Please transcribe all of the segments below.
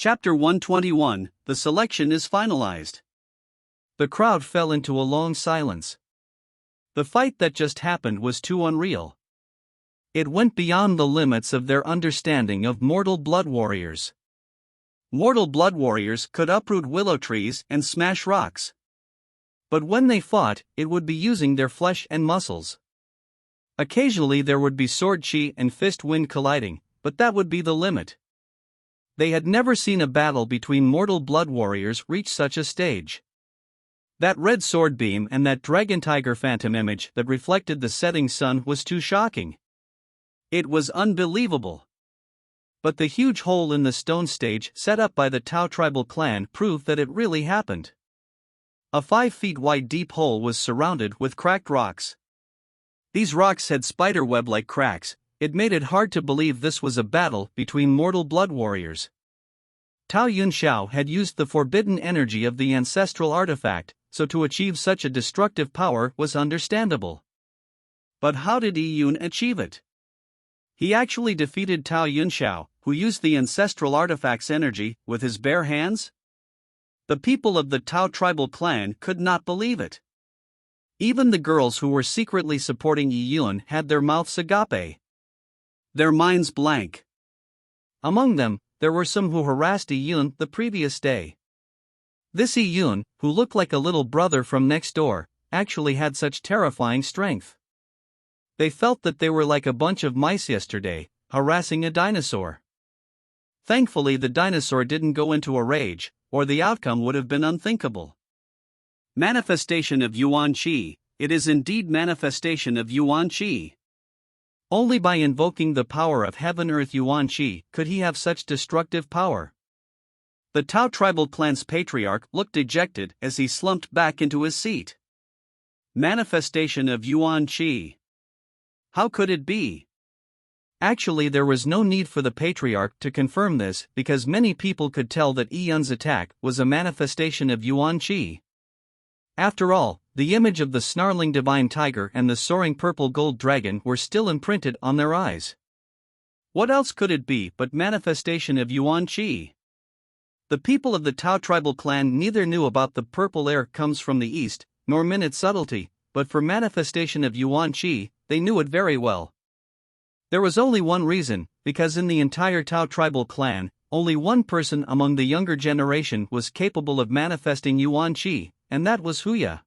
Chapter 121, The selection is finalized. The crowd fell into a long silence. The fight that just happened was too unreal. It went beyond the limits of their understanding of mortal blood warriors. Mortal blood warriors could uproot willow trees and smash rocks. But when they fought, it would be using their flesh and muscles. Occasionally there would be sword chi and fist wind colliding, but that would be the limit. They had never seen a battle between mortal blood warriors reach such a stage. That red sword beam and that dragon tiger phantom image that reflected the setting sun was too shocking. It was unbelievable. But the huge hole in the stone stage set up by the Tao tribal clan proved that it really happened. A 5 feet wide deep hole was surrounded with cracked rocks. These rocks had spiderweb-like cracks. It made it hard to believe this was a battle between mortal blood warriors. Tao Yunxiao had used the forbidden energy of the ancestral artifact, so to achieve such a destructive power was understandable. But how did Yi Yun achieve it? He actually defeated Tao Yunxiao, who used the ancestral artifact's energy, with his bare hands? The people of the Tao tribal clan could not believe it. Even the girls who were secretly supporting Yi Yun had their mouths agape. Their minds blank. Among them, there were some who harassed Yi Yun the previous day. This Yi Yun, who looked like a little brother from next door, actually had such terrifying strength. They felt that they were like a bunch of mice yesterday, harassing a dinosaur. Thankfully the dinosaur didn't go into a rage, or the outcome would have been unthinkable. Manifestation of Yuan Qi. It is indeed manifestation of Yuan Qi. Only by invoking the power of Heaven-Earth Yuan Qi could he have such destructive power. The Tao tribal clan's patriarch looked dejected as he slumped back into his seat. Manifestation of Yuan Qi. How could it be? Actually, there was no need for the patriarch to confirm this because many people could tell that Yi Yun's attack was a manifestation of Yuan Qi. After all, the image of the snarling divine tiger and the soaring purple gold dragon were still imprinted on their eyes. What else could it be but manifestation of Yuan Qi? The people of the Tao tribal clan neither knew about the purple air comes from the east, nor minute subtlety, but for manifestation of Yuan Qi, they knew it very well. There was only one reason, because in the entire Tao tribal clan, only one person among the younger generation was capable of manifesting Yuan Qi, and that was Huya.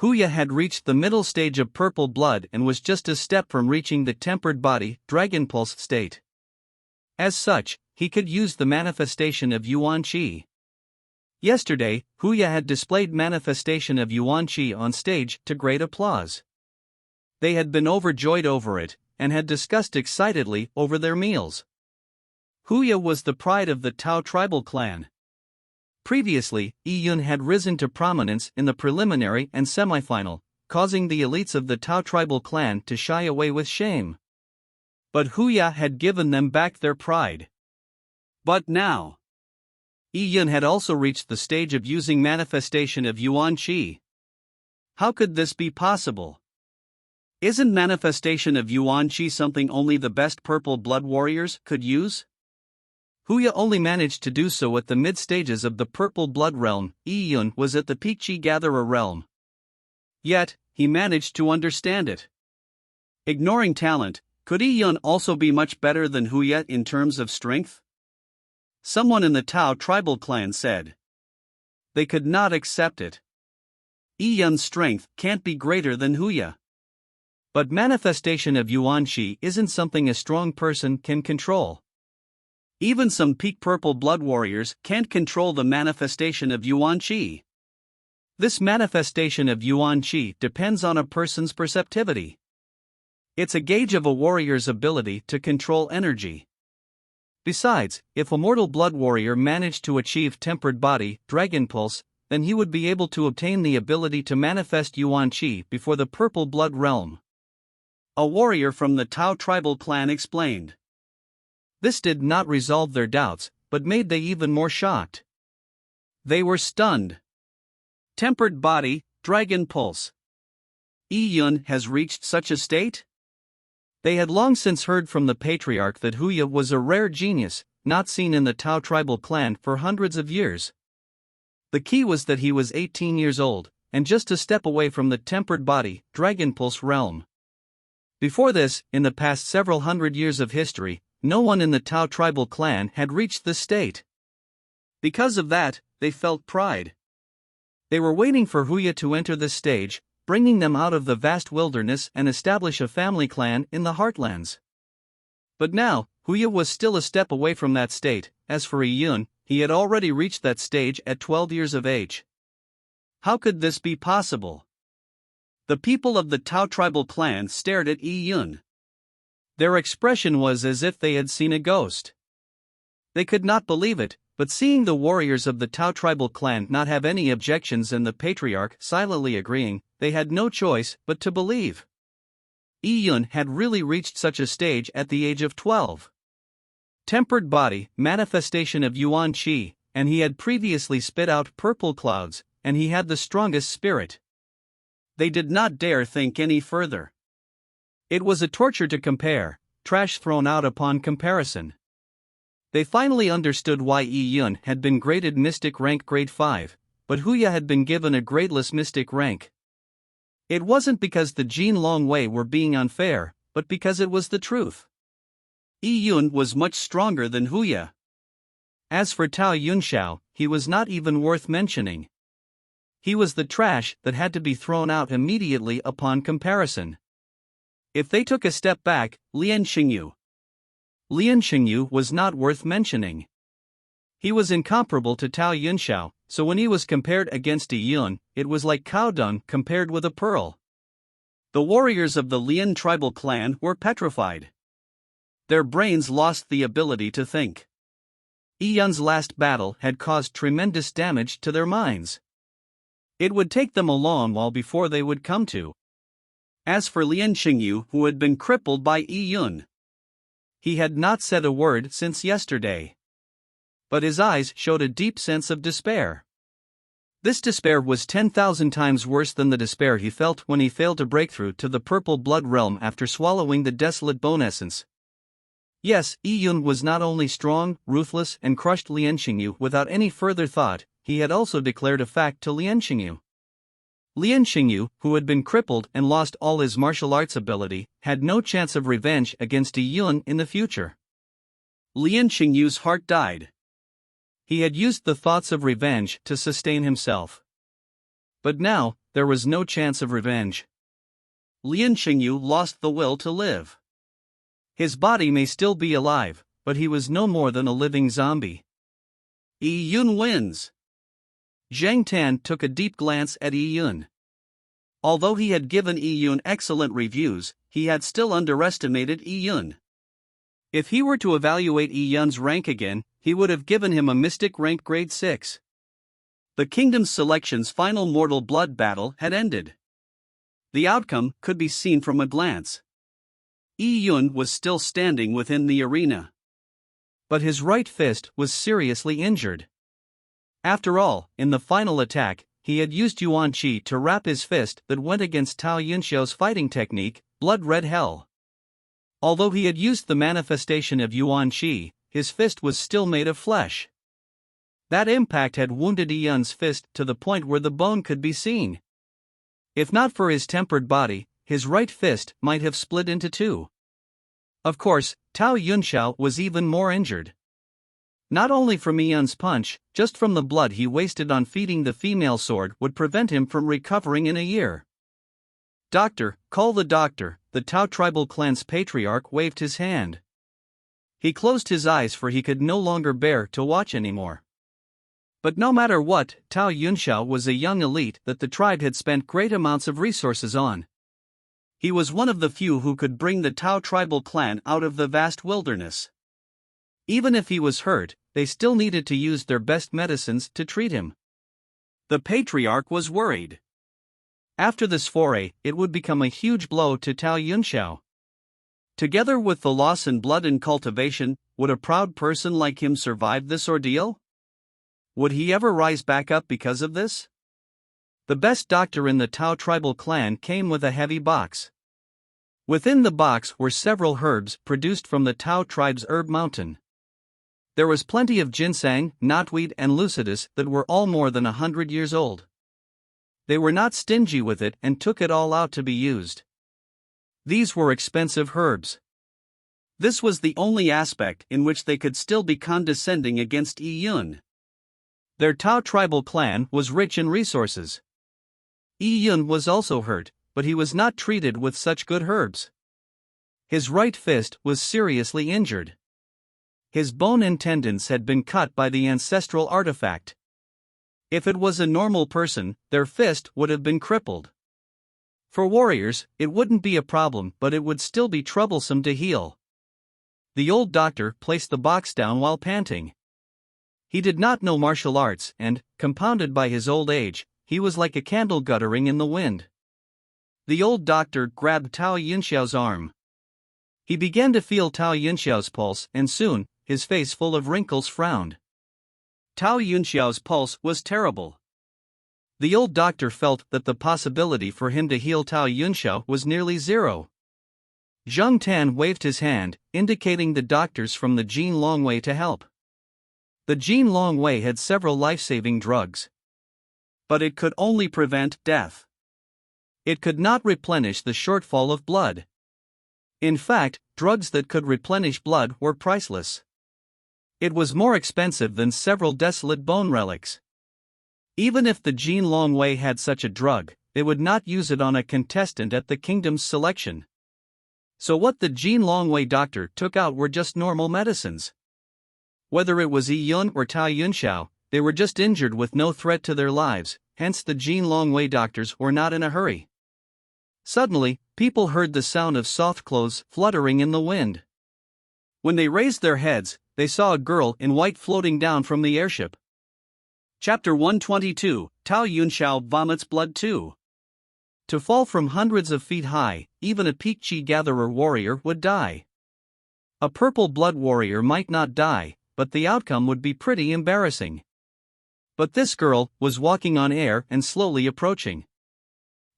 Huya had reached the middle stage of purple blood and was just a step from reaching the tempered body, dragon pulse state. As such, he could use the manifestation of Yuan Qi. Yesterday, Huya had displayed manifestation of Yuan Qi on stage to great applause. They had been overjoyed over it, and had discussed excitedly over their meals. Huya was the pride of the Tao tribal clan. Previously, Yi Yun had risen to prominence in the preliminary and semifinal, causing the elites of the Tao tribal clan to shy away with shame. But Huya had given them back their pride. But now, Yi Yun had also reached the stage of using manifestation of Yuan Qi. How could this be possible? Isn't manifestation of Yuan Qi something only the best purple blood warriors could use? Huya only managed to do so at the mid-stages of the purple blood realm. Yi Yun was at the peak Qi gatherer realm. Yet, he managed to understand it. Ignoring talent, could Yi Yun also be much better than Huya in terms of strength? Someone in the Tao tribal clan said. They could not accept it. Yi Yun's strength can't be greater than Huya. But manifestation of Yuan Qi isn't something a strong person can control. Even some peak purple blood warriors can't control the manifestation of Yuan Qi. This manifestation of Yuan Qi depends on a person's perceptivity. It's a gauge of a warrior's ability to control energy. Besides, if a mortal blood warrior managed to achieve tempered body, dragon pulse, then he would be able to obtain the ability to manifest Yuan Qi before the purple blood realm. A warrior from the Tao tribal clan explained. This did not resolve their doubts, but made them even more shocked. They were stunned. Tempered body, dragon pulse. Yi Yun has reached such a state? They had long since heard from the patriarch that Huya was a rare genius, not seen in the Tao tribal clan for hundreds of years. The key was that he was 18 years old, and just a step away from the tempered body, Dragon Pulse realm. Before this, in the past several hundred years of history, no one in the Tao tribal clan had reached this state. Because of that, they felt pride. They were waiting for Huya to enter this stage, bringing them out of the vast wilderness and establish a family clan in the heartlands. But now, Huya was still a step away from that state. As for Yun, he had already reached that stage at 12 years of age. How could this be possible? The people of the Tao tribal clan stared at Yun. Their expression was as if they had seen a ghost. They could not believe it, but seeing the warriors of the Tao tribal clan not have any objections and the patriarch silently agreeing, they had no choice but to believe. Yun had really reached such a stage at the age of 12. Tempered body, manifestation of Yuan Qi, and he had previously spit out purple clouds, and he had the strongest spirit. They did not dare think any further. It was a torture to compare, trash thrown out upon comparison. They finally understood why Yun had been graded Mystic rank grade 5, but Huya had been given a gradeless Mystic rank. It wasn't because the Jin Longwei were being unfair, but because it was the truth. Yun was much stronger than Huya. As for Tao Yunxiao, he was not even worth mentioning. He was the trash that had to be thrown out immediately upon comparison. If they took a step back, Lian Xingyu was not worth mentioning. He was incomparable to Tao Yunxiao, so when he was compared against Yun, it was like cow dung compared with a pearl. The warriors of the Lian tribal clan were petrified. Their brains lost the ability to think. Yun's last battle had caused tremendous damage to their minds. It would take them a long while before they would come to. As for Lian Xingyu, who had been crippled by Yun, he had not said a word since yesterday. But his eyes showed a deep sense of despair. This despair was 10,000 times worse than the despair he felt when he failed to break through to the purple blood realm after swallowing the desolate bone essence. Yes, Yun was not only strong, ruthless, and crushed Lian Xingyu without any further thought, he had also declared a fact to Lian Xingyu. Lian Xingyu, who had been crippled and lost all his martial arts ability, had no chance of revenge against Yun in the future. Lian Xingyu's heart died. He had used the thoughts of revenge to sustain himself. But now, there was no chance of revenge. Lian Xingyu lost the will to live. His body may still be alive, but he was no more than a living zombie. Yun wins. Zhang Tan took a deep glance at Yun. Although he had given Yun excellent reviews, he had still underestimated Yun. If he were to evaluate Yun's rank again, he would have given him a Mystic rank grade 6. The Kingdom's Selection's final mortal blood battle had ended. The outcome could be seen from a glance. Yun was still standing within the arena. But his right fist was seriously injured. After all, in the final attack, he had used Yuan Qi to wrap his fist that went against Tao Yunxiao's fighting technique, Blood Red Hell. Although he had used the manifestation of Yuan Qi, his fist was still made of flesh. That impact had wounded Yun's fist to the point where the bone could be seen. If not for his tempered body, his right fist might have split into two. Of course, Tao Yunxiao was even more injured. Not only from Yun's punch, just from the blood he wasted on feeding the female sword would prevent him from recovering in a year. Doctor, call the doctor, the Tao tribal clan's patriarch waved his hand. He closed his eyes for he could no longer bear to watch anymore. But no matter what, Tao Yunxiao was a young elite that the tribe had spent great amounts of resources on. He was one of the few who could bring the Tao tribal clan out of the vast wilderness. Even if he was hurt, they still needed to use their best medicines to treat him. The patriarch was worried. After this foray, it would become a huge blow to Tao Yunxiao. Together with the loss in blood and cultivation, would a proud person like him survive this ordeal? Would he ever rise back up because of this? The best doctor in the Tao tribal clan came with a heavy box. Within the box were several herbs produced from the Tao tribe's herb mountain. There was plenty of ginseng, knotweed, and lucidus that were all more than 100 years old. They were not stingy with it and took it all out to be used. These were expensive herbs. This was the only aspect in which they could still be condescending against Yi Yun. Their Tao tribal clan was rich in resources. Yi Yun was also hurt, but he was not treated with such good herbs. His right fist was seriously injured. His bone and tendons had been cut by the ancestral artifact. If it was a normal person, their fist would have been crippled. For warriors, it wouldn't be a problem, but it would still be troublesome to heal. The old doctor placed the box down while panting. He did not know martial arts and, compounded by his old age, he was like a candle guttering in the wind. The old doctor grabbed Tao Yunxiao's arm. He began to feel Tao Yunxiao's pulse and soon, his face full of wrinkles, frowned. Tao Yunxiao's pulse was terrible. The old doctor felt that the possibility for him to heal Tao Yunxiao was nearly zero. Zheng Tan waved his hand, indicating the doctors from the Jin Longwei to help. The Jin Longwei had several life-saving drugs. But it could only prevent death. It could not replenish the shortfall of blood. In fact, drugs that could replenish blood were priceless. It was more expensive than several desolate bone relics. Even if the Jin Longwei had such a drug, they would not use it on a contestant at the kingdom's selection. So what the Jin Longwei doctor took out were just normal medicines. Whether it was Yi Yun or Tao Yunxiao, they were just injured with no threat to their lives, hence the Jin Longwei doctors were not in a hurry. Suddenly, people heard the sound of soft clothes fluttering in the wind. When they raised their heads, they saw a girl in white floating down from the airship. Chapter 122, Tao Yunxiao Vomits Blood 2. To fall from hundreds of feet high, even a peak chi gatherer warrior would die. A purple blood warrior might not die, but the outcome would be pretty embarrassing. But this girl was walking on air and slowly approaching.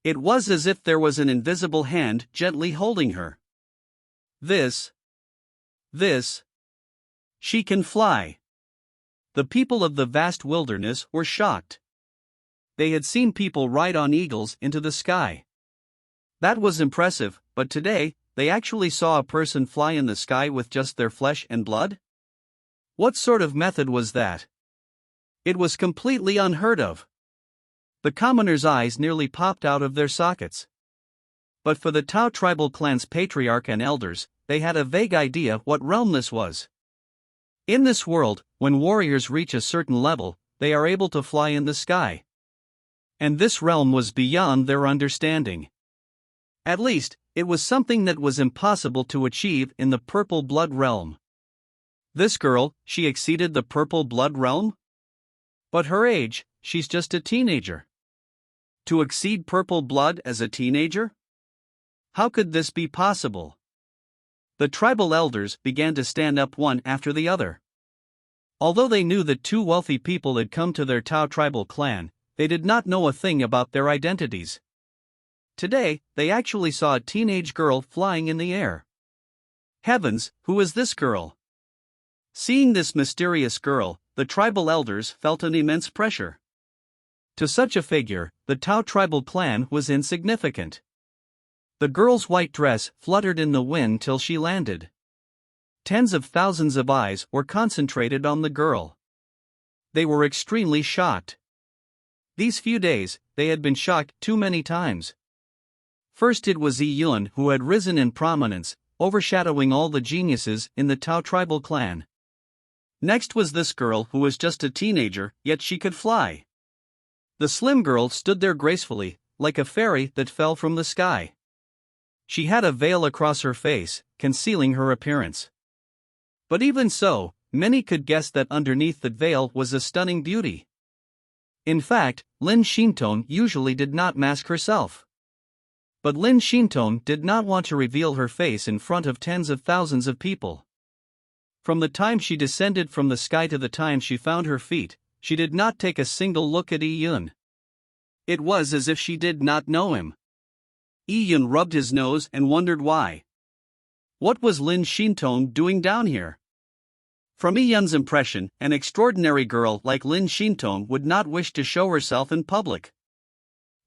It was as if there was an invisible hand gently holding her. This. She can fly. The people of the vast wilderness were shocked. They had seen people ride on eagles into the sky. That was impressive, but today, they actually saw a person fly in the sky with just their flesh and blood? What sort of method was that? It was completely unheard of. The commoners' eyes nearly popped out of their sockets. But for the Tao tribal clan's patriarch and elders, they had a vague idea what realm this was. In this world, when warriors reach a certain level, they are able to fly in the sky. And this realm was beyond their understanding. At least, it was something that was impossible to achieve in the purple blood realm. This girl, she exceeded the purple blood realm? But her age, she's just a teenager. To exceed purple blood as a teenager? How could this be possible? The tribal elders began to stand up one after the other. Although they knew that two wealthy people had come to their Tao tribal clan, they did not know a thing about their identities. Today, they actually saw a teenage girl flying in the air. Heavens, who is this girl? Seeing this mysterious girl, the tribal elders felt an immense pressure. To such a figure, the Tao tribal clan was insignificant. The girl's white dress fluttered in the wind till she landed. Tens of thousands of eyes were concentrated on the girl. They were extremely shocked. These few days, they had been shocked too many times. First it was Yi Yun who had risen in prominence, overshadowing all the geniuses in the Tao tribal clan. Next was this girl who was just a teenager, yet she could fly. The slim girl stood there gracefully, like a fairy that fell from the sky. She had a veil across her face, concealing her appearance. But even so, many could guess that underneath the veil was a stunning beauty. In fact, Lin Xintong usually did not mask herself. But Lin Xintong did not want to reveal her face in front of tens of thousands of people. From the time she descended from the sky to the time she found her feet, she did not take a single look at Yi Yun. It was as if she did not know him. Yi Yun rubbed his nose and wondered why. What was Lin Xintong doing down here? From Yi Yun's impression, an extraordinary girl like Lin Xintong would not wish to show herself in public.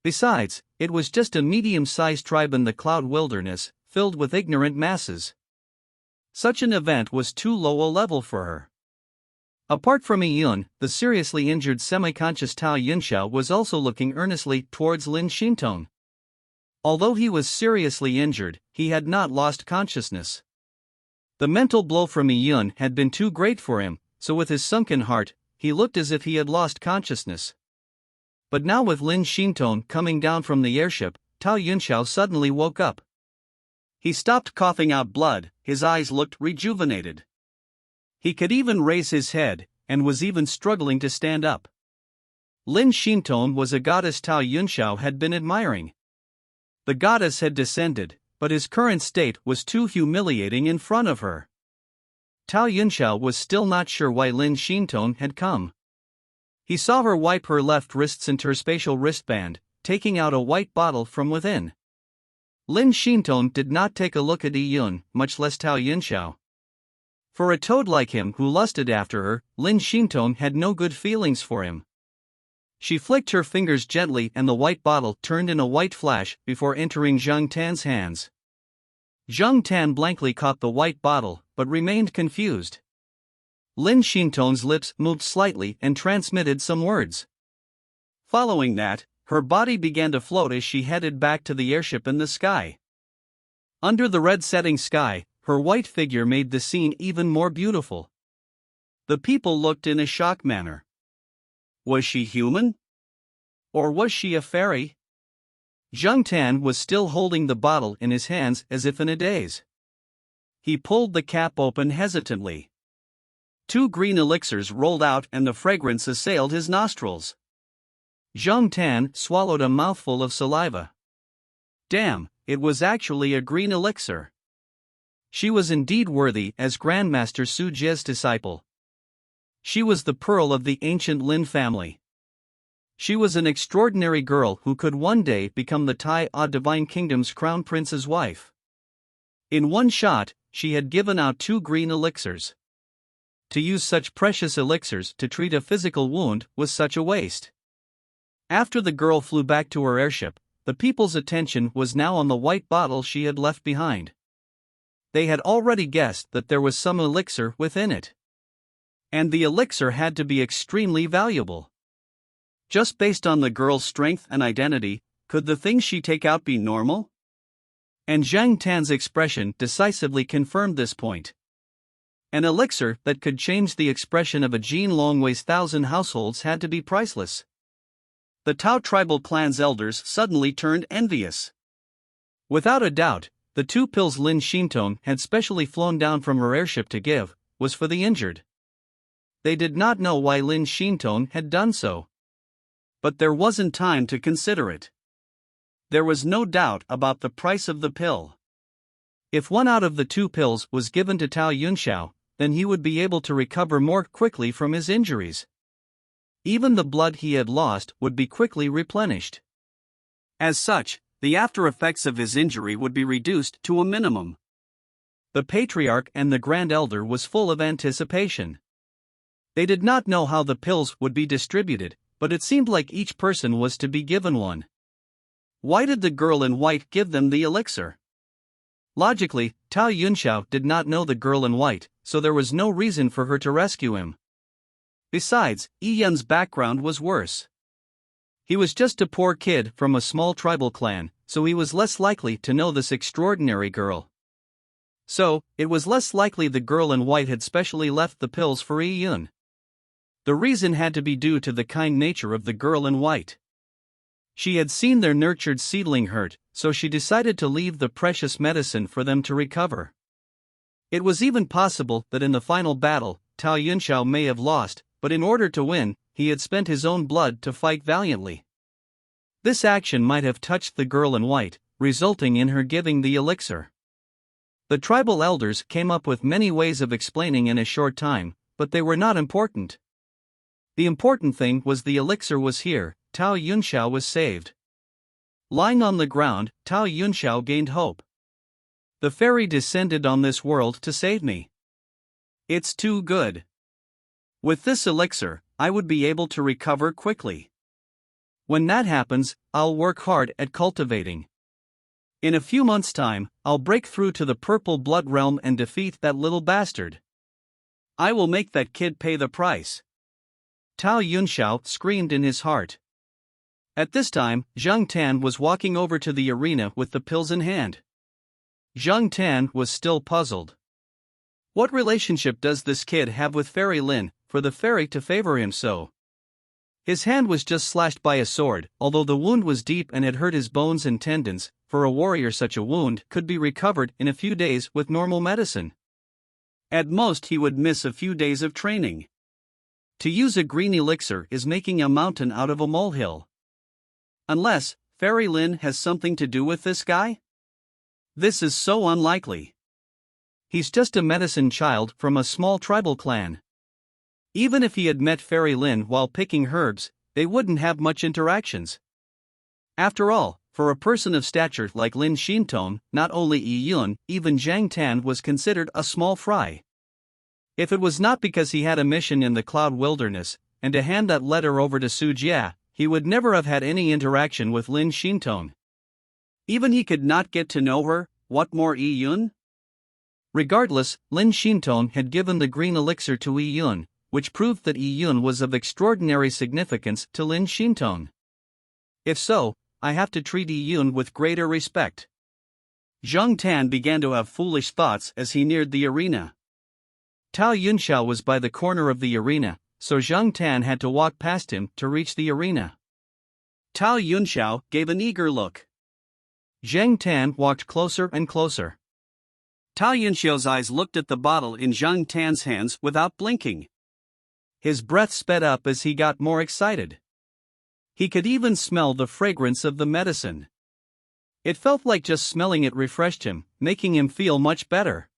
Besides, it was just a medium-sized tribe in the Cloud Wilderness, filled with ignorant masses. Such an event was too low a level for her. Apart from Yi Yun, the seriously injured semi-conscious Tao Yunxiao was also looking earnestly towards Lin Xintong. Although he was seriously injured, he had not lost consciousness. The mental blow from Yi Yun had been too great for him, so with his sunken heart, he looked as if he had lost consciousness. But now with Lin Xintong coming down from the airship, Tao Yunxiao suddenly woke up. He stopped coughing out blood, his eyes looked rejuvenated. He could even raise his head, and was even struggling to stand up. Lin Xintong was a goddess Tao Yunxiao had been admiring. The goddess had descended, but his current state was too humiliating in front of her. Tao Yunxiao was still not sure why Lin Xintong had come. He saw her wipe her left wrist's interspatial wristband, taking out a white bottle from within. Lin Xintong did not take a look at Yi Yun, much less Tao Yunxiao. For a toad like him who lusted after her, Lin Xintong had no good feelings for him. She flicked her fingers gently and the white bottle turned in a white flash before entering Zhang Tan's hands. Zhang Tan blankly caught the white bottle, but remained confused. Lin Xintong's lips moved slightly and transmitted some words. Following that, her body began to float as she headed back to the airship in the sky. Under the red setting sky, her white figure made the scene even more beautiful. The people looked in a shocked manner. Was she human? Or was she a fairy? Zhang Tan was still holding the bottle in his hands as if in a daze. He pulled the cap open hesitantly. 2 green elixirs rolled out and the fragrance assailed his nostrils. Zhang Tan swallowed a mouthful of saliva. Damn, it was actually a green elixir. She was indeed worthy as Grandmaster Su Jie's disciple. She was the pearl of the ancient Lin family. She was an extraordinary girl who could one day become the Tai A Divine Kingdom's crown prince's wife. In one shot, she had given out 2 green elixirs. To use such precious elixirs to treat a physical wound was such a waste. After the girl flew back to her airship, the people's attention was now on the white bottle she had left behind. They had already guessed that there was some elixir within it. And the elixir had to be extremely valuable. Just based on the girl's strength and identity, could the things she take out be normal? And Zhang Tan's expression decisively confirmed this point. An elixir that could change the expression of a Jin Longwei's 1,000 households had to be priceless. The Tao tribal clan's elders suddenly turned envious. Without a doubt, the 2 pills Lin Xintong had specially flown down from her airship to give, was for the injured. They did not know why Lin Xintong had done so. But there wasn't time to consider it. There was no doubt about the price of the pill. If 1 out of the 2 pills was given to Tao Yunxiao, then he would be able to recover more quickly from his injuries. Even the blood he had lost would be quickly replenished. As such, the after effects of his injury would be reduced to a minimum. The patriarch and the grand elder was full of anticipation. They did not know how the pills would be distributed, but it seemed like each person was to be given one. Why did the girl in white give them the elixir? Logically, Tao Yunxiao did not know the girl in white, so there was no reason for her to rescue him. Besides, Yi Yun's background was worse. He was just a poor kid from a small tribal clan, so he was less likely to know this extraordinary girl. So, it was less likely the girl in white had specially left the pills for Yi Yun. The reason had to be due to the kind nature of the girl in white. She had seen their nurtured seedling hurt, so she decided to leave the precious medicine for them to recover. It was even possible that in the final battle, Tao Yunxiao may have lost, but in order to win, he had spent his own blood to fight valiantly. This action might have touched the girl in white, resulting in her giving the elixir. The tribal elders came up with many ways of explaining in a short time, but they were not important. The important thing was the elixir was here, Tao Yunxiao was saved. Lying on the ground, Tao Yunxiao gained hope. The fairy descended on this world to save me. It's too good. With this elixir, I would be able to recover quickly. When that happens, I'll work hard at cultivating. In a few months' time, I'll break through to the Purple Blood Realm and defeat that little bastard. I will make that kid pay the price. Tao Yunxiao screamed in his heart. At this time, Zhang Tan was walking over to the arena with the pills in hand. Zhang Tan was still puzzled. What relationship does this kid have with Fairy Lin, for the fairy to favor him so? His hand was just slashed by a sword, although the wound was deep and had hurt his bones and tendons. For a warrior, such a wound could be recovered in a few days with normal medicine. At most, he would miss a few days of training. To use a green elixir is making a mountain out of a molehill. Unless Fairy Lin has something to do with this guy? This is so unlikely. He's just a medicine child from a small tribal clan. Even if he had met Fairy Lin while picking herbs, they wouldn't have much interactions. After all, for a person of stature like Lin Xintong, not only Yi Yun, even Zhang Tan was considered a small fry. If it was not because he had a mission in the Cloud Wilderness, and to hand that letter over to Su Jia, he would never have had any interaction with Lin Xintong. Even he could not get to know her, what more Yi Yun? Regardless, Lin Xintong had given the green elixir to Yi Yun, which proved that Yi Yun was of extraordinary significance to Lin Xintong. If so, I have to treat Yi Yun with greater respect. Zhang Tan began to have foolish thoughts as he neared the arena. Tao Yunxiao was by the corner of the arena, so Zhang Tan had to walk past him to reach the arena. Tao Yunxiao gave an eager look. Zhang Tan walked closer and closer. Tao Yunxiao's eyes looked at the bottle in Zhang Tan's hands without blinking. His breath sped up as he got more excited. He could even smell the fragrance of the medicine. It felt like just smelling it refreshed him, making him feel much better.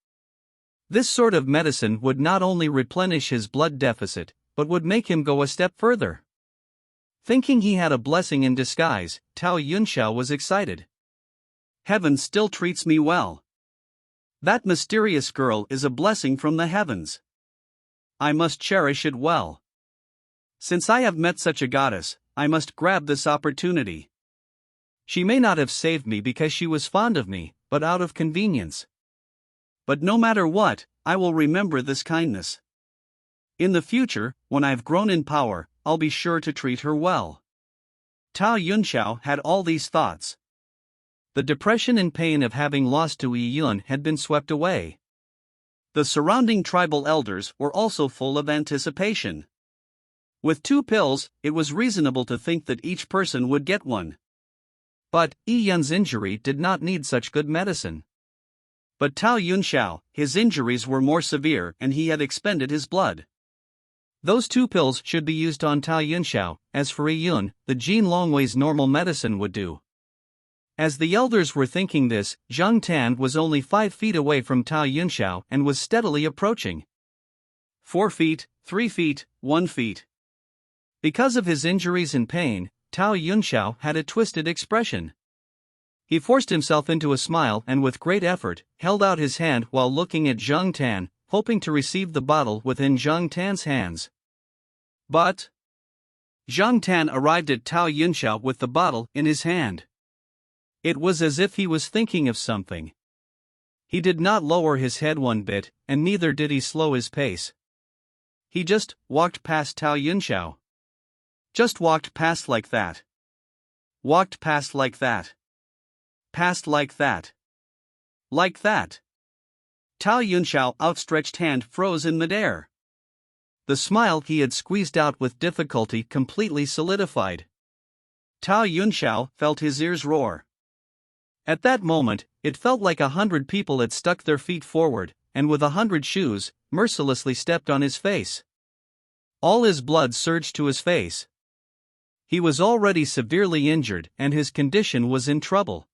This sort of medicine would not only replenish his blood deficit, but would make him go a step further. Thinking he had a blessing in disguise, Tao Yunxiao was excited. Heaven still treats me well. That mysterious girl is a blessing from the heavens. I must cherish it well. Since I have met such a goddess, I must grab this opportunity. She may not have saved me because she was fond of me, but out of convenience. But no matter what, I will remember this kindness. In the future, when I've grown in power, I'll be sure to treat her well. Tao Yunxiao had all these thoughts. The depression and pain of having lost to Yi Yun had been swept away. The surrounding tribal elders were also full of anticipation. With 2 pills, it was reasonable to think that each person would get one. But Yi Yun's injury did not need such good medicine. But Tao Yunxiao, his injuries were more severe and he had expended his blood. Those 2 pills should be used on Tao Yunxiao. As for Yi Yun, the Jin Longwei's normal medicine would do. As the elders were thinking this, Zhang Tan was only 5 feet away from Tao Yunxiao and was steadily approaching. 4 feet, 3 feet, 1 feet. Because of his injuries and pain, Tao Yunxiao had a twisted expression. He forced himself into a smile and with great effort, held out his hand while looking at Zhang Tan, hoping to receive the bottle within Zhang Tan's hands. But Zhang Tan arrived at Tao Yunxiao with the bottle in his hand. It was as if he was thinking of something. He did not lower his head one bit, and neither did he slow his pace. He just walked past Tao Yunxiao. Just walked past like that. Walked past like that. Past like that. Like that. Tao Yunxiao's outstretched hand froze in midair. The smile he had squeezed out with difficulty completely solidified. Tao Yunxiao felt his ears roar. At that moment, it felt like 100 people had stuck their feet forward, and with 100 shoes, mercilessly stepped on his face. All his blood surged to his face. He was already severely injured and his condition was in trouble.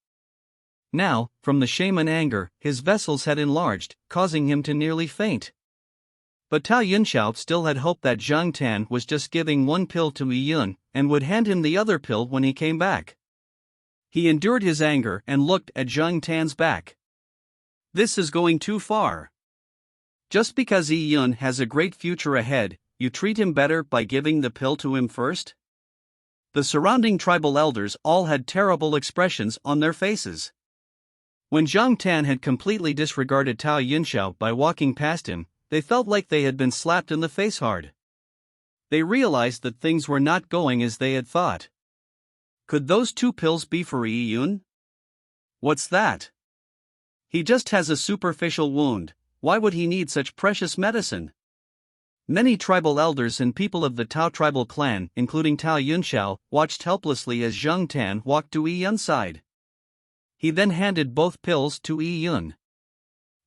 Now, from the shaman anger, his vessels had enlarged, causing him to nearly faint. But Tao Yunxiao still had hope that Zhang Tan was just giving 1 pill to Yi Yun, and would hand him the other pill when he came back. He endured his anger and looked at Zhang Tan's back. This is going too far. Just because Yi Yun has a great future ahead, you treat him better by giving the pill to him first? The surrounding tribal elders all had terrible expressions on their faces. When Zhang Tan had completely disregarded Tao Yunxiao by walking past him, they felt like they had been slapped in the face hard. They realized that things were not going as they had thought. Could those 2 pills be for Yi Yun? What's that? He just has a superficial wound, why would he need such precious medicine? Many tribal elders and people of the Tao tribal clan, including Tao Yunxiao, watched helplessly as Zhang Tan walked to Yi Yun's side. He then handed both pills to Yi Yun.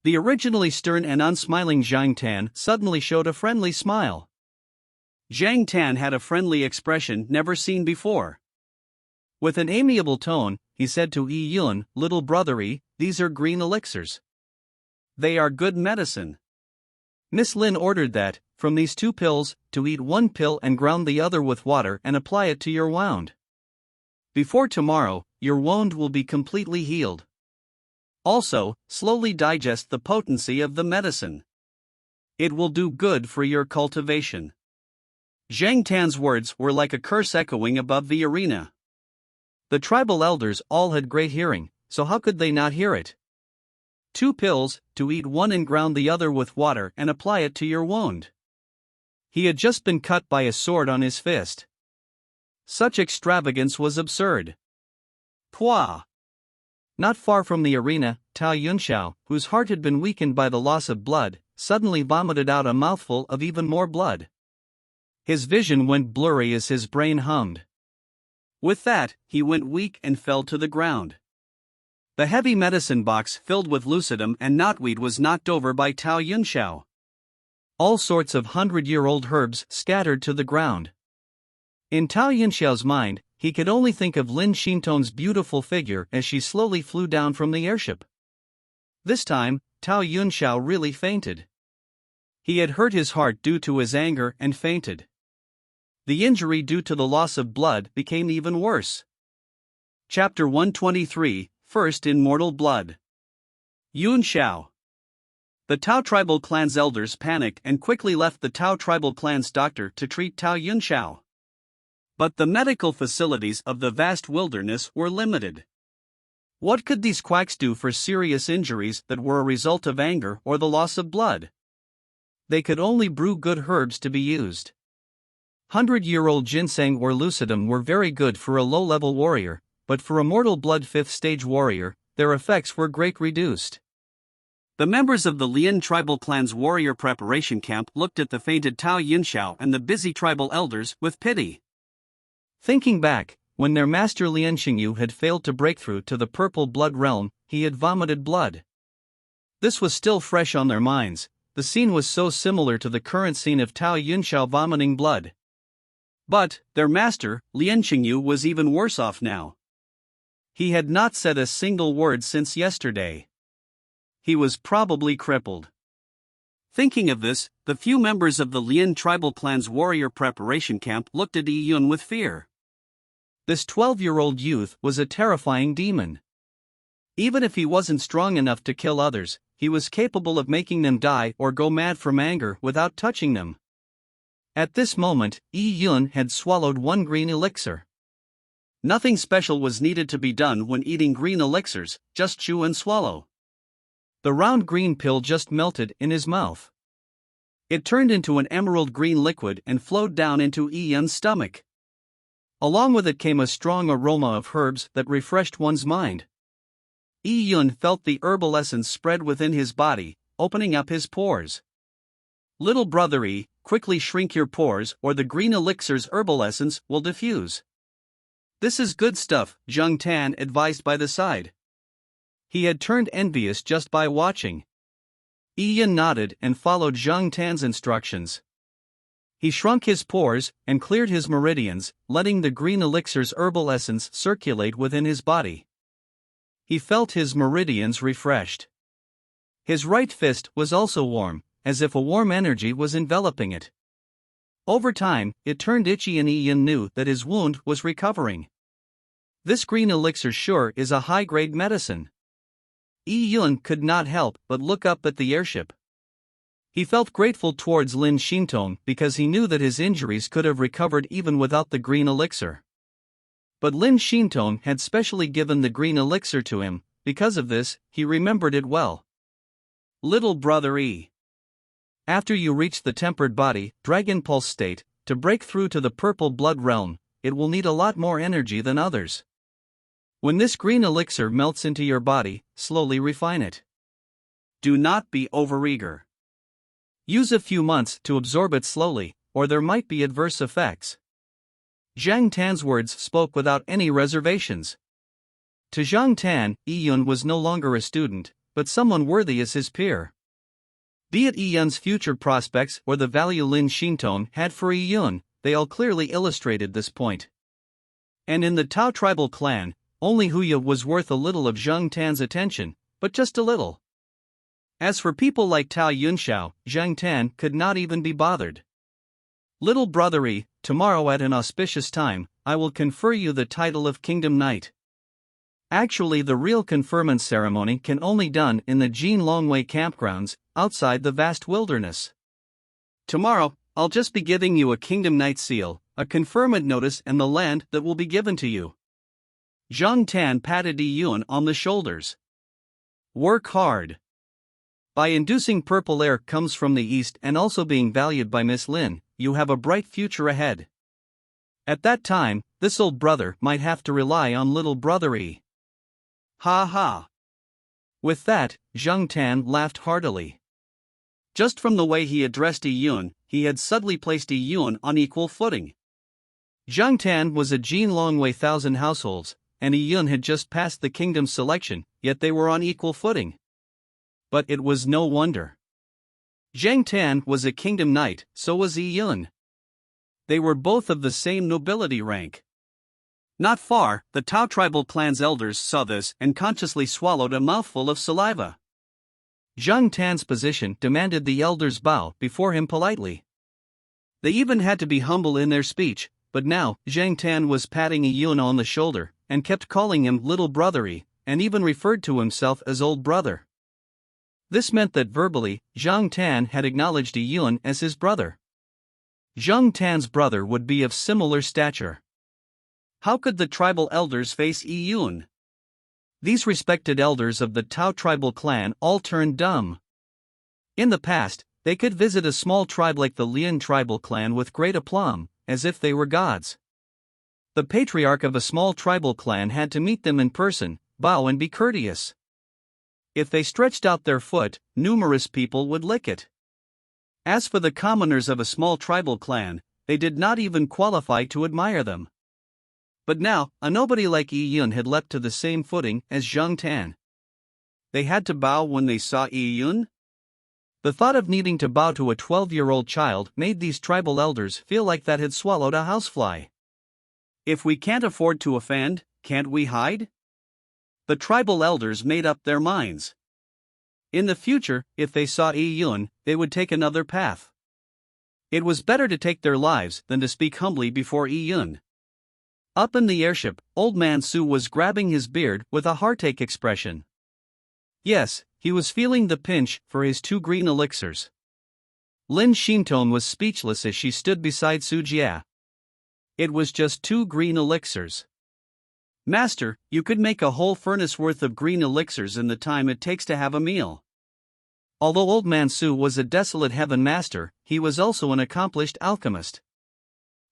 The originally stern and unsmiling Zhang Tan suddenly showed a friendly smile. Zhang Tan had a friendly expression never seen before. With an amiable tone, he said to Yi Yun, "Little brothery, these are green elixirs. They are good medicine. Miss Lin ordered that, from these 2 pills, to eat 1 pill and ground the other with water and apply it to your wound. Before tomorrow, your wound will be completely healed. Also, slowly digest the potency of the medicine. It will do good for your cultivation." Zhang Tan's words were like a curse echoing above the arena. The tribal elders all had great hearing, so how could they not hear it? 2 pills, to eat 1 and ground the other with water and apply it to your wound. He had just been cut by a sword on his fist. Such extravagance was absurd. Pwah! Not far from the arena, Tao Yunxiao, whose heart had been weakened by the loss of blood, suddenly vomited out a mouthful of even more blood. His vision went blurry as his brain hummed. With that, he went weak and fell to the ground. The heavy medicine box filled with lucidum and knotweed was knocked over by Tao Yunxiao. All sorts of 100-year-old herbs scattered to the ground. In Tao Yunxiao's mind, he could only think of Lin Xintong's beautiful figure as she slowly flew down from the airship. This time, Tao Yunxiao really fainted. He had hurt his heart due to his anger and fainted. The injury due to the loss of blood became even worse. Chapter 123, First in Mortal Blood. Yun Xiao. The Tao tribal clan's elders panicked and quickly left the Tao tribal clan's doctor to treat Tao Yunxiao. But the medical facilities of the vast wilderness were limited. What could these quacks do for serious injuries that were a result of anger or the loss of blood? They could only brew good herbs to be used. 100-year-old ginseng or lucidum were very good for a low-level warrior, but for a mortal blood 5th-stage warrior, their effects were greatly reduced. The members of the Lian tribal clan's warrior preparation camp looked at the fainted Tao Yunxiao and the busy tribal elders with pity. Thinking back, when their master Lian Xingyu had failed to break through to the purple blood realm, he had vomited blood. This was still fresh on their minds. The scene was so similar to the current scene of Tao Yunxiao vomiting blood. But their master, Lian Xingyu, was even worse off now. He had not said a single word since yesterday. He was probably crippled. Thinking of this, the few members of the Lian tribal clan's warrior preparation camp looked at Yi Yun with fear. This 12-year-old youth was a terrifying demon. Even if he wasn't strong enough to kill others, he was capable of making them die or go mad from anger without touching them. At this moment, Yi Yun had swallowed 1 green elixir. Nothing special was needed to be done when eating green elixirs, just chew and swallow. The round green pill just melted in his mouth. It turned into an emerald green liquid and flowed down into Yi Yun's stomach. Along with it came a strong aroma of herbs that refreshed one's mind. Yi Yun felt the herbal essence spread within his body, opening up his pores. Little brother Yi, quickly shrink your pores or the green elixir's herbal essence will diffuse. This is good stuff, Zhang Tan advised by the side. He had turned envious just by watching. Yi Yun nodded and followed Zhang Tan's instructions. He shrunk his pores and cleared his meridians, letting the green elixir's herbal essence circulate within his body. He felt his meridians refreshed. His right fist was also warm, as if a warm energy was enveloping it. Over time, it turned itchy and Yi Yun knew that his wound was recovering. This green elixir sure is a high-grade medicine. Yi Yun could not help but look up at the airship. He felt grateful towards Lin Xintong because he knew that his injuries could have recovered even without the green elixir. But Lin Xintong had specially given the green elixir to him. Because of this, he remembered it well. Little brother E. After you reach the tempered body, Dragon Pulse state, to break through to the purple blood realm, it will need a lot more energy than others. When this green elixir melts into your body, slowly refine it. Do not be overeager. Use a few months to absorb it slowly, or there might be adverse effects. Zhang Tan's words spoke without any reservations. To Zhang Tan, Yi Yun was no longer a student, but someone worthy as his peer. Be it Yi Yun's future prospects or the value Lin Xintong had for Yi Yun, they all clearly illustrated this point. And in the Tao tribal clan, only Huya was worth a little of Zhang Tan's attention, but just a little. As for people like Tao Yunxiao, Zhang Tan could not even be bothered. Little brother E, tomorrow at an auspicious time, I will confer you the title of Kingdom Knight. Actually, the real conferment ceremony can only done in the Jin Longwei campgrounds, outside the vast wilderness. Tomorrow, I'll just be giving you a Kingdom Knight seal, a conferment notice and the land that will be given to you. Zhang Tan patted Yi Yun on the shoulders. Work hard. By inducing purple air comes from the east and also being valued by Miss Lin, you have a bright future ahead. At that time, this old brother might have to rely on little brother E. Ha ha. With that, Zhang Tan laughed heartily. Just from the way he addressed Yi Yun, he had subtly placed Yi Yun on equal footing. Zhang Tan was a Jin Longwei 1,000 households, and Yi Yun had just passed the kingdom selection, yet they were on equal footing. But it was no wonder. Zhang Tan was a kingdom knight, so was Yi Yun. They were both of the same nobility rank. Not far, the Tao tribal clan's elders saw this and consciously swallowed a mouthful of saliva. Zhang Tan's position demanded the elders bow before him politely. They even had to be humble in their speech, but now Zhang Tan was patting Yi Yun on the shoulder and kept calling him little brothery, and even referred to himself as old brother. This meant that verbally, Zhang Tan had acknowledged Yi Yun as his brother. Zhang Tan's brother would be of similar stature. How could the tribal elders face Yi Yun? These respected elders of the Tao tribal clan all turned dumb. In the past, they could visit a small tribe like the Lian tribal clan with great aplomb, as if they were gods. The patriarch of a small tribal clan had to meet them in person, bow and be courteous. If they stretched out their foot, numerous people would lick it. As for the commoners of a small tribal clan, they did not even qualify to admire them. But now, a nobody like Yi Yun had leapt to the same footing as Zhang Tan. They had to bow when they saw Yi Yun? The thought of needing to bow to a 12-year-old child made these tribal elders feel like that had swallowed a housefly. If we can't afford to offend, can't we hide? The tribal elders made up their minds. In the future, if they saw Yi Yun, they would take another path. It was better to take their lives than to speak humbly before Yi Yun. Up in the airship, Old Man Su was grabbing his beard with a heartache expression. Yes, he was feeling the pinch for his 2 green elixirs. Lin Xintong was speechless as she stood beside Su Jia. It was just 2 green elixirs. Master, you could make a whole furnace worth of green elixirs in the time it takes to have a meal. Although Old Man Su was a desolate heaven master, he was also an accomplished alchemist.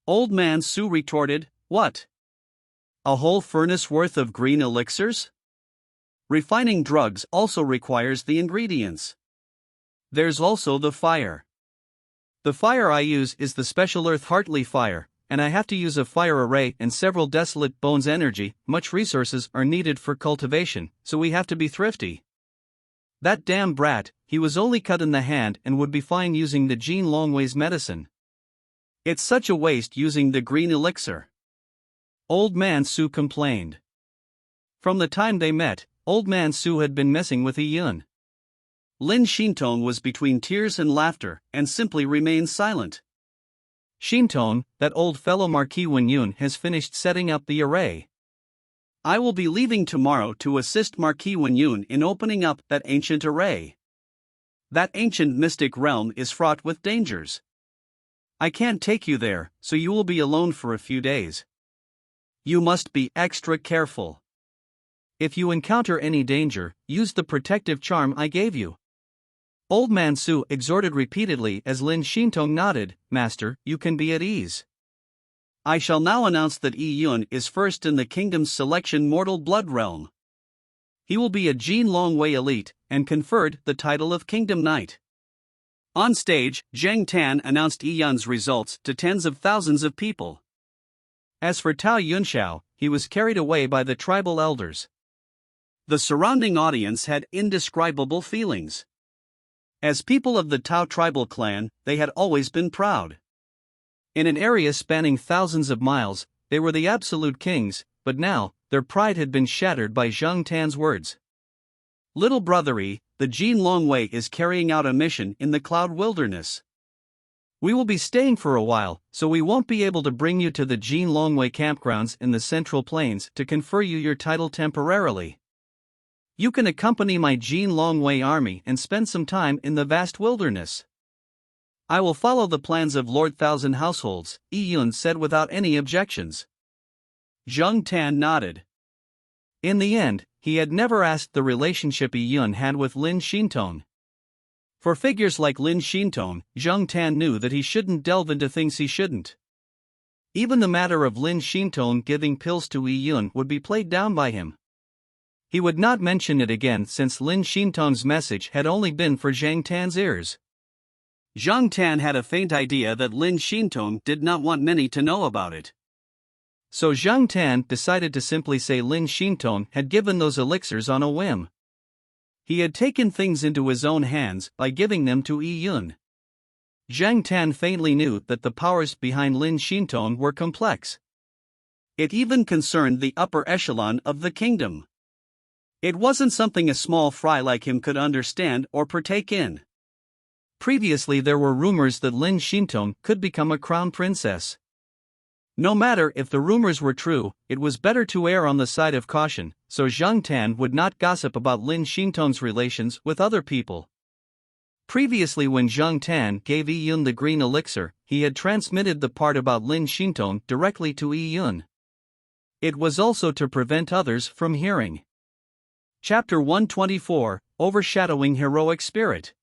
Old Man Su retorted, "What? A whole furnace worth of green elixirs? Refining drugs also requires the ingredients. There's also the fire. The fire I use is the special Earth Heartly fire, and I have to use a fire array and several desolate bones energy. Much resources are needed for cultivation, so we have to be thrifty. That damn brat, he was only cut in the hand and would be fine using the Jin Longwei's medicine. It's such a waste using the green elixir." Old Man Su complained. From the time they met, Old Man Su had been messing with Yi Yun. Lin Xintong was between tears and laughter, and simply remained silent. "Xintong, that old fellow Marquis Wen Yun has finished setting up the array. I will be leaving tomorrow to assist Marquis Wen Yun in opening up that ancient array. That ancient mystic realm is fraught with dangers. I can't take you there, so you will be alone for a few days. You must be extra careful. If you encounter any danger, use the protective charm I gave you. Old Man Su exhorted repeatedly as Lin Xintong nodded. Master, you can be at ease. I shall now announce that Yi Yun is first in the kingdom's selection mortal blood realm. He will be a Jin Longwei elite, and conferred the title of Kingdom Knight. On stage, Zheng Tan announced Yi Yun's results to tens of thousands of people. As for Tao Yunxiao, he was carried away by the tribal elders. The surrounding audience had indescribable feelings. As people of the Tao tribal clan, they had always been proud. In an area spanning thousands of miles, they were the absolute kings, but now, their pride had been shattered by Zheng Tan's words. Little brother Yi, the Jin Longwei is carrying out a mission in the Cloud Wilderness. We will be staying for a while, so we won't be able to bring you to the Jin Longwei campgrounds in the Central Plains to confer you your title temporarily. You can accompany my Jin Longwei army and spend some time in the vast wilderness. I will follow the plans of Lord Thousand Households, Yi Yun said without any objections. Zheng Tan nodded. In the end, he had never asked the relationship Yi Yun had with Lin Xintong. For figures like Lin Xintong, Zheng Tan knew that he shouldn't delve into things he shouldn't. Even the matter of Lin Xintong giving pills to Yi Yun would be played down by him. He would not mention it again since Lin Xintong's message had only been for Zheng Tan's ears. Zheng Tan had a faint idea that Lin Xintong did not want many to know about it. So Zheng Tan decided to simply say Lin Xintong had given those elixirs on a whim. He had taken things into his own hands by giving them to Yi Yun. Zheng Tan faintly knew that the powers behind Lin Xintong were complex. It even concerned the upper echelon of the kingdom. It wasn't something a small fry like him could understand or partake in. Previously there were rumors that Lin Xintong could become a crown princess. No matter if the rumors were true, it was better to err on the side of caution, so Zheng Tan would not gossip about Lin Xintong's relations with other people. Previously when Zheng Tan gave Yi Yun the green elixir, he had transmitted the part about Lin Xintong directly to Yi Yun. It was also to prevent others from hearing. Chapter 124, Overshadowing Heroic Spirit.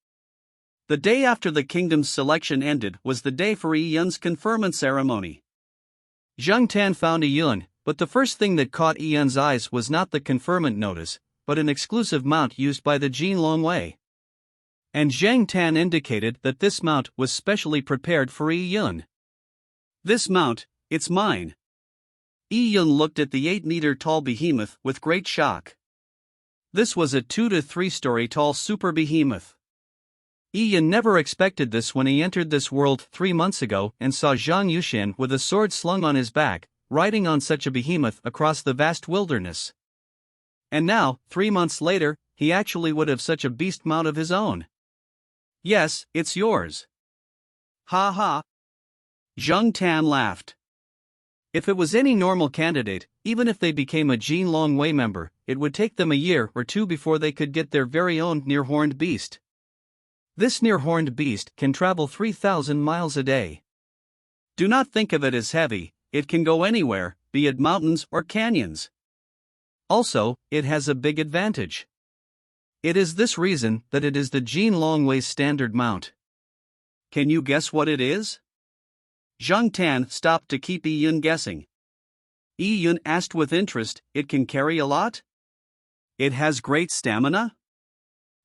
The day after the kingdom's selection ended was the day for Yi Yun's conferment ceremony. Zheng Tan found Yi Yun, but the first thing that caught Yi Yun's eyes was not the conferment notice, but an exclusive mount used by the Jin Longwei. And Zheng Tan indicated that this mount was specially prepared for Yi Yun. This mount, it's mine. Yi Yun looked at the 8-meter-tall behemoth with great shock. This was a 2 to 3 story tall super behemoth. Yi Yun never expected this when he entered this world 3 months ago and saw Zhang Yushan with a sword slung on his back, riding on such a behemoth across the vast wilderness. And now, 3 months later, he actually would have such a beast mount of his own. Yes, it's yours. Ha ha. Zheng Tan laughed. If it was any normal candidate, even if they became a Jin Longwei member, it would take them a year or two before they could get their very own near-horned beast. This near-horned beast can travel 3,000 miles a day. Do not think of it as heavy, it can go anywhere, be it mountains or canyons. Also, it has a big advantage. It is this reason that it is the Jin Longwei's standard mount. Can you guess what it is? Zheng Tan stopped to keep Yi Yun guessing. Yi Yun asked with interest, it can carry a lot? It has great stamina?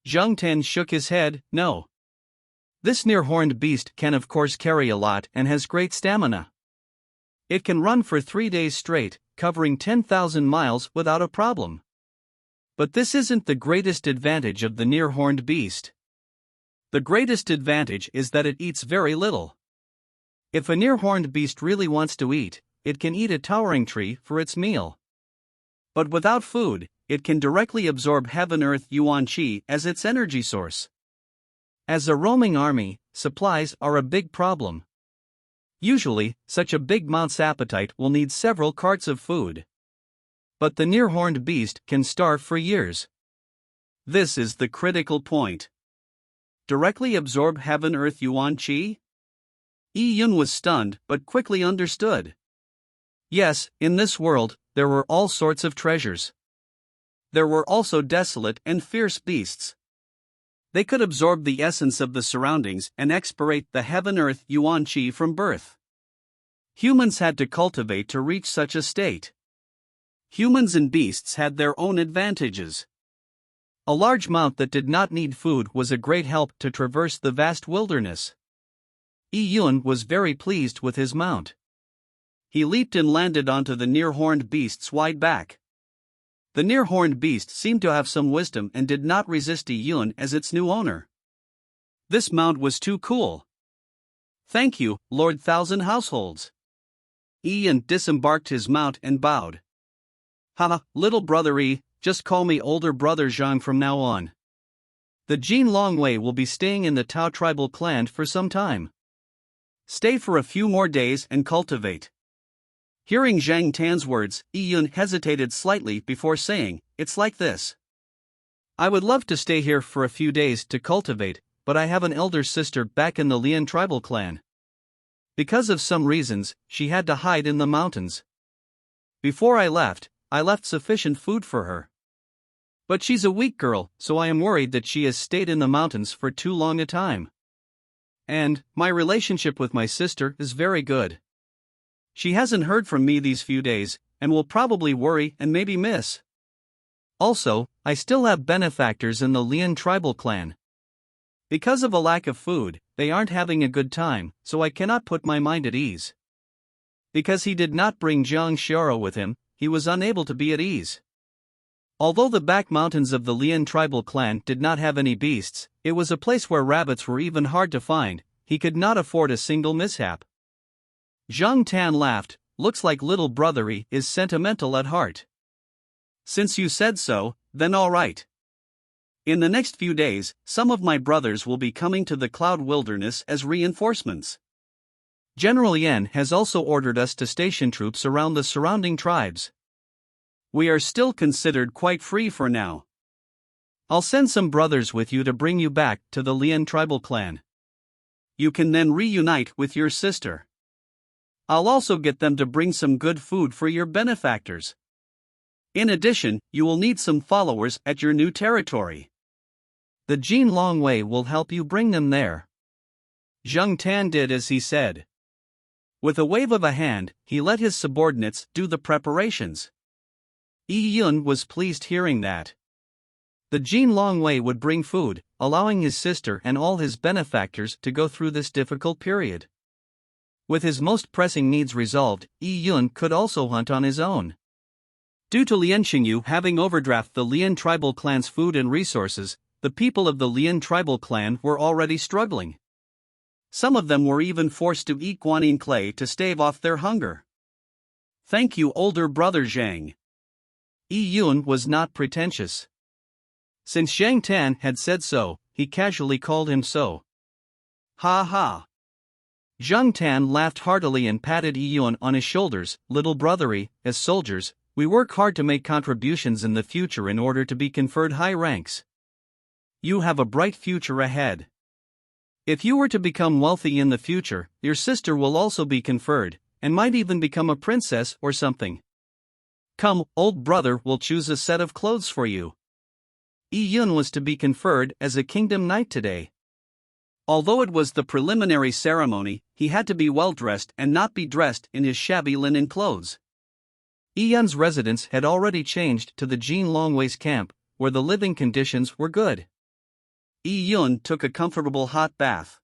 Zheng Tan shook his head, no. This near-horned beast can of course carry a lot and has great stamina. It can run for 3 days straight, covering 10,000 miles without a problem. But this isn't the greatest advantage of the near-horned beast. The greatest advantage is that it eats very little. If a near-horned beast really wants to eat, it can eat a towering tree for its meal. But without food, it can directly absorb Heaven-Earth Yuan Qi as its energy source. As a roaming army, supplies are a big problem. Usually, such a big mount's appetite will need several carts of food. But the near-horned beast can starve for years. This is the critical point. directly absorb heaven earth yuan qi? Yi Yun was stunned but quickly understood. Yes, in this world, there were all sorts of treasures. There were also desolate and fierce beasts. They could absorb the essence of the surroundings and expirate the heaven earth yuan qi from birth. Humans had to cultivate to reach such a state. Humans and beasts had their own advantages. A large mount that did not need food was a great help to traverse the vast wilderness. Yi Yun was very pleased with his mount. He leaped and landed onto the near-horned beast's wide back. The near-horned beast seemed to have some wisdom and did not resist Yi Yun as its new owner. This mount was too cool. Thank you, Lord Thousand Households. Yi Yun disembarked his mount and bowed. Haha, little brother Yi, just call me older brother Zhang from now on. The Jin Longwei will be staying in the Tao tribal clan for some time. Stay for a few more days and cultivate. Hearing Zhang Tan's words, Yi Yun hesitated slightly before saying, "It's like this. I would love to stay here for a few days to cultivate, but I have an elder sister back in the Lian tribal clan. Because of some reasons, she had to hide in the mountains. Before I left sufficient food for her. But she's a weak girl, so I am worried that she has stayed in the mountains for too long a time. And my relationship with my sister is very good. She hasn't heard from me these few days, and will probably worry and maybe miss. Also, I still have benefactors in the Lian tribal clan. Because of a lack of food, they aren't having a good time, so I cannot put my mind at ease." Because he did not bring Jiang Xiao with him, he was unable to be at ease. Although the back mountains of the Lian tribal clan did not have any beasts, it was a place where rabbits were even hard to find. He could not afford a single mishap. Zhang Tan laughed. Looks like little brothery is sentimental at heart. Since you said so, then all right. In the next few days, some of my brothers will be coming to the Cloud Wilderness as reinforcements. General Yan has also ordered us to station troops around the surrounding tribes. We are still considered quite free for now. I'll send some brothers with you to bring you back to the Lian tribal clan. You can then reunite with your sister. I'll also get them to bring some good food for your benefactors. In addition, you will need some followers at your new territory. The Jin Longwei will help you bring them there." Zhang Tan did as he said. With a wave of a hand, he let his subordinates do the preparations. Yi Yun was pleased hearing that. The Jin Longwei would bring food, allowing his sister and all his benefactors to go through this difficult period. With his most pressing needs resolved, Yi Yun could also hunt on his own. Due to Lian Xingyu having overdrafted the Lian tribal clan's food and resources, the people of the Lian tribal clan were already struggling. Some of them were even forced to eat guanyin clay to stave off their hunger. "Thank you, older brother Zhang." Yi Yun was not pretentious. Since Zhang Tan had said so, he casually called him so. Ha ha. Zhang Tan laughed heartily and patted Yi Yun on his shoulders. "Little brothery, as soldiers, we work hard to make contributions in the future in order to be conferred high ranks. You have a bright future ahead. If you were to become wealthy in the future, your sister will also be conferred, and might even become a princess or something. Come, old brother will choose a set of clothes for you." Yi Yun was to be conferred as a kingdom knight today. Although it was the preliminary ceremony, he had to be well dressed and not be dressed in his shabby linen clothes. Yi Yun's residence had already changed to the Jin Longwei's camp, where the living conditions were good. Yi Yun took a comfortable hot bath.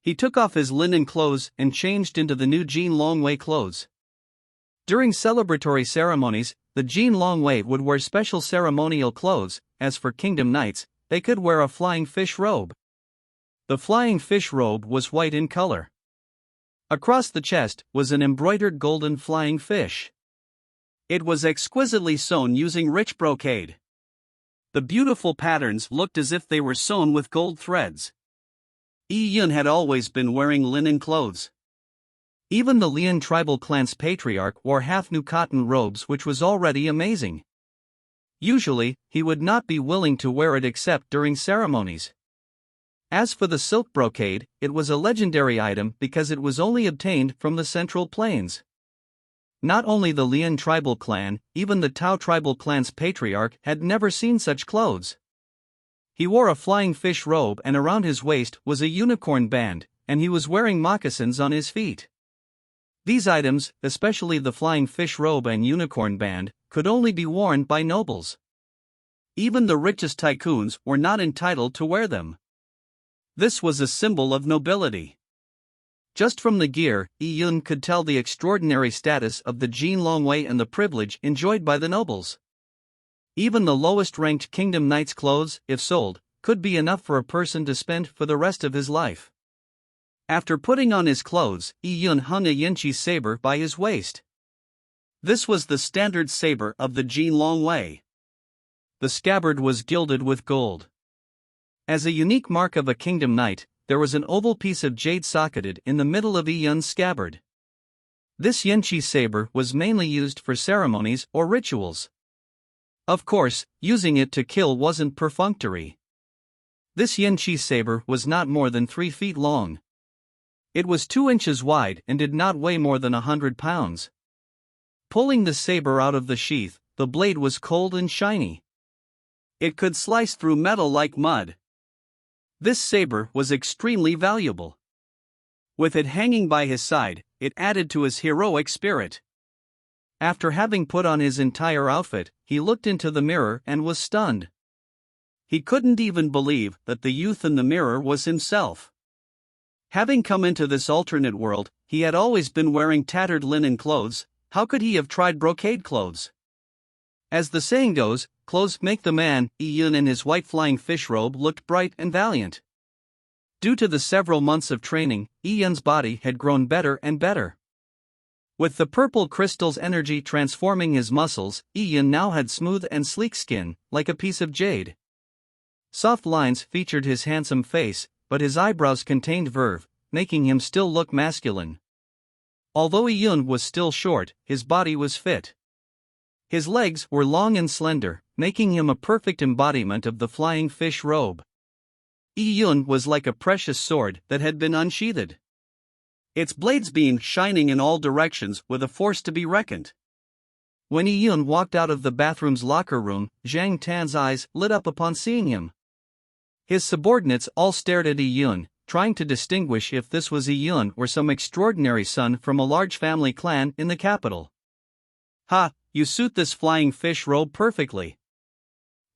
He took off his linen clothes and changed into the new Jin Longwei clothes. During celebratory ceremonies, the Jin Longwei would wear special ceremonial clothes. As for kingdom knights, they could wear a flying fish robe. The flying fish robe was white in color. Across the chest was an embroidered golden flying fish. It was exquisitely sewn using rich brocade. The beautiful patterns looked as if they were sewn with gold threads. Yi Yun had always been wearing linen clothes. Even the Lian tribal clan's patriarch wore half-new cotton robes, which was already amazing. Usually, he would not be willing to wear it except during ceremonies. As for the silk brocade, it was a legendary item because it was only obtained from the Central Plains. Not only the Lian tribal clan, even the Tao tribal clan's patriarch had never seen such clothes. He wore a flying fish robe and around his waist was a unicorn band, and he was wearing moccasins on his feet. These items, especially the flying fish robe and unicorn band, could only be worn by nobles. Even the richest tycoons were not entitled to wear them. This was a symbol of nobility. Just from the gear, Yi Yun could tell the extraordinary status of the Jin Longwei and the privilege enjoyed by the nobles. Even the lowest-ranked kingdom knight's clothes, if sold, could be enough for a person to spend for the rest of his life. After putting on his clothes, Yi Yun hung a Yanqi saber by his waist. This was the standard saber of the Jin Longwei. The scabbard was gilded with gold. As a unique mark of a kingdom knight, there was an oval piece of jade socketed in the middle of Yi Yun's scabbard. This Yanqi saber was mainly used for ceremonies or rituals. Of course, using it to kill wasn't perfunctory. This Yanqi saber was not more than 3 feet long. It was 2 inches wide and did not weigh more than 100 pounds. Pulling the saber out of the sheath, the blade was cold and shiny. It could slice through metal like mud. This saber was extremely valuable. With it hanging by his side, it added to his heroic spirit. After having put on his entire outfit, he looked into the mirror and was stunned. He couldn't even believe that the youth in the mirror was himself. Having come into this alternate world, he had always been wearing tattered linen clothes. How could he have tried brocade clothes? As the saying goes, clothes make the man. Yi Yun in his white flying fish robe looked bright and valiant. Due to the several months of training, Yi Yun's body had grown better and better. With the purple crystal's energy transforming his muscles, Yi Yun now had smooth and sleek skin, like a piece of jade. Soft lines featured his handsome face, but his eyebrows contained verve, making him still look masculine. Although Yi Yun was still short, his body was fit. His legs were long and slender, making him a perfect embodiment of the flying fish robe. Yi Yun was like a precious sword that had been unsheathed. Its blades being shining in all directions with a force to be reckoned. When Yi Yun walked out of the bathroom's locker room, Zhang Tan's eyes lit up upon seeing him. His subordinates all stared at Yi Yun, trying to distinguish if this was Yi Yun or some extraordinary son from a large family clan in the capital. "Ha, you suit this flying fish robe perfectly.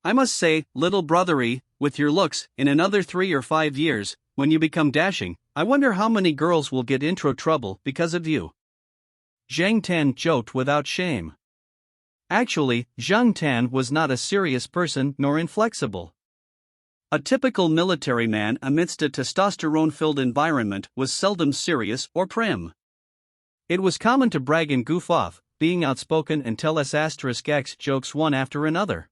I must say, little brothery, with your looks, in another 3 or 5 years, when you become dashing, I wonder how many girls will get intro trouble because of you." Zhang Tan joked without shame. Actually, Zhang Tan was not a serious person nor inflexible. A typical military man amidst a testosterone-filled environment was seldom serious or prim. It was common to brag and goof off, being outspoken and tell S**X jokes one after another.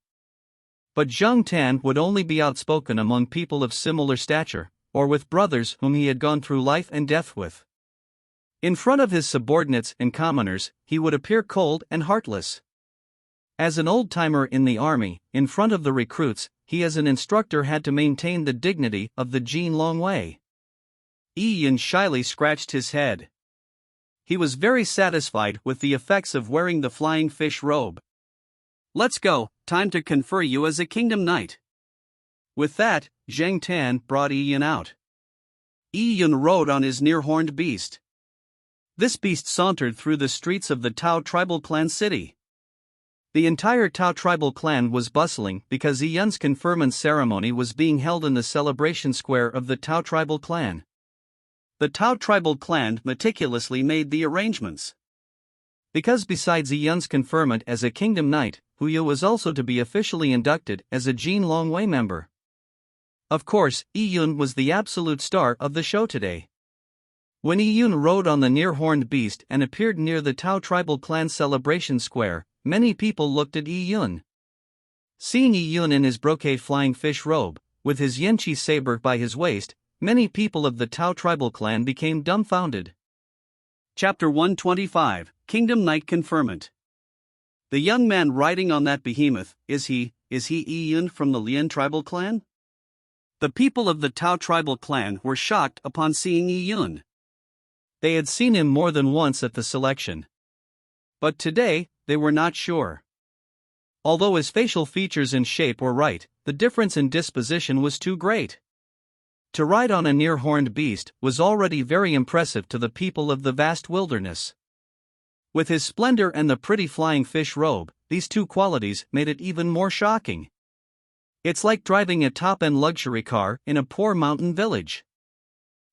But Zhang Tan would only be outspoken among people of similar stature, or with brothers whom he had gone through life and death with. In front of his subordinates and commoners, he would appear cold and heartless. As an old-timer in the army, in front of the recruits, he as an instructor had to maintain the dignity of the Jin Longwei. Yi Yun shyly scratched his head. He was very satisfied with the effects of wearing the flying fish robe. "Let's go, time to confer you as a kingdom knight." With that, Zhang Tan brought Yi Yun out. Yi Yun rode on his near-horned beast. This beast sauntered through the streets of the Tao tribal clan city. The entire Tao tribal clan was bustling because Yi Yun's conferment ceremony was being held in the celebration square of the Tao tribal clan. The Tao tribal clan meticulously made the arrangements. Because besides Yi Yun's conferment as a kingdom knight, Hu Yu was also to be officially inducted as a Jin Longwei member. Of course, Yi Yun was the absolute star of the show today. When Yi Yun rode on the near-horned beast and appeared near the Tao tribal clan celebration square, many people looked at Yi Yun. Seeing Yi Yun in his brocade flying fish robe, with his Yanqi saber by his waist, many people of the Tao tribal clan became dumbfounded. Chapter 125, Kingdom Knight Conferment. The young man riding on that behemoth, is he Yi Yun from the Lian tribal clan? The people of the Tao tribal clan were shocked upon seeing Yi Yun. They had seen him more than once at the selection. But today, they were not sure. Although his facial features and shape were right, the difference in disposition was too great. To ride on a near-horned beast was already very impressive to the people of the vast wilderness. With his splendor and the pretty flying fish robe, these two qualities made it even more shocking. It's like driving a top-end luxury car in a poor mountain village.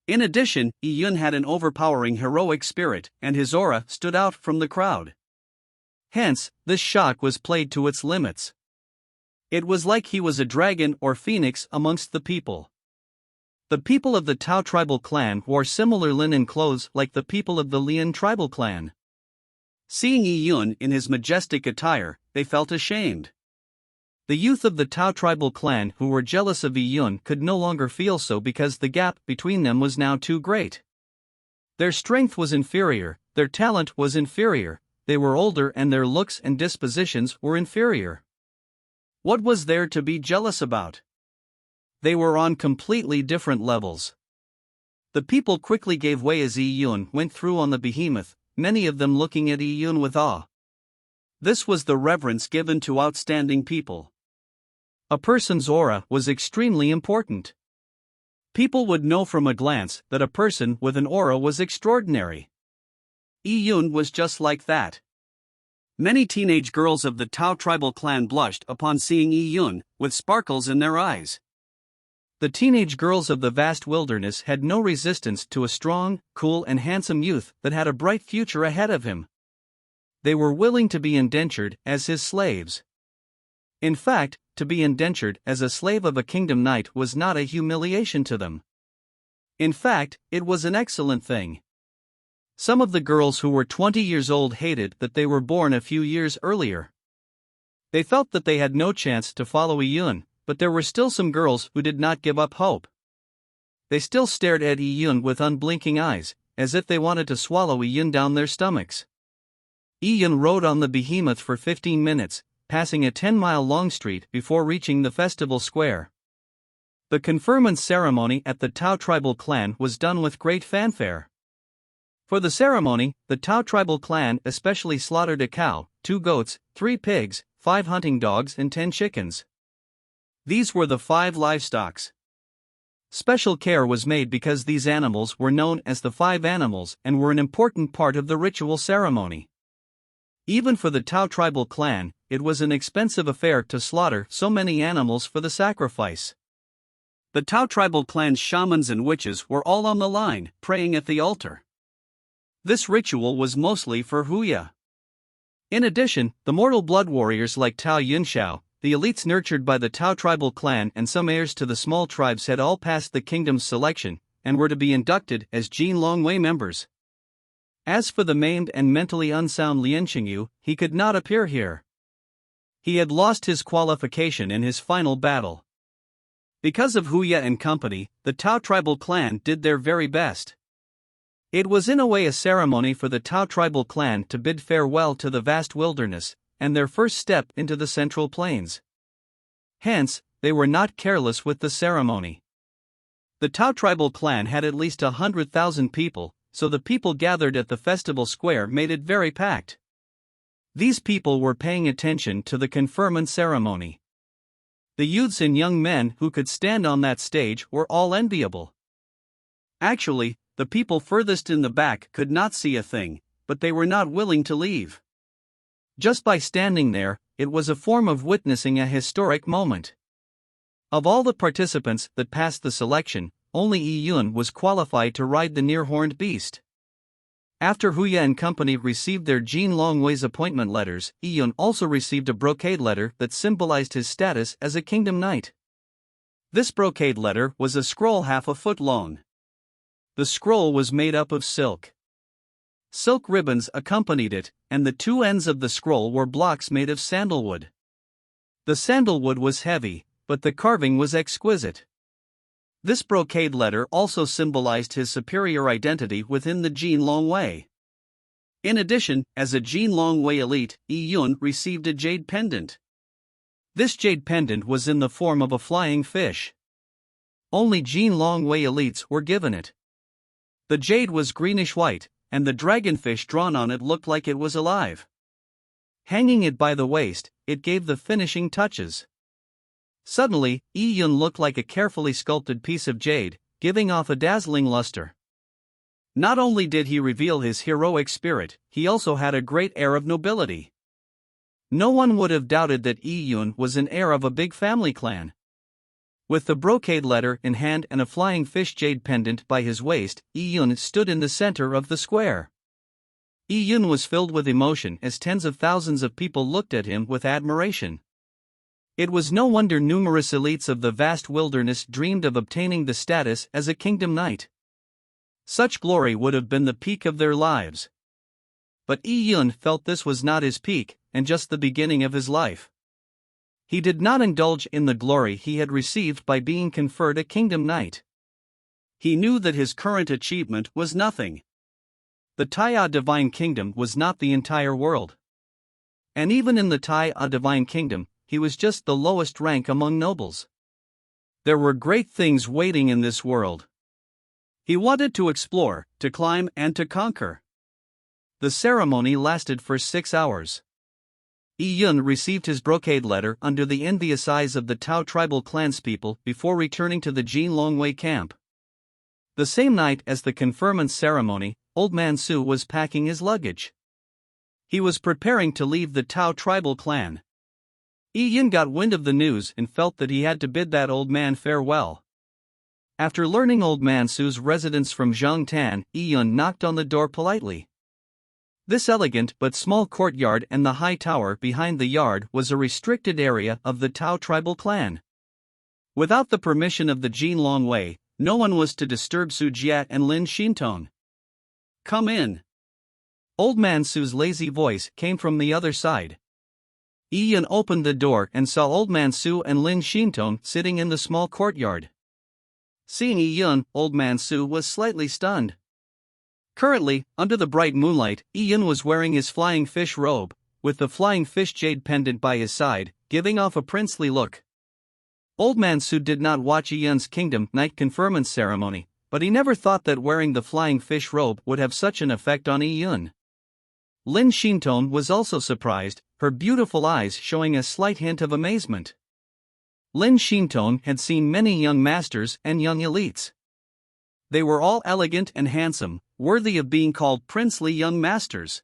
In addition, Yi Yun had an overpowering heroic spirit, and his aura stood out from the crowd. Hence, this shock was played to its limits. It was like he was a dragon or phoenix amongst the people. The people of the Tao tribal clan wore similar linen clothes like the people of the Lian tribal clan. Seeing Yi Yun in his majestic attire, they felt ashamed. The youth of the Tao tribal clan who were jealous of Yi Yun could no longer feel so because the gap between them was now too great. Their strength was inferior, their talent was inferior, they were older and their looks and dispositions were inferior. What was there to be jealous about? They were on completely different levels. The people quickly gave way as Yi Yun went through on the behemoth, many of them looking at Yi Yun with awe. This was the reverence given to outstanding people. A person's aura was extremely important. People would know from a glance that a person with an aura was extraordinary. Yi Yun was just like that. Many teenage girls of the Tao tribal clan blushed upon seeing Yi Yun, with sparkles in their eyes. The teenage girls of the vast wilderness had no resistance to a strong, cool and handsome youth that had a bright future ahead of him. They were willing to be indentured as his slaves. In fact, to be indentured as a slave of a kingdom knight was not a humiliation to them. In fact, it was an excellent thing. Some of the girls who were 20 years old hated that they were born a few years earlier. They felt that they had no chance to follow Yi Yun, but there were still some girls who did not give up hope. They still stared at Yi Yun with unblinking eyes, as if they wanted to swallow Yi Yun down their stomachs. Yi Yun rode on the behemoth for 15 minutes, passing a 10-mile-long street before reaching the festival square. The conferment ceremony at the Tao tribal clan was done with great fanfare. For the ceremony, the Tao tribal clan especially slaughtered a cow, 2 goats, 3 pigs, 5 hunting dogs and 10 chickens. These were the 5 livestocks. Special care was made because these animals were known as the 5 animals and were an important part of the ritual ceremony. Even for the Tao tribal clan, it was an expensive affair to slaughter so many animals for the sacrifice. The Tao tribal clan's shamans and witches were all on the line, praying at the altar. This ritual was mostly for Huya. In addition, the mortal blood warriors like Tao Yunxiao, the elites nurtured by the Tao tribal clan and some heirs to the small tribes had all passed the kingdom's selection, and were to be inducted as Jin Longwei members. As for the maimed and mentally unsound Lian Qingyu, he could not appear here. He had lost his qualification in his final battle. Because of Huya and company, the Tao tribal clan did their very best. It was in a way a ceremony for the Tao tribal clan to bid farewell to the vast wilderness, and their first step into the Central Plains. Hence, they were not careless with the ceremony. The Tao tribal clan had at least 100,000 people, so the people gathered at the festival square made it very packed. These people were paying attention to the conferment ceremony. The youths and young men who could stand on that stage were all enviable. Actually, the people furthest in the back could not see a thing, but they were not willing to leave. Just by standing there, it was a form of witnessing a historic moment. Of all the participants that passed the selection, only Yi Yun was qualified to ride the near-horned beast. After Huya and company received their Jin Longwei's appointment letters, Yi Yun also received a brocade letter that symbolized his status as a kingdom knight. This brocade letter was a scroll half a foot long. The scroll was made up of silk. Silk ribbons accompanied it, and the 2 ends of the scroll were blocks made of sandalwood. The sandalwood was heavy, but the carving was exquisite. This brocade letter also symbolized his superior identity within the Jin Longwei. In addition, as a Jin Longwei elite, Yi Yun received a jade pendant. This jade pendant was in the form of a flying fish. Only Jin Longwei elites were given it. The jade was greenish-white, and the dragonfish drawn on it looked like it was alive. Hanging it by the waist, it gave the finishing touches. Suddenly, Yi Yun looked like a carefully sculpted piece of jade, giving off a dazzling luster. Not only did he reveal his heroic spirit, he also had a great air of nobility. No one would have doubted that Yi Yun was an heir of a big family clan. With the brocade letter in hand and a flying fish jade pendant by his waist, Yi Yun stood in the center of the square. Yi Yun was filled with emotion as tens of thousands of people looked at him with admiration. It was no wonder numerous elites of the vast wilderness dreamed of obtaining the status as a kingdom knight. Such glory would have been the peak of their lives. But Yi Yun felt this was not his peak, and just the beginning of his life. He did not indulge in the glory he had received by being conferred a kingdom knight. He knew that his current achievement was nothing. The Taiya Divine Kingdom was not the entire world. And even in the Taiya Divine Kingdom, he was just the lowest rank among nobles. There were great things waiting in this world. He wanted to explore, to climb, and to conquer. The ceremony lasted for 6 hours. Yi Yun received his brocade letter under the envious eyes of the Tao tribal clanspeople before returning to the Jin Longwei camp. The same night as the conferment ceremony, Old Man Su was packing his luggage. He was preparing to leave the Tao tribal clan. Yi Yun got wind of the news and felt that he had to bid that old man farewell. After learning Old Man Su's residence from Zhongtan, Yi Yun knocked on the door politely. This elegant but small courtyard and the high tower behind the yard was a restricted area of the Tao tribal clan. Without the permission of the Jin Longwei, no one was to disturb Su Jia and Lin Xintong. "Come in." Old Man Su's lazy voice came from the other side. Yi Yun opened the door and saw Old Man Su and Lin Xintong sitting in the small courtyard. Seeing Yi Yun, Old Man Su was slightly stunned. Currently, under the bright moonlight, Yi Yun was wearing his flying fish robe, with the flying fish jade pendant by his side, giving off a princely look. Old Man Su did not watch Yi Yun's kingdom night conferment ceremony, but he never thought that wearing the flying fish robe would have such an effect on Yi Yun. Lin Xintong was also surprised, her beautiful eyes showing a slight hint of amazement. Lin Xintong had seen many young masters and young elites. They were all elegant and handsome, worthy of being called princely young masters.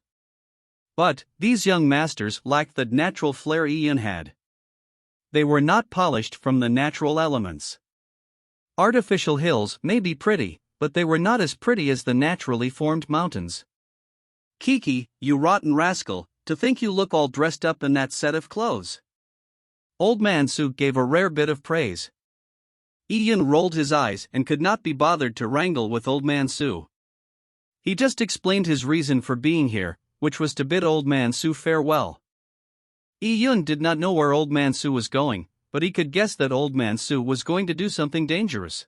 But these young masters lacked the natural flair Yi Yun had. They were not polished from the natural elements. Artificial hills may be pretty, but they were not as pretty as the naturally formed mountains. "Kiki, you rotten rascal, to think you look all dressed up in that set of clothes." Old Man Su gave a rare bit of praise. Yi Yun rolled his eyes and could not be bothered to wrangle with Old Man Su. He just explained his reason for being here, which was to bid Old Man Su farewell. Yi Yun did not know where Old Man Su was going, but he could guess that Old Man Su was going to do something dangerous.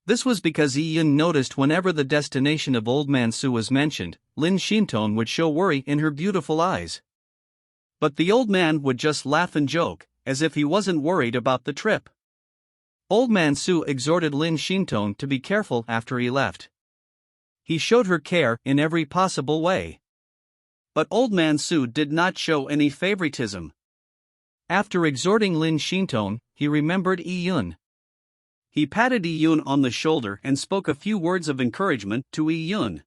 This was because Yi Yun noticed whenever the destination of Old Man Su was mentioned, Lin Xintong would show worry in her beautiful eyes. But the old man would just laugh and joke, as if he wasn't worried about the trip. Old Man Su exhorted Lin Xintong to be careful after he left. He showed her care in every possible way. But Old Man Su did not show any favoritism. After exhorting Lin Xintong, he remembered Yi Yun. He patted Yi Yun on the shoulder and spoke a few words of encouragement to Yi Yun.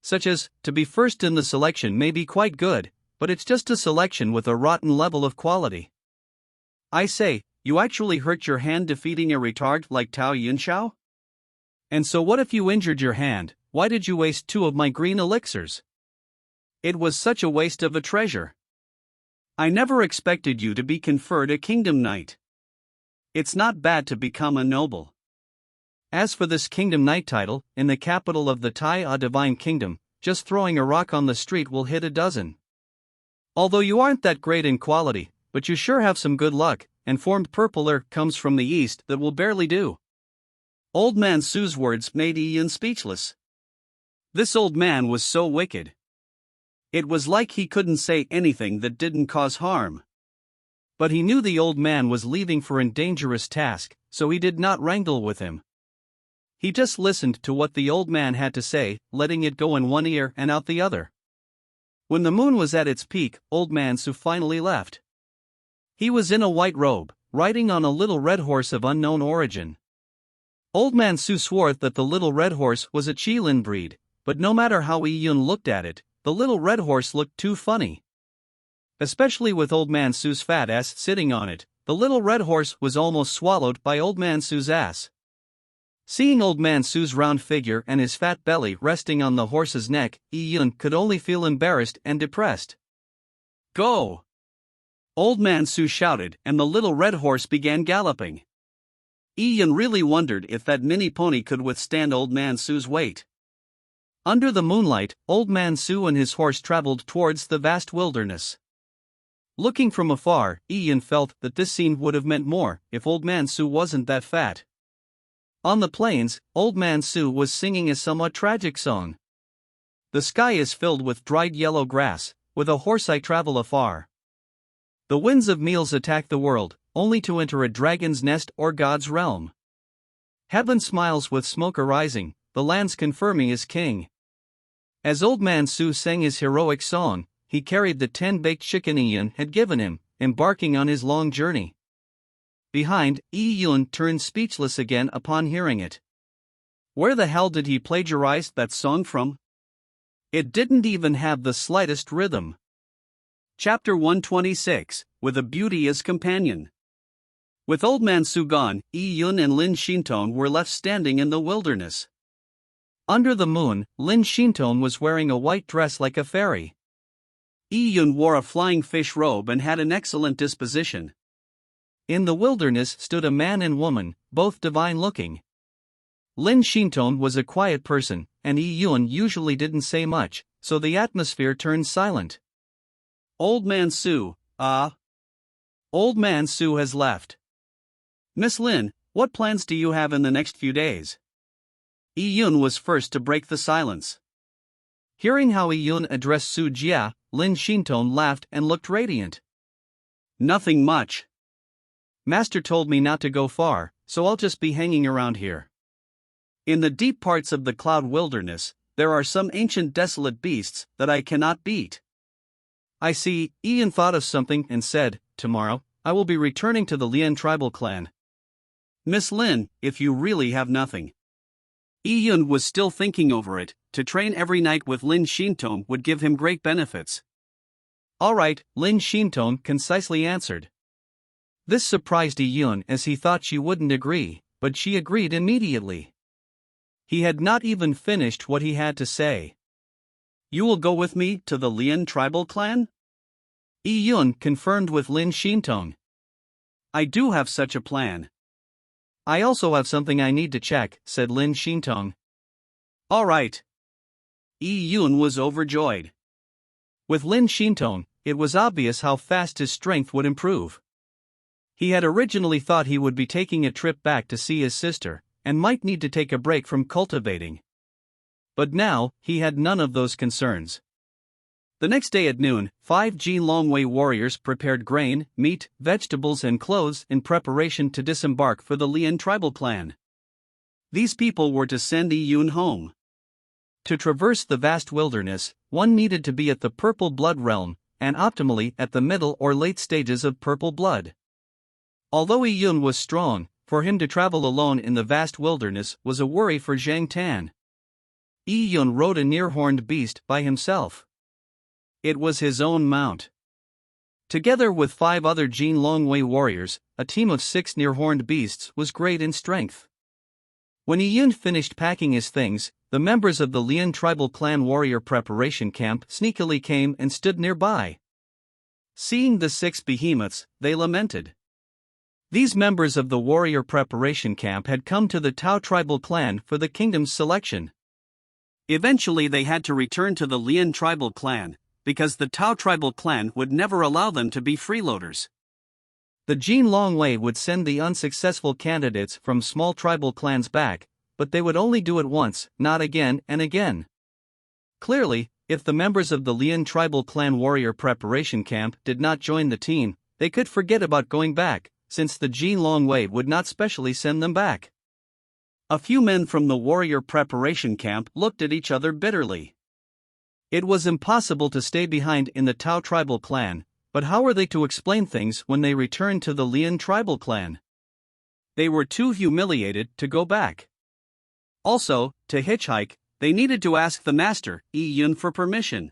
Such as, to be first in the selection may be quite good, but it's just a selection with a rotten level of quality. I say, you actually hurt your hand defeating a retard like Tao Yunxiao? And so what if you injured your hand? Why did you waste 2 of my green elixirs? It was such a waste of a treasure. I never expected you to be conferred a kingdom knight. It's not bad to become a noble. As for this kingdom knight title, in the capital of the Taiya Divine Kingdom, just throwing a rock on the street will hit a dozen. Although you aren't that great in quality, but you sure have some good luck, and formed purple air comes from the east that will barely do. Old Man Su's words made Yi Yun speechless. This old man was so wicked. It was like he couldn't say anything that didn't cause harm. But he knew the old man was leaving for a dangerous task, so he did not wrangle with him. He just listened to what the old man had to say, letting it go in one ear and out the other. When the moon was at its peak, Old Man Su finally left. He was in a white robe, riding on a little red horse of unknown origin. Old Man Su swore that the little red horse was a Qilin breed, but no matter how Yun looked at it, the little red horse looked too funny. Especially with Old Man Su's fat ass sitting on it, the little red horse was almost swallowed by Old Man Su's ass. Seeing Old Man Su's round figure and his fat belly resting on the horse's neck, Yun could only feel embarrassed and depressed. "Go!" Old Man Su shouted, and the little red horse began galloping. Yun really wondered if that mini pony could withstand Old Man Su's weight. Under the moonlight, Old Man Su and his horse traveled towards the vast wilderness. Looking from afar, Yun felt that this scene would have meant more if Old Man Su wasn't that fat. On the plains, Old Man Su was singing a somewhat tragic song. The sky is filled with dried yellow grass, with a horse I travel afar. The winds of meals attack the world, only to enter a dragon's nest or God's realm. Heaven smiles with smoke arising, the lands confer me as king. As Old Man Su sang his heroic song, he carried the 10 baked chicken Yun had given him, embarking on his long journey. Behind, Yun turned speechless again upon hearing it. Where the hell did he plagiarize that song from? It didn't even have the slightest rhythm. Chapter 126, With a Beauty as Companion. With Old Man Su gone, Yun and Lin Xintong were left standing in the wilderness. Under the moon, Lin Xintong was wearing a white dress like a fairy. Yun wore a flying fish robe and had an excellent disposition. In the wilderness stood a man and woman, both divine-looking. Lin Xintong was a quiet person, and Yun usually didn't say much, so the atmosphere turned silent. Old Man Su, Old Man Su has left. Miss Lin, what plans do you have in the next few days? Yun was first to break the silence. Hearing how Yun addressed Su Jia, Lin Xintong laughed and looked radiant. Nothing much. Master told me not to go far, so I'll just be hanging around here. In the deep parts of the cloud wilderness, there are some ancient desolate beasts that I cannot beat. I see. Yun thought of something and said, tomorrow, I will be returning to the Lian tribal clan. Miss Lin, if you really have nothing. Yun was still thinking over it. To train every night with Lin Xintong would give him great benefits. All right, Lin Xintong concisely answered. This surprised Yun as he thought she wouldn't agree, but she agreed immediately. He had not even finished what he had to say. You will go with me to the Lian tribal clan? Yun confirmed with Lin Xintong. I do have such a plan. I also have something I need to check, said Lin Xintong. All right. Yun was overjoyed. With Lin Xintong, it was obvious how fast his strength would improve. He had originally thought he would be taking a trip back to see his sister, and might need to take a break from cultivating. But now, he had none of those concerns. The next day at noon, 5 Longwei warriors prepared grain, meat, vegetables and clothes in preparation to disembark for the Lian tribal clan. These people were to send Yun home. To traverse the vast wilderness, one needed to be at the purple blood realm, and optimally at the middle or late stages of purple blood. Although Yun was strong, for him to travel alone in the vast wilderness was a worry for Zhang Tan. Yun rode a near-horned beast by himself. It was his own mount. Together with 5 other Longwei warriors, a team of 6 near-horned beasts was great in strength. When Yun finished packing his things, the members of the Lian tribal clan warrior preparation camp sneakily came and stood nearby. Seeing the 6 behemoths, they lamented. These members of the warrior preparation camp had come to the Tao tribal clan for the kingdom's selection. Eventually they had to return to the Lian tribal clan, because the Tao tribal clan would never allow them to be freeloaders. The Longwei would send the unsuccessful candidates from small tribal clans back, but they would only do it once, not again and again. Clearly, if the members of the Lian tribal clan warrior preparation camp did not join the team, they could forget about going back, since the Jin Long Wei would not specially send them back. A few men from the warrior preparation camp looked at each other bitterly. It was impossible to stay behind in the Tao tribal clan, but how were they to explain things when they returned to the Lian tribal clan? They were too humiliated to go back. Also, to hitchhike, they needed to ask the master, Yi Yun, for permission.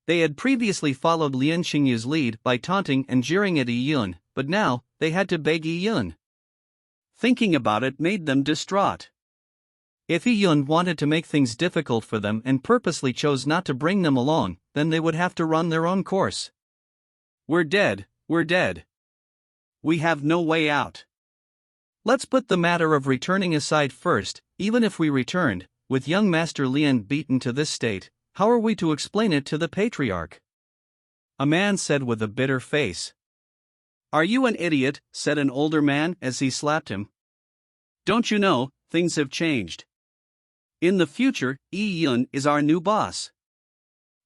They had previously followed Lian Xingyu's lead by taunting and jeering at Yi Yun, but now, they had to beg Yi Yun. Thinking about it made them distraught. If Yi Yun wanted to make things difficult for them and purposely chose not to bring them along, then they would have to run their own course. We're dead, we're dead. We have no way out. Let's put the matter of returning aside first. Even if we returned, with young Master Lian beaten to this state, how are we to explain it to the patriarch? A man said with a bitter face. Are you an idiot? Said an older man as he slapped him. Don't you know, things have changed. In the future, Yi Yun is our new boss.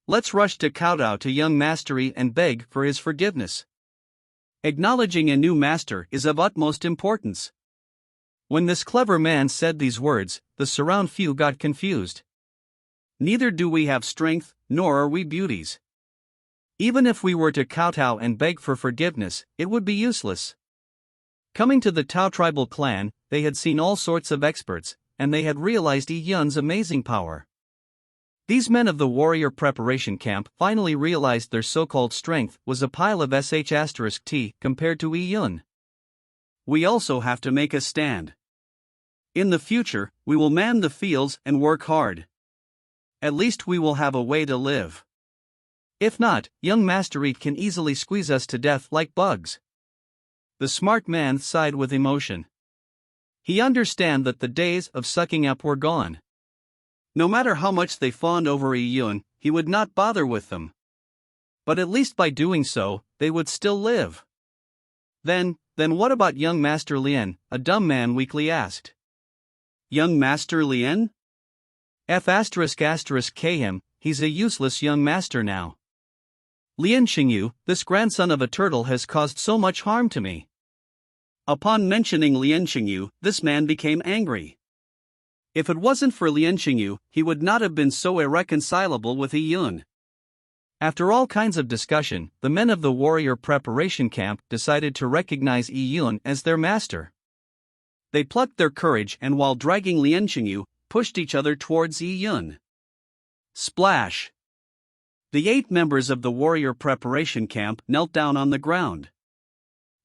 Let's rush to kowtow to young Master Yi and beg for his forgiveness. Acknowledging a new master is of utmost importance. When this clever man said these words, the surround few got confused. Neither do we have strength, nor are we beauties. Even if we were to kowtow and beg for forgiveness, it would be useless. Coming to the Tao tribal clan, they had seen all sorts of experts, and they had realized Yi Yun's amazing power. These men of the warrior preparation camp finally realized their so-called strength was a pile of sh*t compared to Yi Yun. We also have to make a stand. In the future, we will man the fields and work hard. At least we will have a way to live. If not, young Master Yi can easily squeeze us to death like bugs. The smart man sighed with emotion. He understood that the days of sucking up were gone. No matter how much they fawned over Yi Yun, he would not bother with them. But at least by doing so, they would still live. Then what about young Master Lian? A dumb man weakly asked. Young Master Lian? K him, he's a useless young master now. Lian Xingyu, this grandson of a turtle has caused so much harm to me. Upon mentioning Lian Xingyu, this man became angry. If it wasn't for Lian Xingyu, he would not have been so irreconcilable with Yi Yun. After all kinds of discussion, the men of the warrior preparation camp decided to recognize Yi Yun as their master. They plucked their courage and while dragging Lian Xingyu, pushed each other towards Yi Yun. Splash! The 8 members of the warrior preparation camp knelt down on the ground.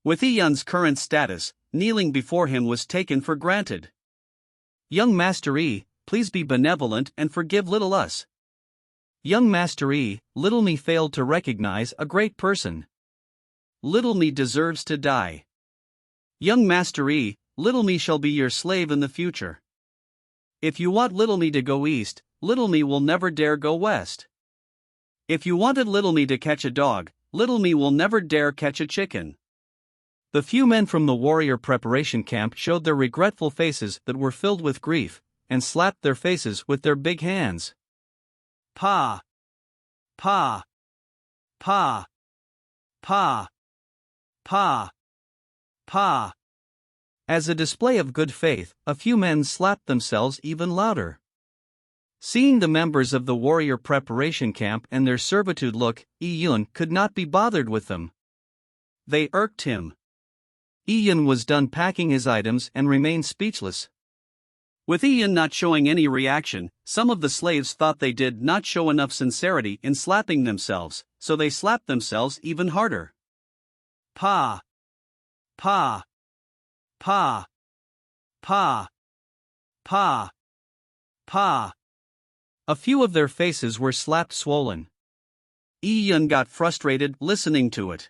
With Yi Yun's current status, kneeling before him was taken for granted. Young Master Yi, please be benevolent and forgive little us. Young Master Yi, little me failed to recognize a great person. Little me deserves to die. Young Master Yi, little me shall be your slave in the future. If you want little me to go east, little me will never dare go west. If you wanted little me to catch a dog, little me will never dare catch a chicken. The few men from the warrior preparation camp showed their regretful faces that were filled with grief, and slapped their faces with their big hands. Pa! Pa! Pa! Pa! Pa! Pa! As a display of good faith, a few men slapped themselves even louder. Seeing the members of the warrior preparation camp and their servitude look, Yi Yun could not be bothered with them. They irked him. Yi Yun was done packing his items and remained speechless. With Yi Yun not showing any reaction, some of the slaves thought they did not show enough sincerity in slapping themselves, so they slapped themselves even harder. Pa! Pa! Pa! Pa! Pa! Pa! A few of their faces were slapped swollen. Yi Yun got frustrated listening to it.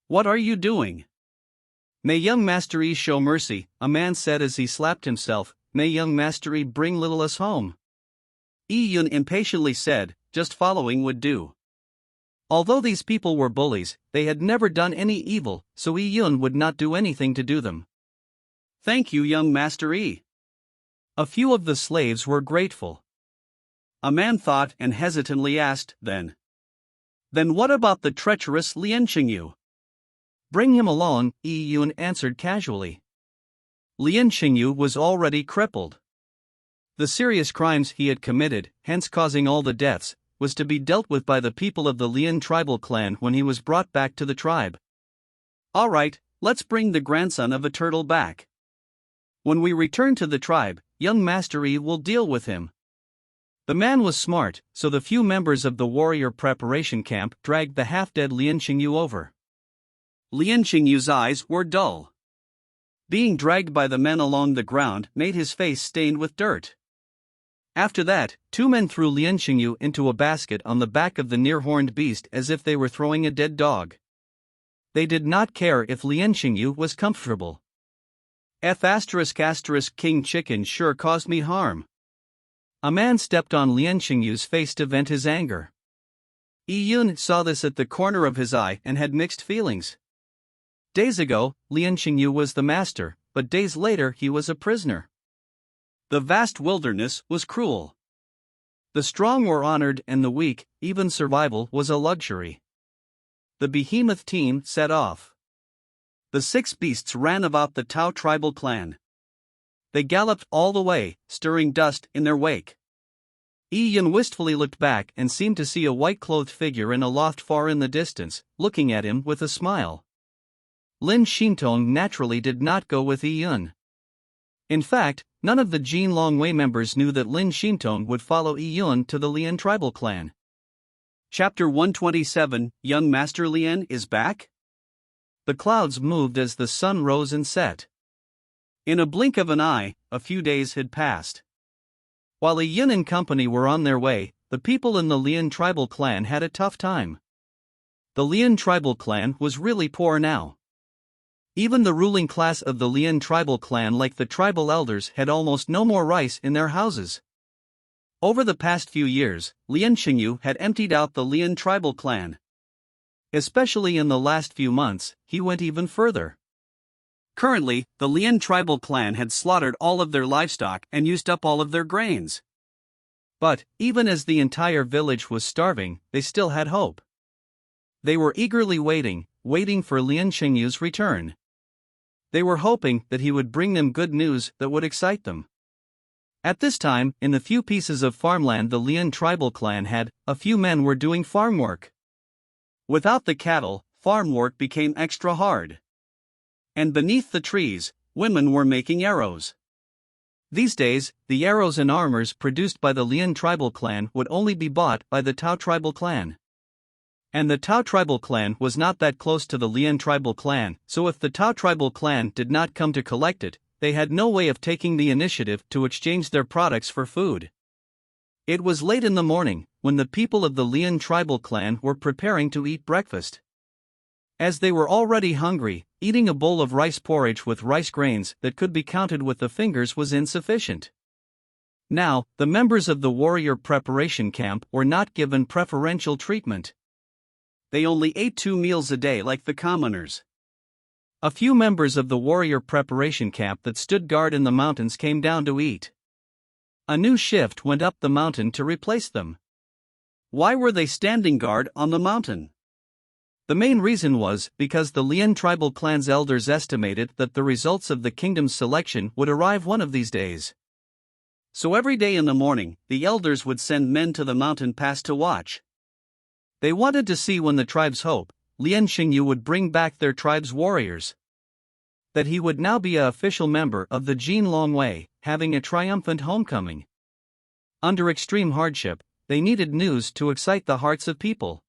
What are you doing? May young Master Yi show mercy, a man said as he slapped himself. May young Master Yi bring little us home. Yi Yun impatiently said, just following would do. Although these people were bullies, they had never done any evil, so Yi Yun would not do anything to do them. Thank you, young Master Yi. A few of the slaves were grateful. A man thought and hesitantly asked, Then what about the treacherous Lian Xingyu? Bring him along, Yi Yun answered casually. Lien Xingyu was already crippled. The serious crimes he had committed, hence causing all the deaths, was to be dealt with by the people of the Lien tribal clan when he was brought back to the tribe. Alright, let's bring the grandson of a turtle back. When we return to the tribe, young Master Yi will deal with him. The man was smart, so the few members of the warrior preparation camp dragged the half-dead Lien Xingyu over. Lien Xingyu's eyes were dull. Being dragged by the men along the ground made his face stained with dirt. After that, two men threw Lien Xingyu into a basket on the back of the near-horned beast as if they were throwing a dead dog. They did not care if Lien Xingyu was comfortable. King Chicken sure caused me harm. A man stepped on Lien Xingyu's face to vent his anger. Yi Yun saw this at the corner of his eye and had mixed feelings. Days ago, Lien Xingyu was the master, but days later he was a prisoner. The vast wilderness was cruel. The strong were honored and the weak, even survival was a luxury. The behemoth team set off. The 6 beasts ran about the Tao tribal clan. They galloped all the way, stirring dust in their wake. Yi Yun wistfully looked back and seemed to see a white-clothed figure in a loft far in the distance, looking at him with a smile. Lin Xintong naturally did not go with Yi Yun. In fact, none of the Jin Longwei members knew that Lin Xintong would follow Yi Yun to the Lien tribal clan. Chapter 127, Young Master Lien is back? The clouds moved as the sun rose and set. In a blink of an eye, a few days had passed. While Yi Yun and company were on their way, the people in the Lien tribal clan had a tough time. The Lien tribal clan was really poor now. Even the ruling class of the Lien tribal clan, like the tribal elders, had almost no more rice in their houses. Over the past few years, Lien Xingyu had emptied out the Lien tribal clan. Especially in the last few months, he went even further. Currently, the Lien tribal clan had slaughtered all of their livestock and used up all of their grains. But, even as the entire village was starving, they still had hope. They were eagerly waiting for Lien Xingyu's return. They were hoping that he would bring them good news that would excite them. At this time, in the few pieces of farmland the Lien tribal clan had, a few men were doing farm work. Without the cattle, farm work became extra hard. And beneath the trees, women were making arrows. These days, the arrows and armors produced by the Lien tribal clan would only be bought by the Tao tribal clan. And the Tao tribal clan was not that close to the Lien tribal clan, so if the Tao tribal clan did not come to collect it, they had no way of taking the initiative to exchange their products for food. It was late in the morning, when the people of the Lien tribal clan were preparing to eat breakfast. As they were already hungry, eating a bowl of rice porridge with rice grains that could be counted with the fingers was insufficient. Now, the members of the warrior preparation camp were not given preferential treatment. They only ate 2 meals a day like the commoners. A few members of the warrior preparation camp that stood guard in the mountains came down to eat. A new shift went up the mountain to replace them. Why were they standing guard on the mountain? The main reason was because the Lien tribal clan's elders estimated that the results of the kingdom's selection would arrive one of these days. So every day in the morning, the elders would send men to the mountain pass to watch. They wanted to see when the tribe's hope, Lien Xingyu, would bring back their tribe's warriors. That he would now be an official member of the Jin Longwei, having a triumphant homecoming. Under extreme hardship, they needed news to excite the hearts of people.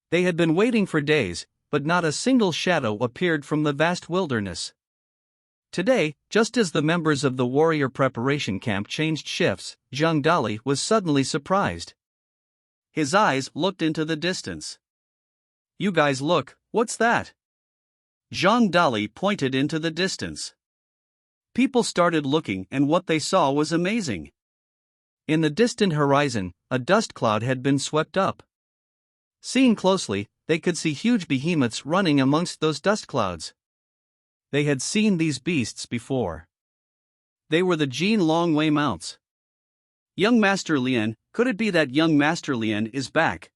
They had been waiting for days, but not a single shadow appeared from the vast wilderness. Today, just as the members of the warrior preparation camp changed shifts, Zhang Dali was suddenly surprised. His eyes looked into the distance. You guys look, what's that? Zhang Dali pointed into the distance. People started looking and what they saw was amazing. In the distant horizon, a dust cloud had been swept up. Seeing closely, they could see huge behemoths running amongst those dust clouds. They had seen these beasts before. They were the Jin Longwei mounts. Young Master Lien, could it be that young Master Lien is back?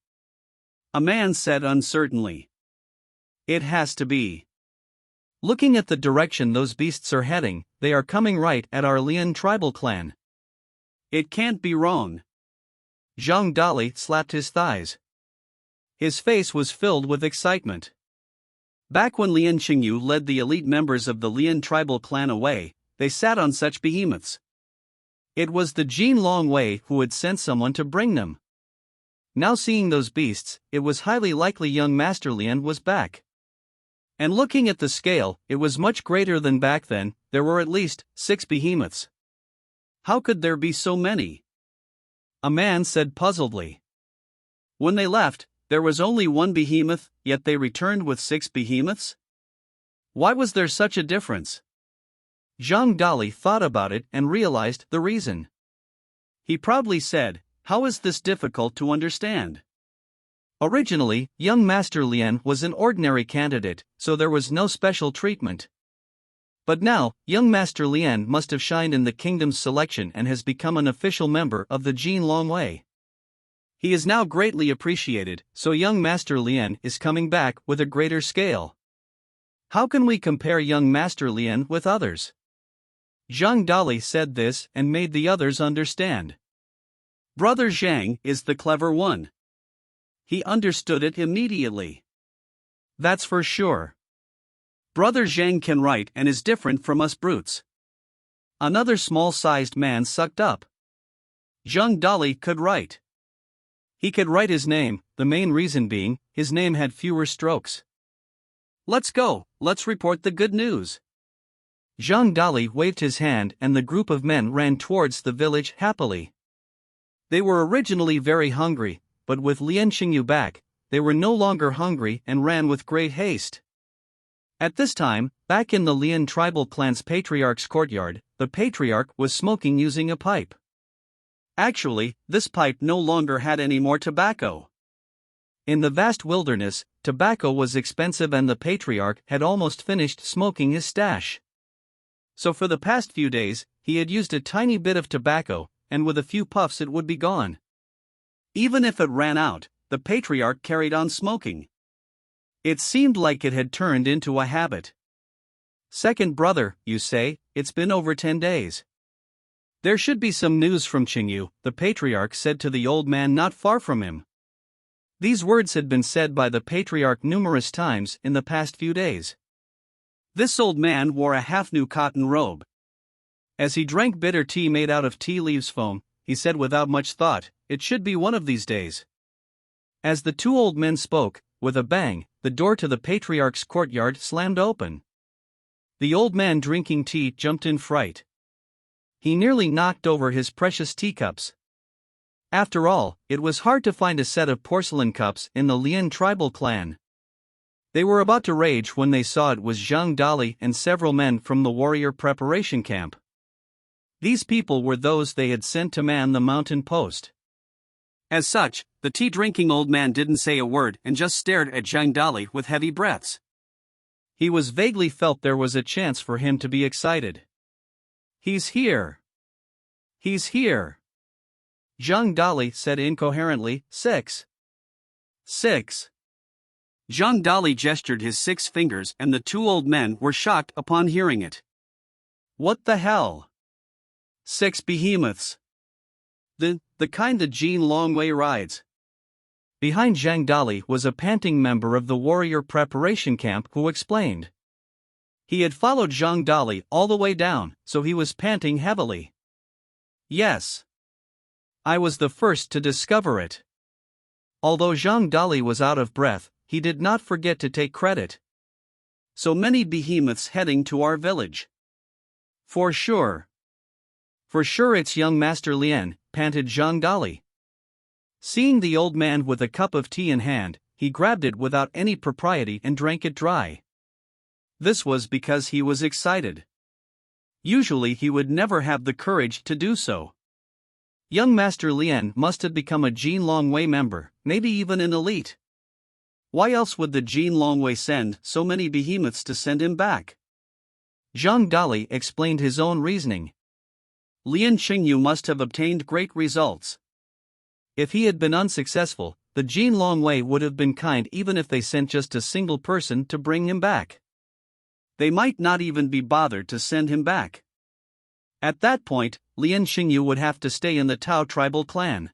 A man said uncertainly. It has to be. Looking at the direction those beasts are heading, they are coming right at our Lian tribal clan. It can't be wrong. Zhang Dali slapped his thighs. His face was filled with excitement. Back when Lian Qingyu led the elite members of the Lian tribal clan away, they sat on such behemoths. It was the Jin Longwei who had sent someone to bring them. Now seeing those beasts, it was highly likely young Master Lian was back. And looking at the scale, it was much greater than back then. There were at least 6 behemoths. How could there be so many? A man said puzzledly. When they left, there was only 1 behemoth, yet they returned with 6 behemoths? Why was there such a difference? Zhang Dali thought about it and realized the reason. He proudly said, "How is this difficult to understand?" Originally, young Master Lian was an ordinary candidate, so there was no special treatment. But now, young Master Lian must have shined in the kingdom's selection and has become an official member of the Jin Longwei. He is now greatly appreciated, so young Master Lian is coming back with a greater scale. How can we compare young Master Lian with others? Zhang Dali said this and made the others understand. Brother Zhang is the clever one. He understood it immediately. That's for sure. Brother Zhang can write and is different from us brutes. Another small-sized man sucked up. Zhang Dali could write. He could write his name, the main reason being, his name had fewer strokes. Let's go, let's report the good news. Zhang Dali waved his hand and the group of men ran towards the village happily. They were originally very hungry, but with Lian Qingyu back, they were no longer hungry and ran with great haste. At this time, back in the Lian tribal clan's patriarch's courtyard, the patriarch was smoking using a pipe. Actually, this pipe no longer had any more tobacco. In the vast wilderness, tobacco was expensive and the patriarch had almost finished smoking his stash. So for the past few days, he had used a tiny bit of tobacco, and with a few puffs it would be gone. Even if it ran out, the patriarch carried on smoking. It seemed like it had turned into a habit. Second brother, you say, it's been over 10 days. There should be some news from Qingyu, the patriarch said to the old man not far from him. These words had been said by the patriarch numerous times in the past few days. This old man wore a half-new cotton robe. As he drank bitter tea made out of tea leaves foam, he said without much thought, "It should be one of these days." As the 2 old men spoke, with a bang, the door to the patriarch's courtyard slammed open. The old man drinking tea jumped in fright. He nearly knocked over his precious teacups. After all, it was hard to find a set of porcelain cups in the Lian tribal clan. They were about to rage when they saw it was Zhang Dali and several men from the warrior preparation camp. These people were those they had sent to man the mountain post. As such, the tea-drinking old man didn't say a word and just stared at Zhang Dali with heavy breaths. He was vaguely felt there was a chance for him to be excited. He's here. He's here. Zhang Dali said incoherently, 6. 6. Zhang Dali gestured his 6 fingers and the 2 old men were shocked upon hearing it. What the hell? 6 behemoths. The kind the Jin Longwei rides. Behind Zhang Dali was a panting member of the warrior preparation camp who explained. He had followed Zhang Dali all the way down, so he was panting heavily. Yes. I was the first to discover it. Although Zhang Dali was out of breath, he did not forget to take credit. So many behemoths heading to our village. For sure. For sure it's young Master Lian, panted Zhang Dali. Seeing the old man with a cup of tea in hand, he grabbed it without any propriety and drank it dry. This was because he was excited. Usually he would never have the courage to do so. Young Master Lian must have become a Jin Longwei member, maybe even an elite. Why else would the Jin Longwei send so many behemoths to send him back? Zhang Dali explained his own reasoning. Lian Qingyu must have obtained great results. If he had been unsuccessful, the Jin Longwei would have been kind even if they sent just a single person to bring him back. They might not even be bothered to send him back. At that point, Lian Xingyu would have to stay in the Tao tribal clan.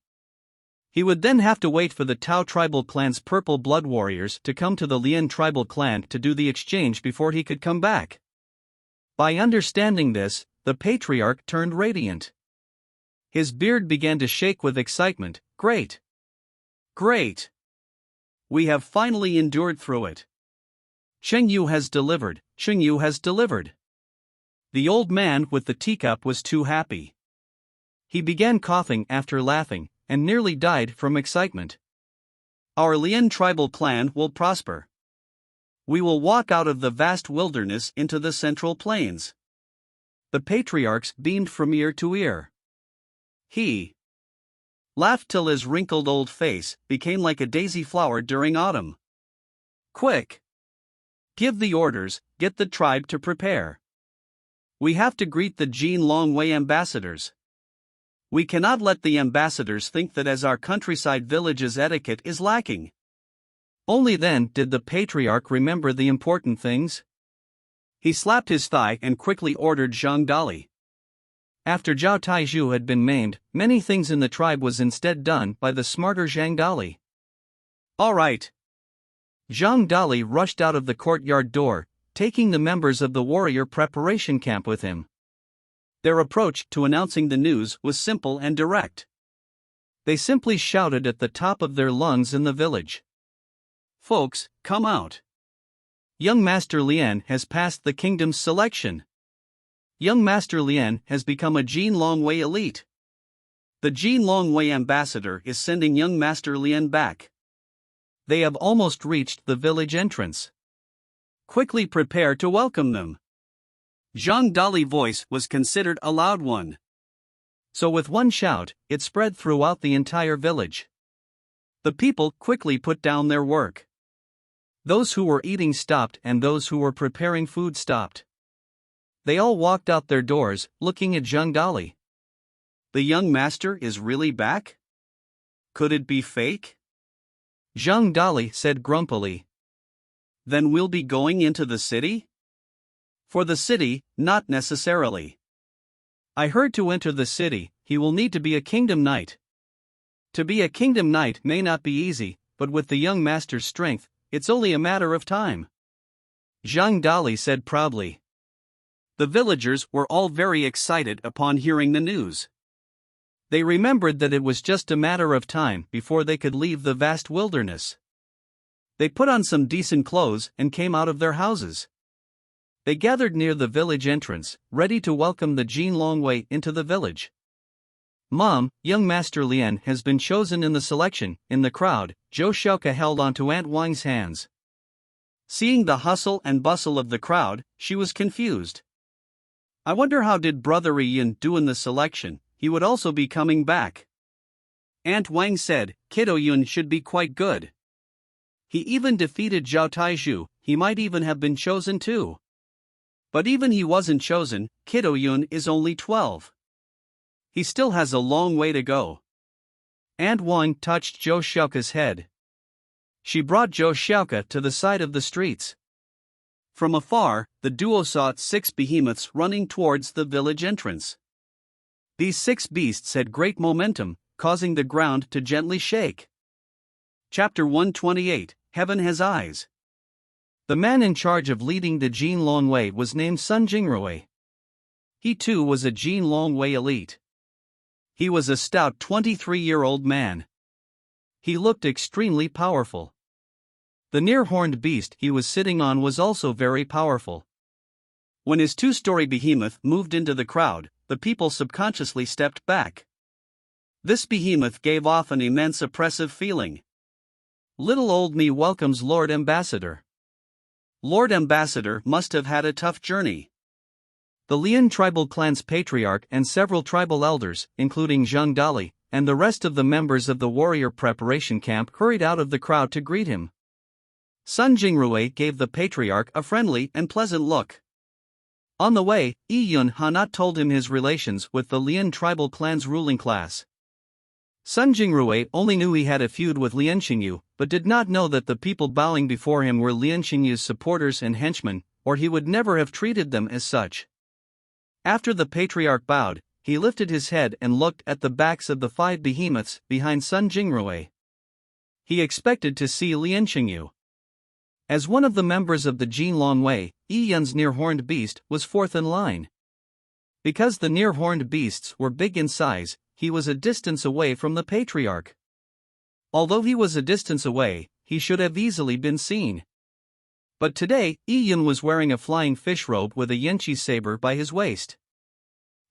He would then have to wait for the Tao tribal clan's purple blood warriors to come to the Lian tribal clan to do the exchange before he could come back. By understanding this, the patriarch turned radiant. His beard began to shake with excitement. Great! Great! We have finally endured through it. Chengyu has delivered, Chengyu has delivered. The old man with the teacup was too happy. He began coughing after laughing, and nearly died from excitement. Our Lian tribal clan will prosper. We will walk out of the vast wilderness into the central plains. The patriarchs beamed from ear to ear. He laughed till his wrinkled old face became like a daisy flower during autumn. Quick! Give the orders, get the tribe to prepare. We have to greet the Jin Longwei ambassadors. We cannot let the ambassadors think that as our countryside village's etiquette is lacking. Only then did the patriarch remember the important things. He slapped his thigh and quickly ordered Zhang Dali. After Zhao Taizhu had been maimed, many things in the tribe was instead done by the smarter Zhang Dali. All right. Zhang Dali rushed out of the courtyard door, taking the members of the warrior preparation camp with him. Their approach to announcing the news was simple and direct. They simply shouted at the top of their lungs in the village. Folks, come out. Young Master Lian has passed the kingdom's selection. Young Master Lian has become a Jin Longwei elite. The Jin Longwei ambassador is sending young Master Lian back. They have almost reached the village entrance. Quickly prepare to welcome them. Zhang Dali's voice was considered a loud one. So with one shout, it spread throughout the entire village. The people quickly put down their work. Those who were eating stopped and those who were preparing food stopped. They all walked out their doors, looking at Zhang Dali. The young master is really back? Could it be fake? Zhang Dali said grumpily. Then we'll be going into the city? For the city, not necessarily. I heard to enter the city, he will need to be a kingdom knight. To be a kingdom knight may not be easy, but with the young master's strength, it's only a matter of time. Zhang Dali said proudly. The villagers were all very excited upon hearing the news. They remembered that it was just a matter of time before they could leave the vast wilderness. They put on some decent clothes and came out of their houses. They gathered near the village entrance, ready to welcome the Jin Longwei into the village. Mom, young Master Lian has been chosen in the selection. In the crowd, Zhou Xiaoke held onto Aunt Wang's hands. Seeing the hustle and bustle of the crowd, she was confused. I wonder how did Brother Ian do in the selection, he would also be coming back. Aunt Wang said, Kiddo Yun should be quite good. He even defeated Zhao Taizhu, he might even have been chosen too. But even he wasn't chosen, Kiddo Yun is only 12. He still has a long way to go. Aunt Wang touched Zhou Xiaoke's head. She brought Zhou Xiaoke to the side of the streets. From afar, the duo saw 6 behemoths running towards the village entrance. These 6 beasts had great momentum, causing the ground to gently shake. Chapter 128, Heaven Has Eyes. The man in charge of leading the Jin Longwei was named Sun Jingrui. He too was a Jin Longwei elite. He was a stout 23-year-old man. He looked extremely powerful. The near-horned beast he was sitting on was also very powerful. When his 2-story behemoth moved into the crowd, the people subconsciously stepped back. This behemoth gave off an immense oppressive feeling. Little old me welcomes Lord Ambassador. Lord Ambassador must have had a tough journey. The Lian tribal clan's patriarch and several tribal elders, including Zhang Dali, and the rest of the members of the warrior preparation camp hurried out of the crowd to greet him. Sun Jingrui gave the patriarch a friendly and pleasant look. On the way, Yi Yun Hanat told him his relations with the Lian tribal clan's ruling class. Sun Jingrui only knew he had a feud with Lian Xingyu, but did not know that the people bowing before him were Lian Xingyu's supporters and henchmen, or he would never have treated them as such. After the patriarch bowed, he lifted his head and looked at the backs of the 5 behemoths behind Sun Jingrui. He expected to see Lian Xingyu. As one of the members of the Jin Longwei, Yi Yun's near-horned beast was fourth in line. Because the near-horned beasts were big in size, he was a distance away from the patriarch. Although he was a distance away, he should have easily been seen. But today, Yi Yun was wearing a flying fish robe with a Yanqi saber by his waist.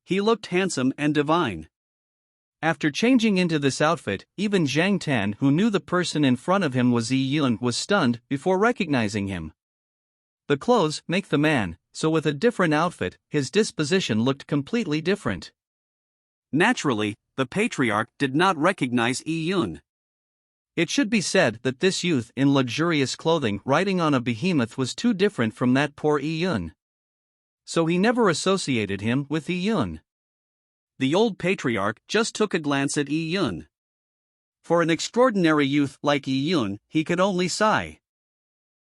He looked handsome and divine. After changing into this outfit, even Zhang Tan, who knew the person in front of him was Yi Yun, was stunned before recognizing him. The clothes make the man, so with a different outfit, his disposition looked completely different. Naturally, the patriarch did not recognize Yi Yun. It should be said that this youth in luxurious clothing riding on a behemoth was too different from that poor Yi Yun. So he never associated him with Yi Yun. The old patriarch just took a glance at Yi Yun. For an extraordinary youth like Yi Yun, he could only sigh.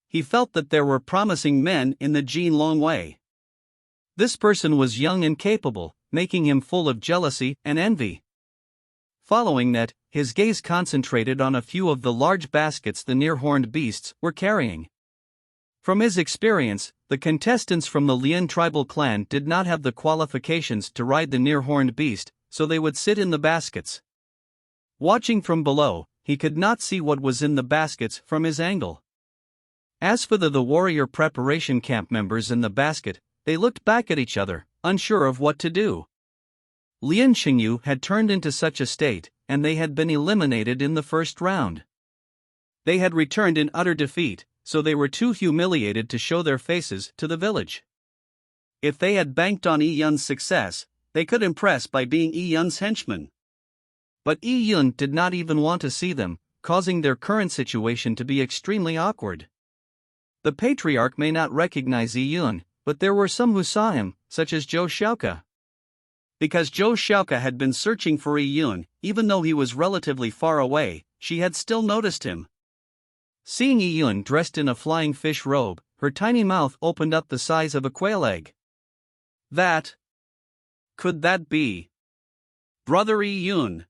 He felt that there were promising men in the Jin Longwei. This person was young and capable, making him full of jealousy and envy. Following that, his gaze concentrated on a few of the large baskets the near-horned beasts were carrying. From his experience, the contestants from the Lian tribal clan did not have the qualifications to ride the near-horned beast, so they would sit in the baskets. Watching from below, he could not see what was in the baskets from his angle. As for the warrior preparation camp members in the basket, they looked back at each other, unsure of what to do. Lian Xingyu had turned into such a state, and they had been eliminated in the first round. They had returned in utter defeat, so they were too humiliated to show their faces to the village. If they had banked on Yi Yun's success, they could impress by being Yi Yun's henchmen. But Yi Yun did not even want to see them, causing their current situation to be extremely awkward. The patriarch may not recognize Yi Yun, but there were some who saw him, such as Zhou Xiaoke. Because Zhou Xiaoke had been searching for Yi Yun, even though he was relatively far away, she had still noticed him. Seeing Yi Yun dressed in a flying fish robe, her tiny mouth opened up the size of a quail egg. Could that be Brother Yi Yun?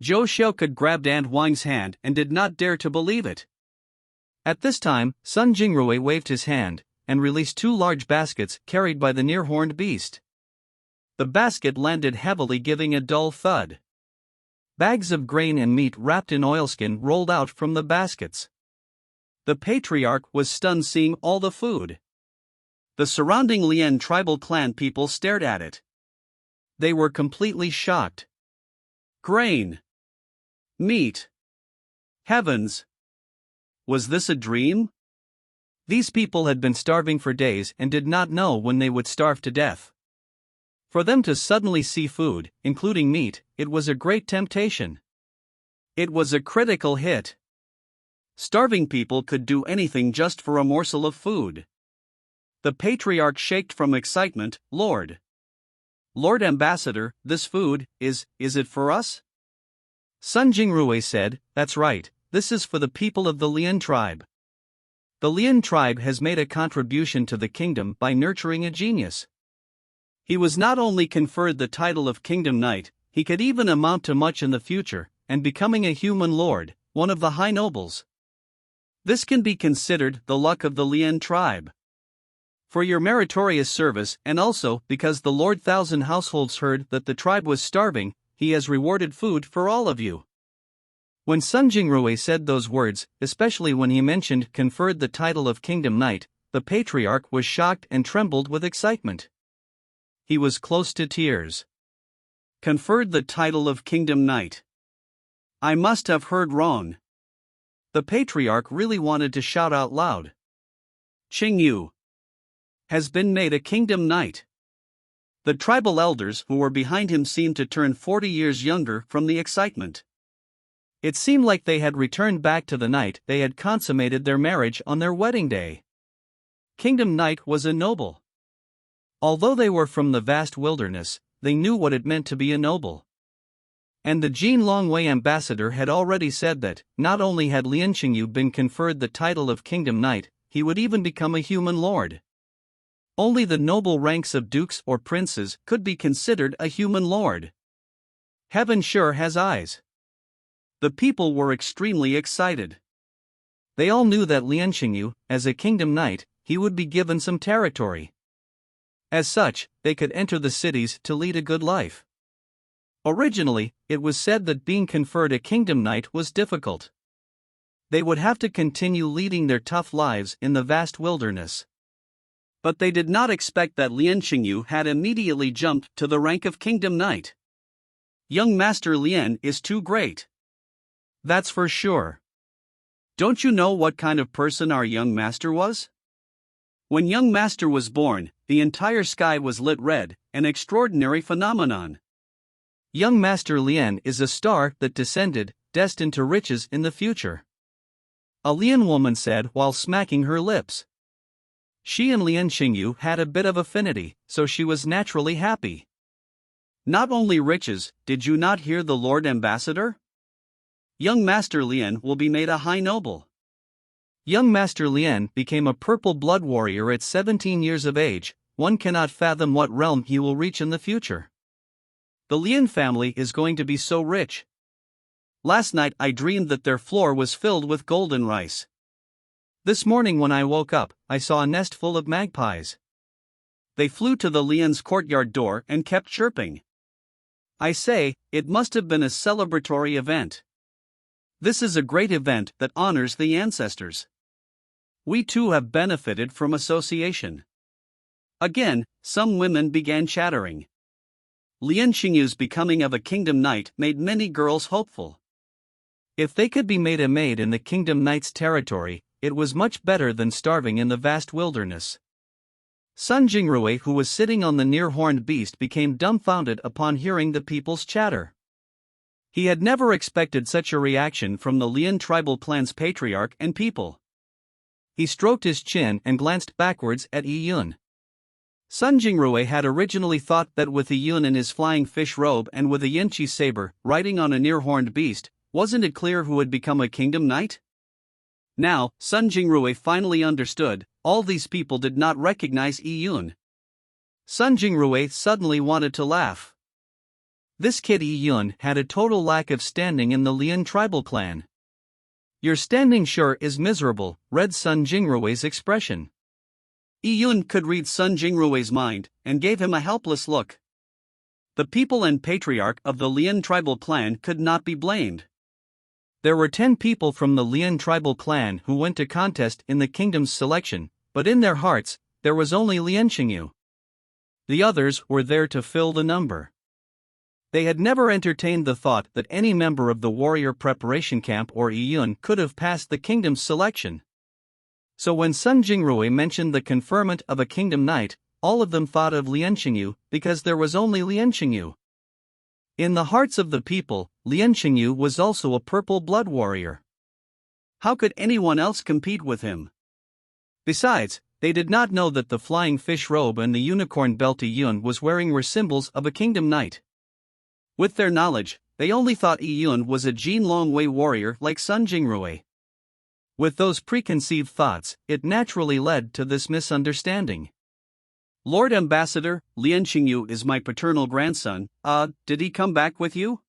Zhou Xiaoke grabbed Aunt Wang's hand and did not dare to believe it. At this time, Sun Jingrui waved his hand and released 2 large baskets carried by the near-horned beast. The basket landed heavily, giving a dull thud. Bags of grain and meat wrapped in oilskin rolled out from the baskets. The patriarch was stunned seeing all the food. The surrounding Lian tribal clan people stared at it. They were completely shocked. Grain. Meat. Heavens! Was this a dream? These people had been starving for days and did not know when they would starve to death. For them to suddenly see food, including meat, it was a great temptation. It was a critical hit. Starving people could do anything just for a morsel of food. The patriarch shaked from excitement. Lord Ambassador, this food, is it for us? Sun Jingrui said, that's right, this is for the people of the Lian tribe. The Lian tribe has made a contribution to the kingdom by nurturing a genius. He was not only conferred the title of Kingdom Knight, he could even amount to much in the future, and becoming a human lord, one of the high nobles. This can be considered the luck of the Lian tribe. For your meritorious service, and also because the Lord Thousand Households heard that the tribe was starving, he has rewarded food for all of you. When Sun Jingrui said those words, especially when he mentioned conferred the title of Kingdom Knight, the patriarch was shocked and trembled with excitement. He was close to tears. Conferred the title of Kingdom Knight. I must have heard wrong. The patriarch really wanted to shout out loud. Qingyu has been made a Kingdom Knight. The tribal elders who were behind him seemed to turn 40 years younger from the excitement. It seemed like they had returned back to the night they had consummated their marriage on their wedding day. Kingdom Knight was a noble. Although they were from the vast wilderness, they knew what it meant to be a noble. And the Jin Longwei ambassador had already said that, not only had Lian Qingyu been conferred the title of Kingdom Knight, he would even become a human lord. Only the noble ranks of dukes or princes could be considered a human lord. Heaven sure has eyes. The people were extremely excited. They all knew that Lian Qingyu, as a Kingdom Knight, he would be given some territory. As such, they could enter the cities to lead a good life. Originally, it was said that being conferred a Kingdom Knight was difficult. They would have to continue leading their tough lives in the vast wilderness. But they did not expect that Lian Qingyu had immediately jumped to the rank of Kingdom Knight. Young Master Lian is too great. That's for sure. Don't you know what kind of person our young master was? When young master was born, the entire sky was lit red, an extraordinary phenomenon. Young Master Lian is a star that descended, destined to riches in the future. A Lian woman said while smacking her lips. She and Lian Qingyu had a bit of affinity, so she was naturally happy. Not only riches, did you not hear the Lord Ambassador? Young Master Lian will be made a high noble. Young Master Lian became a purple blood warrior at 17 years of age. One cannot fathom what realm he will reach in the future. The Lian family is going to be so rich. Last night I dreamed that their floor was filled with golden rice. This morning when I woke up, I saw a nest full of magpies. They flew to the Lian's courtyard door and kept chirping. I say, it must have been a celebratory event. This is a great event that honors the ancestors. We too have benefited from association. Again, some women began chattering. Lian Qingyu's becoming of a Kingdom Knight made many girls hopeful. If they could be made a maid in the Kingdom Knight's territory, it was much better than starving in the vast wilderness. Sun Jingrui, who was sitting on the near-horned beast, became dumbfounded upon hearing the people's chatter. He had never expected such a reaction from the Lian tribal clan's patriarch and people. He stroked his chin and glanced backwards at Yi Yun. Sun Jingrui had originally thought that with Yi Yun in his flying fish robe and with a Yinchi saber riding on a near-horned beast, wasn't it clear who had become a Kingdom Knight? Now, Sun Jingrui finally understood, all these people did not recognize Yi Yun. Sun Jingrui suddenly wanted to laugh. This kid Yi Yun had a total lack of standing in the Lian tribal clan. Your standing sure is miserable, read Sun Jingrui's expression. Yi Yun could read Sun Jingrui's mind, and gave him a helpless look. The people and patriarch of the Lian tribal clan could not be blamed. There were 10 people from the Lian tribal clan who went to contest in the kingdom's selection, but in their hearts, there was only Lian Qingyu. The others were there to fill the number. They had never entertained the thought that any member of the warrior preparation camp or Yi Yun could have passed the kingdom's selection. So when Sun Jingrui mentioned the conferment of a Kingdom Knight, all of them thought of Lian Qingyu, because there was only Lian Qingyu. In the hearts of the people, Lian Qingyu was also a purple blood warrior. How could anyone else compete with him? Besides, they did not know that the flying fish robe and the unicorn belt Yi Yun was wearing were symbols of a Kingdom Knight. With their knowledge, they only thought Yi Yun was a Jin Longwei warrior like Sun Jingrui. With those preconceived thoughts, it naturally led to this misunderstanding. Lord Ambassador, Lian Qingyu is my paternal grandson. Did he come back with you?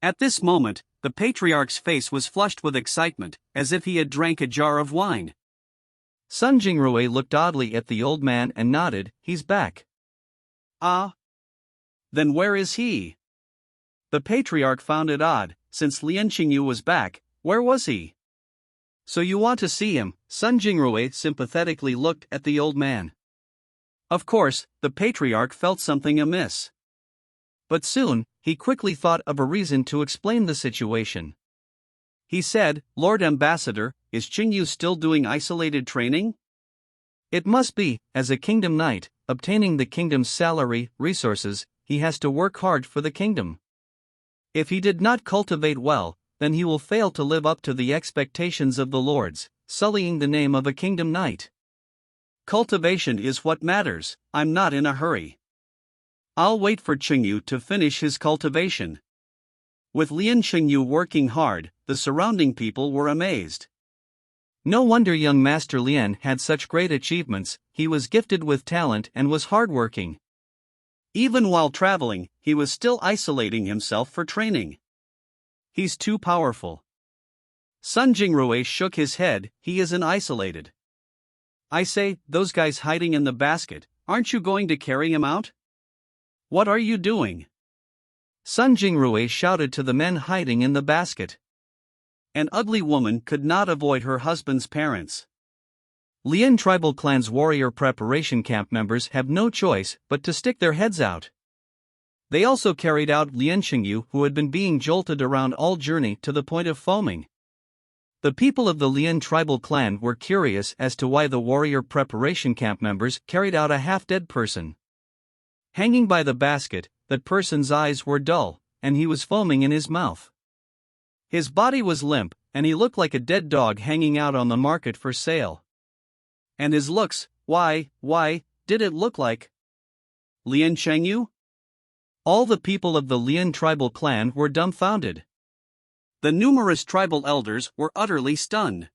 At this moment, the patriarch's face was flushed with excitement, as if he had drank a jar of wine. Sun Jingrui looked oddly at the old man and nodded. He's back. Then where is he? The patriarch found it odd, since Lian Qingyu was back, where was he? So you want to see him? Sun Jingrui sympathetically looked at the old man. Of course, the patriarch felt something amiss. But soon, he quickly thought of a reason to explain the situation. He said, Lord Ambassador, is Qingyu still doing isolated training? It must be, as a Kingdom Knight, obtaining the kingdom's salary, resources, he has to work hard for the kingdom. If he did not cultivate well, then he will fail to live up to the expectations of the lords, sullying the name of a Kingdom Knight. Cultivation is what matters. I'm not in a hurry. I'll wait for Qingyu to finish his cultivation. With Lian Xingyu working hard, the surrounding people were amazed. No wonder young Master Lian had such great achievements, he was gifted with talent and was hardworking. Even while traveling, he was still isolating himself for training. He's too powerful. Sun Jingrui shook his head, he isn't isolated. I say, those guys hiding in the basket, aren't you going to carry him out? What are you doing? Sun Jingrui shouted to the men hiding in the basket. An ugly woman could not avoid her husband's parents. Lian tribal clan's warrior preparation camp members have no choice but to stick their heads out. They also carried out Lian Xingyu, who had been being jolted around all journey to the point of foaming. The people of the Lian tribal clan were curious as to why the warrior preparation camp members carried out a half-dead person. Hanging by the basket, that person's eyes were dull, and he was foaming in his mouth. His body was limp, and he looked like a dead dog hanging out on the market for sale. And his looks, why did it look like Lian Xingyu? All the people of the Lian tribal clan were dumbfounded. The numerous tribal elders were utterly stunned.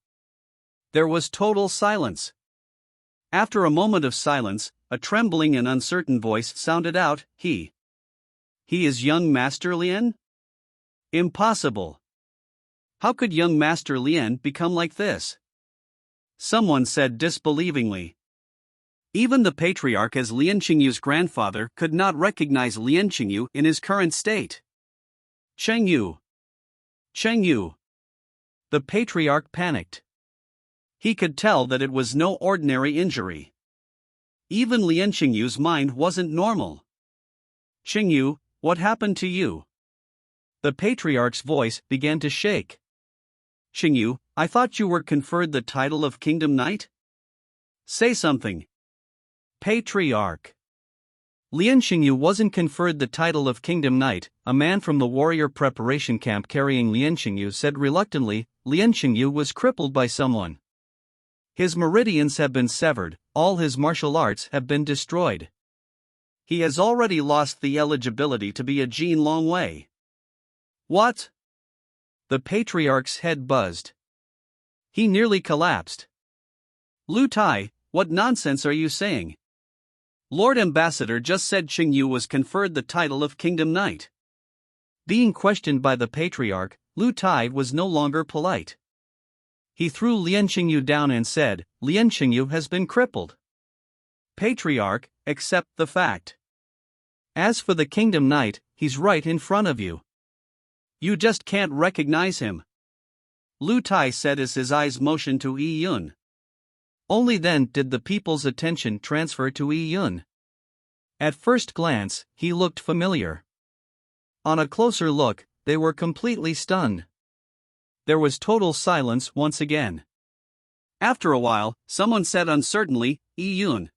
There was total silence. After a moment of silence, a trembling and uncertain voice sounded out, He is young Master Lian? Impossible. How could young Master Lian become like this? Someone said disbelievingly. Even the patriarch as Lian Xingyu's grandfather could not recognize Lian Xingyu in his current state. Chengyu. The patriarch panicked. He could tell that it was no ordinary injury. Even Lian Xingyu's mind wasn't normal. Xingyu, what happened to you? The patriarch's voice began to shake. Xingyu, I thought you were conferred the title of Kingdom Knight? Say something. Patriarch. Lian Xingyu wasn't conferred the title of Kingdom Knight, a man from the warrior preparation camp carrying Lian Xingyu said reluctantly. Lian Xingyu was crippled by someone. His meridians have been severed, all his martial arts have been destroyed. He has already lost the eligibility to be a Jin Longwei. What? The patriarch's head buzzed. He nearly collapsed. Lu Tai, what nonsense are you saying? Lord Ambassador just said Xingyu was conferred the title of Kingdom Knight. Being questioned by the patriarch, Lu Tai was no longer polite. He threw Lian Xingyu down and said, Lian Xingyu has been crippled. Patriarch, accept the fact. As for the Kingdom Knight, he's right in front of you. You just can't recognize him. Lu Tai said as his eyes motioned to Yi Yun. Only then did the people's attention transfer to Yi Yun. At first glance, he looked familiar. On a closer look, they were completely stunned. There was total silence once again. After a while, someone said uncertainly, Yi Yun.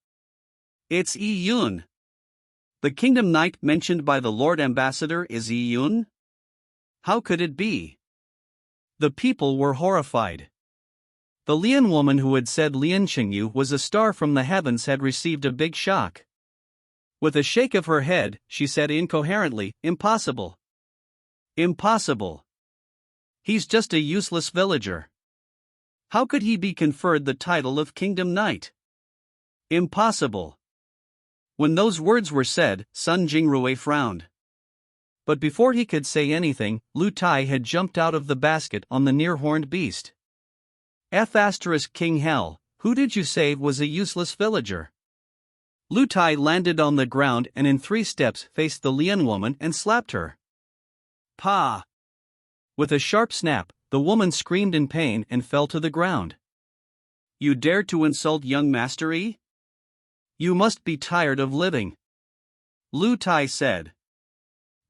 It's Yi Yun. The Kingdom Knight mentioned by the Lord Ambassador is Yi Yun? How could it be? The people were horrified. The Lian woman who had said Lian Xingyu was a star from the heavens had received a big shock. With a shake of her head, she said incoherently, Impossible. Impossible. He's just a useless villager. How could he be conferred the title of Kingdom Knight? Impossible. When those words were said, Sun Jingrui frowned. But before he could say anything, Lu Tai had jumped out of the basket on the near-horned beast. King Hell, who did you say was a useless villager? Lu Tai landed on the ground and in 3 steps faced the Lian woman and slapped her. Pa! With a sharp snap, the woman screamed in pain and fell to the ground. You dare to insult young Master Yi? You must be tired of living. Lu Tai said.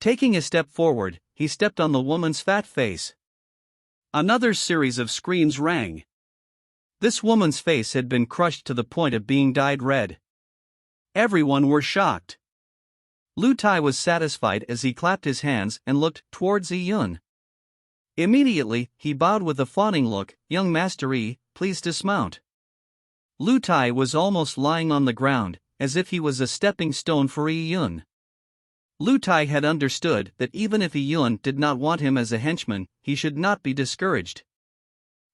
Taking a step forward, he stepped on the woman's fat face. Another series of screams rang. This woman's face had been crushed to the point of being dyed red. Everyone were shocked. Lu Tai was satisfied as he clapped his hands and looked towards Yi Yun. Immediately, he bowed with a fawning look, Young Master Yi, please dismount. Lu Tai was almost lying on the ground, as if he was a stepping stone for Yi Yun. Lu Tai had understood that even if Yi Yun did not want him as a henchman, he should not be discouraged.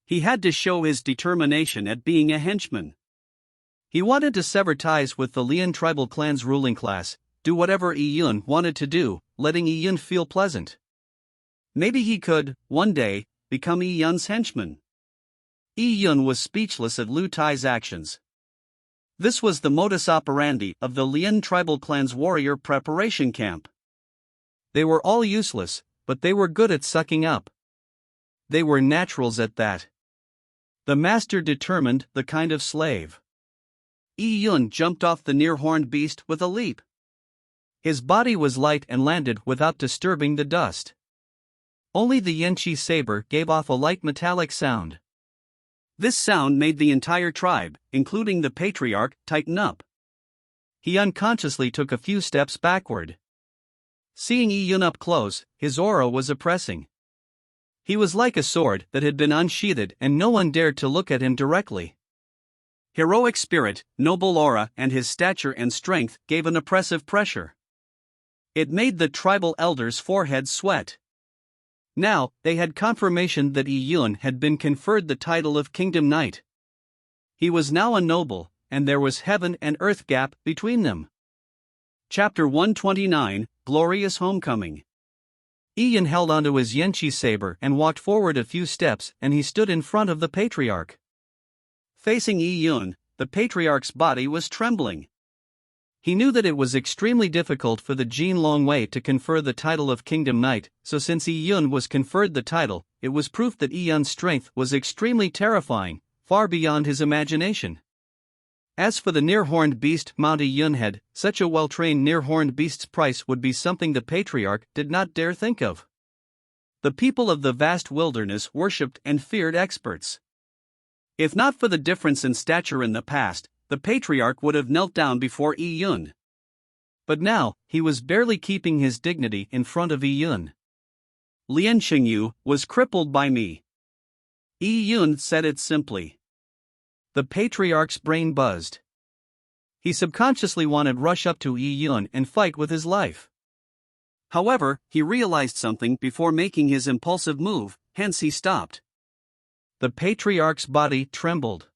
He had to show his determination at being a henchman. He wanted to sever ties with the Lian tribal clan's ruling class, do whatever Yi Yun wanted to do, letting Yi Yun feel pleasant. Maybe he could, one day, become Yi Yun's henchman. Yi Yun was speechless at Lu Tai's actions. This was the modus operandi of the Lian tribal clan's warrior preparation camp. They were all useless, but they were good at sucking up. They were naturals at that. The master determined the kind of slave. Yi Yun jumped off the near-horned beast with a leap. His body was light and landed without disturbing the dust. Only the Yanqi saber gave off a light metallic sound. This sound made the entire tribe, including the patriarch, tighten up. He unconsciously took a few steps backward. Seeing Yi Yun up close, his aura was oppressing. He was like a sword that had been unsheathed and no one dared to look at him directly. Heroic spirit, noble aura, and his stature and strength gave an oppressive pressure. It made the tribal elders' foreheads sweat. Now, they had confirmation that Yi Yun had been conferred the title of Kingdom Knight. He was now a noble, and there was heaven and earth gap between them. Chapter 129, Glorious Homecoming. Yi Yun held onto his Yanqi saber and walked forward a few steps, and he stood in front of the patriarch. Facing Yi Yun, the patriarch's body was trembling. He knew that it was extremely difficult for the Jin Longwei to confer the title of Kingdom Knight, so since Yi Yun was conferred the title, it was proof that Yi Yun's strength was extremely terrifying, far beyond his imagination. As for the near-horned beast Mount Yi Yun had, such a well-trained near-horned beast's price would be something the patriarch did not dare think of. The people of the vast wilderness worshipped and feared experts. If not for the difference in stature in the past, the patriarch would have knelt down before Yi Yun. But now, he was barely keeping his dignity in front of Yi Yun. Lian Xingyu was crippled by me. Yi Yun said it simply. The patriarch's brain buzzed. He subconsciously wanted to rush up to Yi Yun and fight with his life. However, he realized something before making his impulsive move, hence he stopped. The patriarch's body trembled.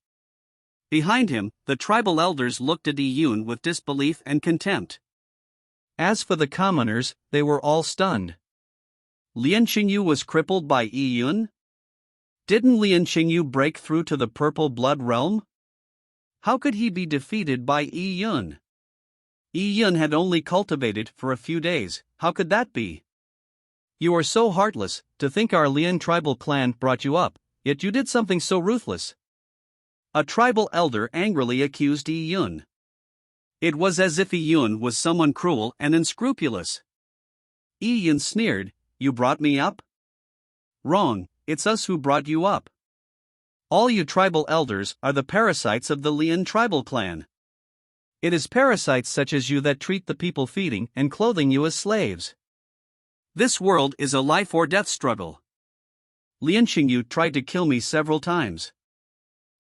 Behind him, the tribal elders looked at Yi Yun with disbelief and contempt. As for the commoners, they were all stunned. Lian Xingyu was crippled by Yi Yun? Didn't Lian Xingyu break through to the Purple Blood Realm? How could he be defeated by Yi Yun? Yi Yun had only cultivated for a few days, how could that be? You are so heartless, to think our Lian tribal clan brought you up, yet you did something so ruthless. A tribal elder angrily accused Yi Yun. It was as if Yi Yun was someone cruel and unscrupulous. Yi Yun sneered, "You brought me up?" "Wrong, it's us who brought you up. All you tribal elders are the parasites of the Lian tribal clan. It is parasites such as you that treat the people feeding and clothing you as slaves. This world is a life or death struggle. Lian Xingyu tried to kill me several times.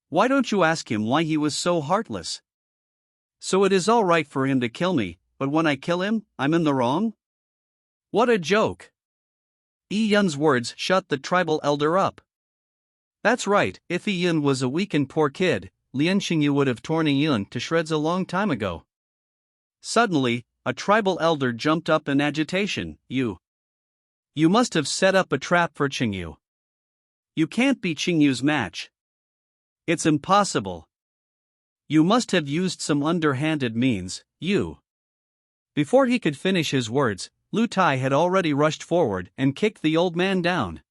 Why don't you ask him why he was so heartless? So it is all right for him to kill me, but when I kill him, I'm in the wrong? What a joke." Yi Yun's words shut the tribal elder up. That's right, if Yi Yun was a weak and poor kid, Lian Xingyu would have torn Yi Yun to shreds a long time ago. Suddenly, a tribal elder jumped up in agitation. You must have set up a trap for Xingyu. You can't be Xingyu's match. It's impossible. You must have used some underhanded means, you. Before he could finish his words, Lu Tai had already rushed forward and kicked the old man down.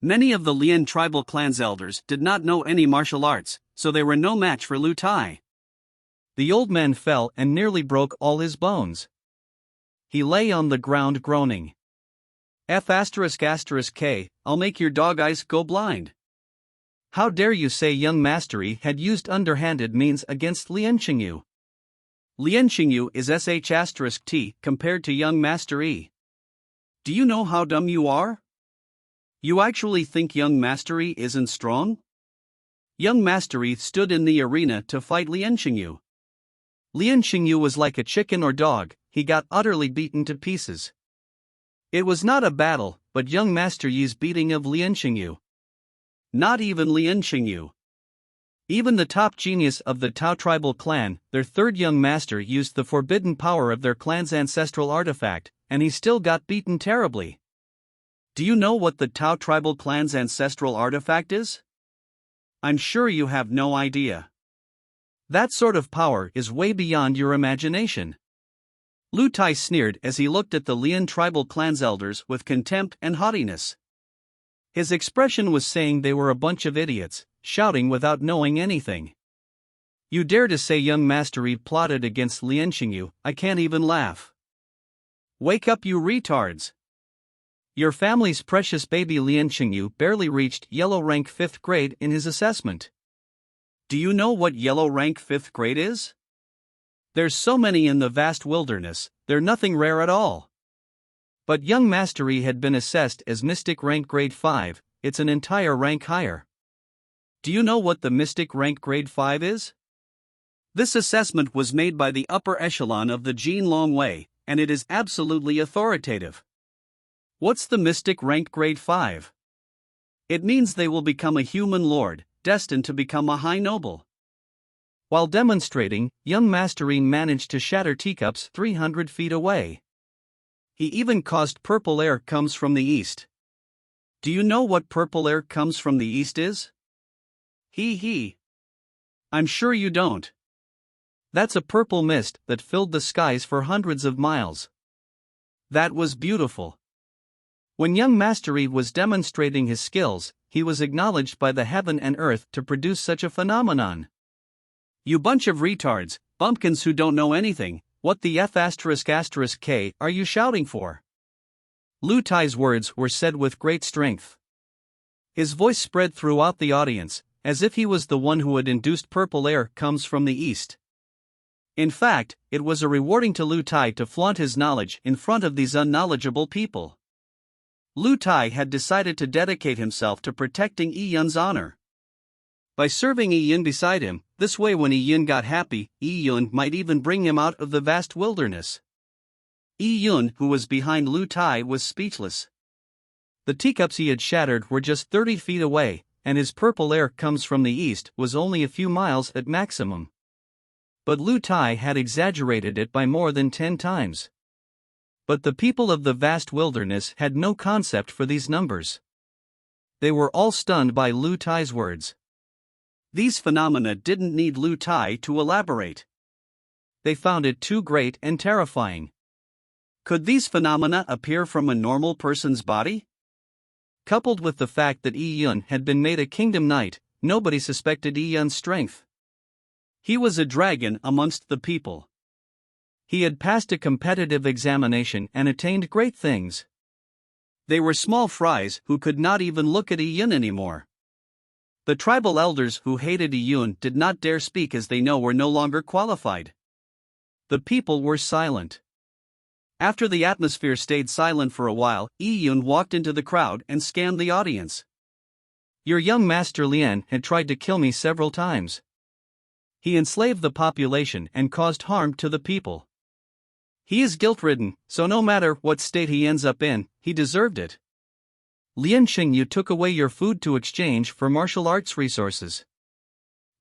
Many of the Lian tribal clan's elders did not know any martial arts, so they were no match for Lu Tai. The old man fell and nearly broke all his bones. He lay on the ground groaning. F***K, I'll make your dog eyes go blind. How dare you say young Mastery had used underhanded means against Lian Xingyu? Lian Xingyu is *T compared to young Master Yi. Do you know how dumb you are? You actually think young Master Yi isn't strong? Young Master Yi stood in the arena to fight Lian Xingyu. Lian Xingyu was like a chicken or dog, he got utterly beaten to pieces. It was not a battle, but young Master Yi's beating of Lian Xingyu. Not even Lian Xingyu. Even the top genius of the Tao tribal clan, their third young master, used the forbidden power of their clan's ancestral artifact, and he still got beaten terribly. Do you know what the Tao tribal clan's ancestral artifact is? I'm sure you have no idea. That sort of power is way beyond your imagination. Lu Tai sneered as he looked at the Lian tribal clan's elders with contempt and haughtiness. His expression was saying they were a bunch of idiots, shouting without knowing anything. You dare to say young Master Yi plotted against Lian Xingyu? I can't even laugh. Wake up, you retards. Your family's precious baby Lian Xingyu barely reached yellow rank 5th grade in his assessment. Do you know what yellow rank 5th grade is? There's so many in the vast wilderness, they're nothing rare at all. But young Master Yi had been assessed as Mystic rank grade 5, it's an entire rank higher. Do you know what the Mystic rank grade 5 is? This assessment was made by the upper echelon of the Jin Longwei, and it is absolutely authoritative. What's the Mystic rank grade 5? It means they will become a human lord, destined to become a high noble. While demonstrating, young Master Yi managed to shatter teacups 300 feet away. He even caused purple air comes from the east. Do you know what purple air comes from the east is? He. I'm sure you don't. That's a purple mist that filled the skies for hundreds of miles. That was beautiful. When young Master Yi was demonstrating his skills, he was acknowledged by the heaven and earth to produce such a phenomenon. You bunch of retards, bumpkins who don't know anything, what the F***K are you shouting for? Lu Tai's words were said with great strength. His voice spread throughout the audience, as if he was the one who had induced purple air comes from the east. In fact, it was rewarding to Lu Tai to flaunt his knowledge in front of these unknowledgeable people. Lu Tai had decided to dedicate himself to protecting Yi Yun's honor. By serving Yi Yun beside him, this way when Yi Yun got happy, Yi Yun might even bring him out of the vast wilderness. Yi Yun, who was behind Lu Tai, was speechless. The teacups he had shattered were just 30 feet away, and his purple air comes from the east was only a few miles at maximum. But Lu Tai had exaggerated it by more than 10 times. But the people of the vast wilderness had no concept for these numbers. They were all stunned by Lu Tai's words. These phenomena didn't need Lu Tai to elaborate. They found it too great and terrifying. Could these phenomena appear from a normal person's body? Coupled with the fact that Yi Yun had been made a kingdom knight, nobody suspected Yi Yun's strength. He was a dragon amongst the people. He had passed a competitive examination and attained great things. They were small fries who could not even look at Yi Yun anymore. The tribal elders who hated Yi Yun did not dare speak as they know were no longer qualified. The people were silent. After the atmosphere stayed silent for a while, Yi Yun walked into the crowd and scanned the audience. Your young master Lian had tried to kill me several times. He enslaved the population and caused harm to the people. He is guilt-ridden, so no matter what state he ends up in, he deserved it. Lian Xingyu took away your food to exchange for martial arts resources.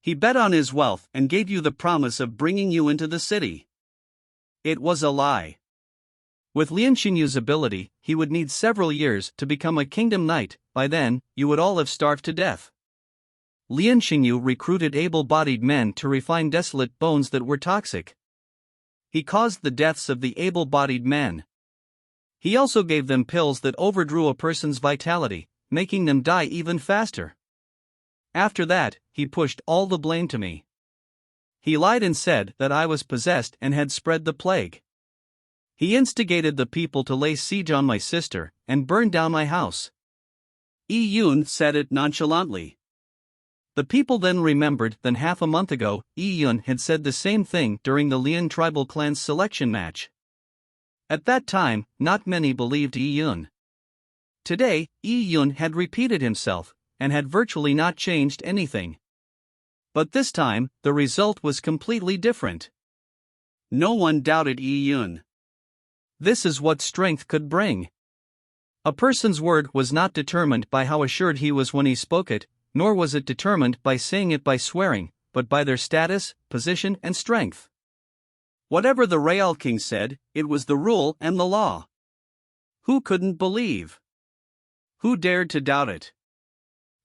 He bet on his wealth and gave you the promise of bringing you into the city. It was a lie. With Lian Xingyu's ability, he would need several years to become a kingdom knight. By then, you would all have starved to death. Lian Xingyu recruited able-bodied men to refine desolate bones that were toxic. He caused the deaths of the able-bodied men. He also gave them pills that overdrew a person's vitality, making them die even faster. After that, he pushed all the blame to me. He lied and said that I was possessed and had spread the plague. He instigated the people to lay siege on my sister and burn down my house. Yi Yun said it nonchalantly. The people then remembered that half a month ago, Yi Yun had said the same thing during the Lian tribal clan's selection match. At that time, not many believed Yi Yun. Today, Yi Yun had repeated himself, and had virtually not changed anything. But this time, the result was completely different. No one doubted Yi Yun. This is what strength could bring. A person's word was not determined by how assured he was when he spoke it, nor was it determined by saying it by swearing, but by their status, position, and strength. Whatever the Real King said, it was the rule and the law. Who couldn't believe? Who dared to doubt it?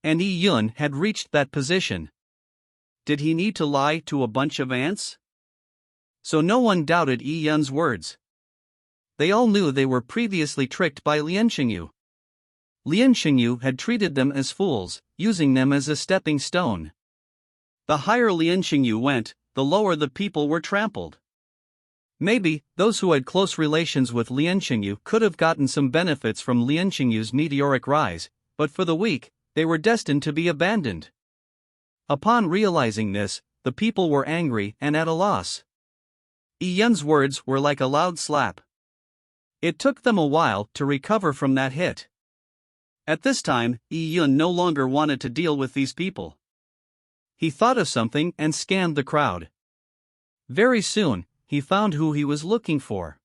And Yi Yun had reached that position. Did he need to lie to a bunch of ants? So no one doubted Yi Yun's words. They all knew they were previously tricked by Lian Xingyu. Lian Xingyu had treated them as fools, using them as a stepping stone. The higher Lian Xingyu went, the lower the people were trampled. Maybe those who had close relations with Lian Xingyu could have gotten some benefits from Lian Xingyu's meteoric rise, but for the weak, they were destined to be abandoned. Upon realizing this, the people were angry and at a loss. Yi Yun's words were like a loud slap. It took them a while to recover from that hit. At this time, Yi Yun no longer wanted to deal with these people. He thought of something and scanned the crowd. Very soon, he found who he was looking for.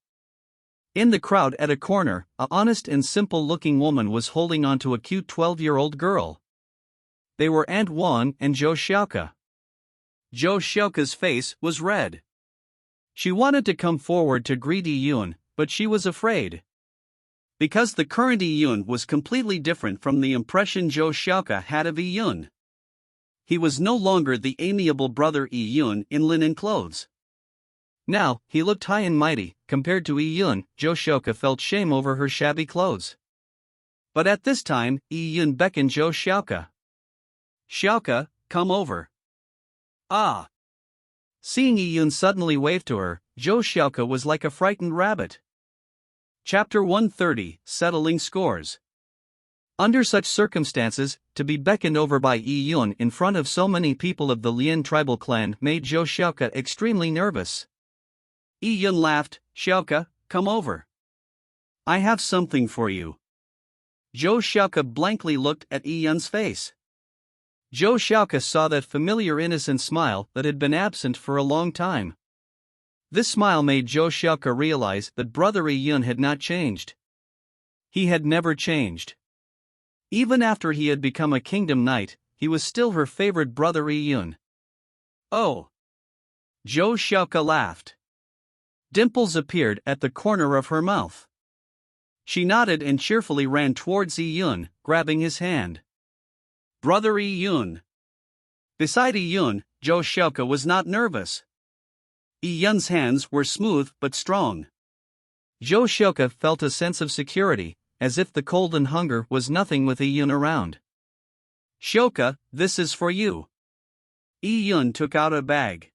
In the crowd at a corner, a honest and simple-looking woman was holding onto a cute 12-year-old girl. They were Aunt Wan and Zhou Xiaoke. Zhou Xiaoke's face was red. She wanted to come forward to greet Yi Yun, but she was afraid. Because the current Yi Yun was completely different from the impression Zhou Xiaoke had of Yi Yun. He was no longer the amiable brother Yi Yun in linen clothes. Now, he looked high and mighty. Compared to Yi Yun, Zhou Xiaoke felt shame over her shabby clothes. But at this time, Yi Yun beckoned Zhou Xiaoke. "Xiaoke, come over." "Ah." Seeing Yi Yun suddenly wave to her, Zhou Xiaoke was like a frightened rabbit. Chapter 130, Settling Scores. Under such circumstances, to be beckoned over by Yi Yun in front of so many people of the Lian tribal clan made Zhou Xiaoke extremely nervous. Yi Yun laughed. "Xiaoke, come over. I have something for you." Zhou Xiaoke blankly looked at Yi Yun's face. Zhou Xiaoke saw that familiar innocent smile that had been absent for a long time. This smile made Zhou Xiaoke realize that brother Yi Yun had not changed. He had never changed. Even after he had become a kingdom knight, he was still her favorite brother Yi Yun. "Oh." Zhou Xiaoke laughed. Dimples appeared at the corner of her mouth. She nodded and cheerfully ran towards Yi Yun, grabbing his hand. "Brother Yi Yun." Beside Yi Yun, Zhou Xiaoke was not nervous. Yi Yun's hands were smooth but strong. Zhou Xiaoke felt a sense of security, as if the cold and hunger was nothing with Yi Yun around. "Xiaoke, this is for you." Yi Yun took out a bag.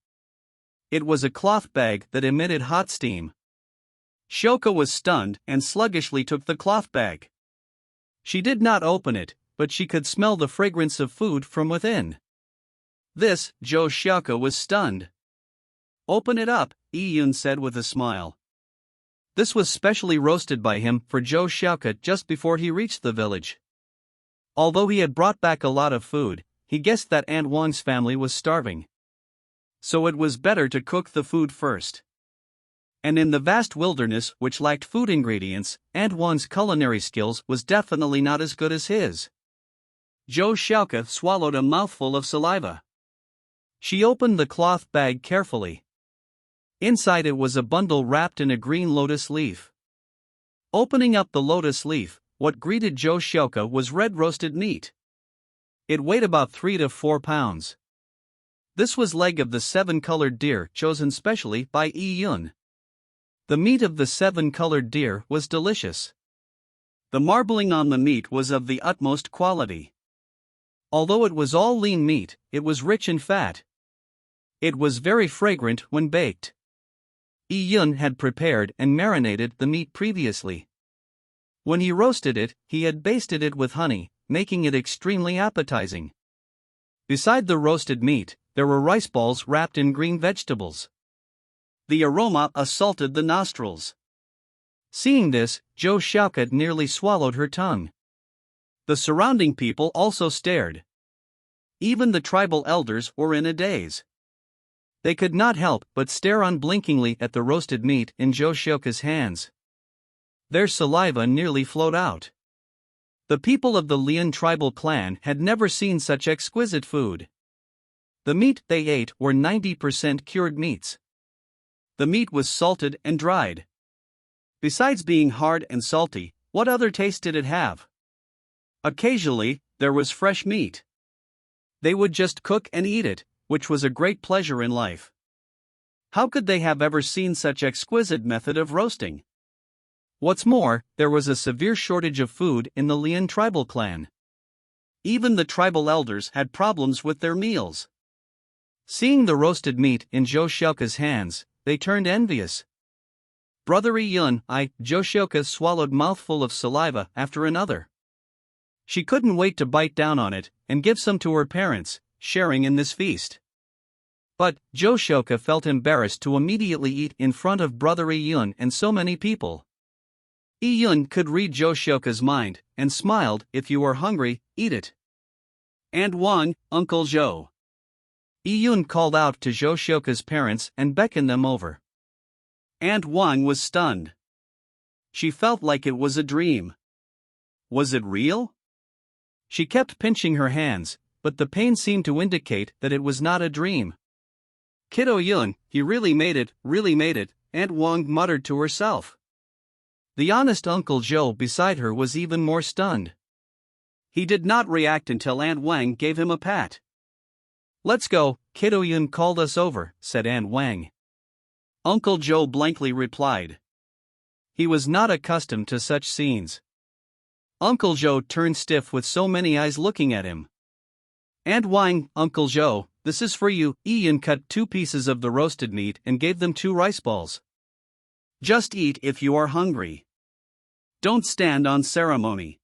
It was a cloth bag that emitted hot steam. Xiaoke was stunned and sluggishly took the cloth bag. She did not open it, but she could smell the fragrance of food from within. This, Zhou Xiaoke was stunned. "Open it up," Yi Yun said with a smile. This was specially roasted by him for Zhou Xiaoke just before he reached the village. Although he had brought back a lot of food, he guessed that Aunt Wang's family was starving. So it was better to cook the food first. And in the vast wilderness which lacked food ingredients, Aunt Wang's culinary skills was definitely not as good as his. Zhou Xiaoke swallowed a mouthful of saliva. She opened the cloth bag carefully. Inside it was a bundle wrapped in a green lotus leaf. Opening up the lotus leaf, what greeted Zhou Xiaoke was red roasted meat. It weighed about 3 to 4 pounds. This was leg of the 7-colored deer chosen specially by Yi Yun. The meat of the 7-colored deer was delicious. The marbling on the meat was of the utmost quality. Although it was all lean meat, it was rich in fat. It was very fragrant when baked. Yi Yun had prepared and marinated the meat previously. When he roasted it, he had basted it with honey, making it extremely appetizing. Beside the roasted meat, there were rice balls wrapped in green vegetables. The aroma assaulted the nostrils. Seeing this, Zhou Xiaoke nearly swallowed her tongue. The surrounding people also stared. Even the tribal elders were in a daze. They could not help but stare unblinkingly at the roasted meat in Zhou Xiaoke's hands. Their saliva nearly flowed out. The people of the Lian tribal clan had never seen such exquisite food. The meat they ate were 90% cured meats. The meat was salted and dried. Besides being hard and salty, what other taste did it have? Occasionally, there was fresh meat. They would just cook and eat it, which was a great pleasure in life. How could they have ever seen such exquisite method of roasting? What's more, there was a severe shortage of food in the Lian tribal clan. Even the tribal elders had problems with their meals. Seeing the roasted meat in Zhou Xiaoka's hands, they turned envious. Brother Yun, Zhou Xiaoka swallowed mouthful of saliva after another. She couldn't wait to bite down on it and give some to her parents, sharing in this feast. But Zhou Xiaoka felt embarrassed to immediately eat in front of Brother Yun and so many people. Yun could read Zhou Xiaoka's mind and smiled. If you are hungry, eat it. And Wang, Uncle Zhou. Yun called out to Zhou Xiaoka's parents and beckoned them over. Aunt Wang was stunned. She felt like it was a dream. Was it real? She kept pinching her hands, but the pain seemed to indicate that it was not a dream. Kiddo Yun, he really made it, Aunt Wang muttered to herself. The honest Uncle Zhou beside her was even more stunned. He did not react until Aunt Wang gave him a pat. Let's go, Kiddo Yun called us over, said Aunt Wang. Uncle Zhou blankly replied. He was not accustomed to such scenes. Uncle Zhou turned stiff with so many eyes looking at him. Aunt Wang, Uncle Zhou, this is for you. Yun cut 2 pieces of the roasted meat and gave them 2 rice balls. Just eat if you are hungry. Don't stand on ceremony.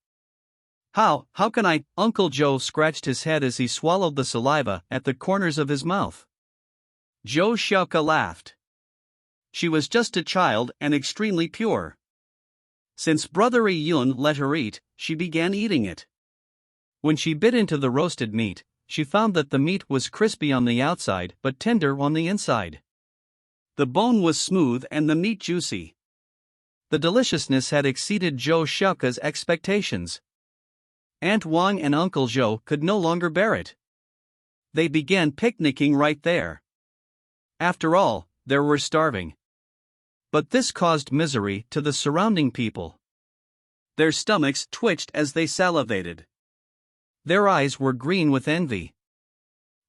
How can I? Uncle Zhou scratched his head as he swallowed the saliva at the corners of his mouth. Zhou Xiaoka laughed. She was just a child and extremely pure. Since Brother Yun let her eat, she began eating it. When she bit into the roasted meat, she found that the meat was crispy on the outside but tender on the inside. The bone was smooth and the meat juicy. The deliciousness had exceeded Zhou Xiaoka's expectations. Aunt Wang and Uncle Zhou could no longer bear it. They began picnicking right there. After all, they were starving. But this caused misery to the surrounding people. Their stomachs twitched as they salivated. Their eyes were green with envy.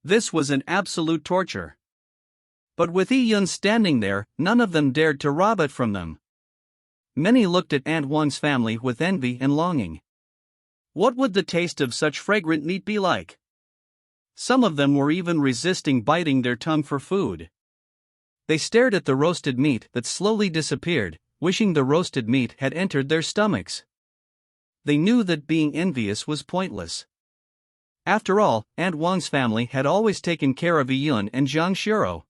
This was an absolute torture. But with Yun standing there, none of them dared to rob it from them. Many looked at Aunt Wang's family with envy and longing. What would the taste of such fragrant meat be like? Some of them were even resisting biting their tongue for food. They stared at the roasted meat that slowly disappeared, wishing the roasted meat had entered their stomachs. They knew that being envious was pointless. After all, Aunt Wang's family had always taken care of Yun and Zhang Shiro.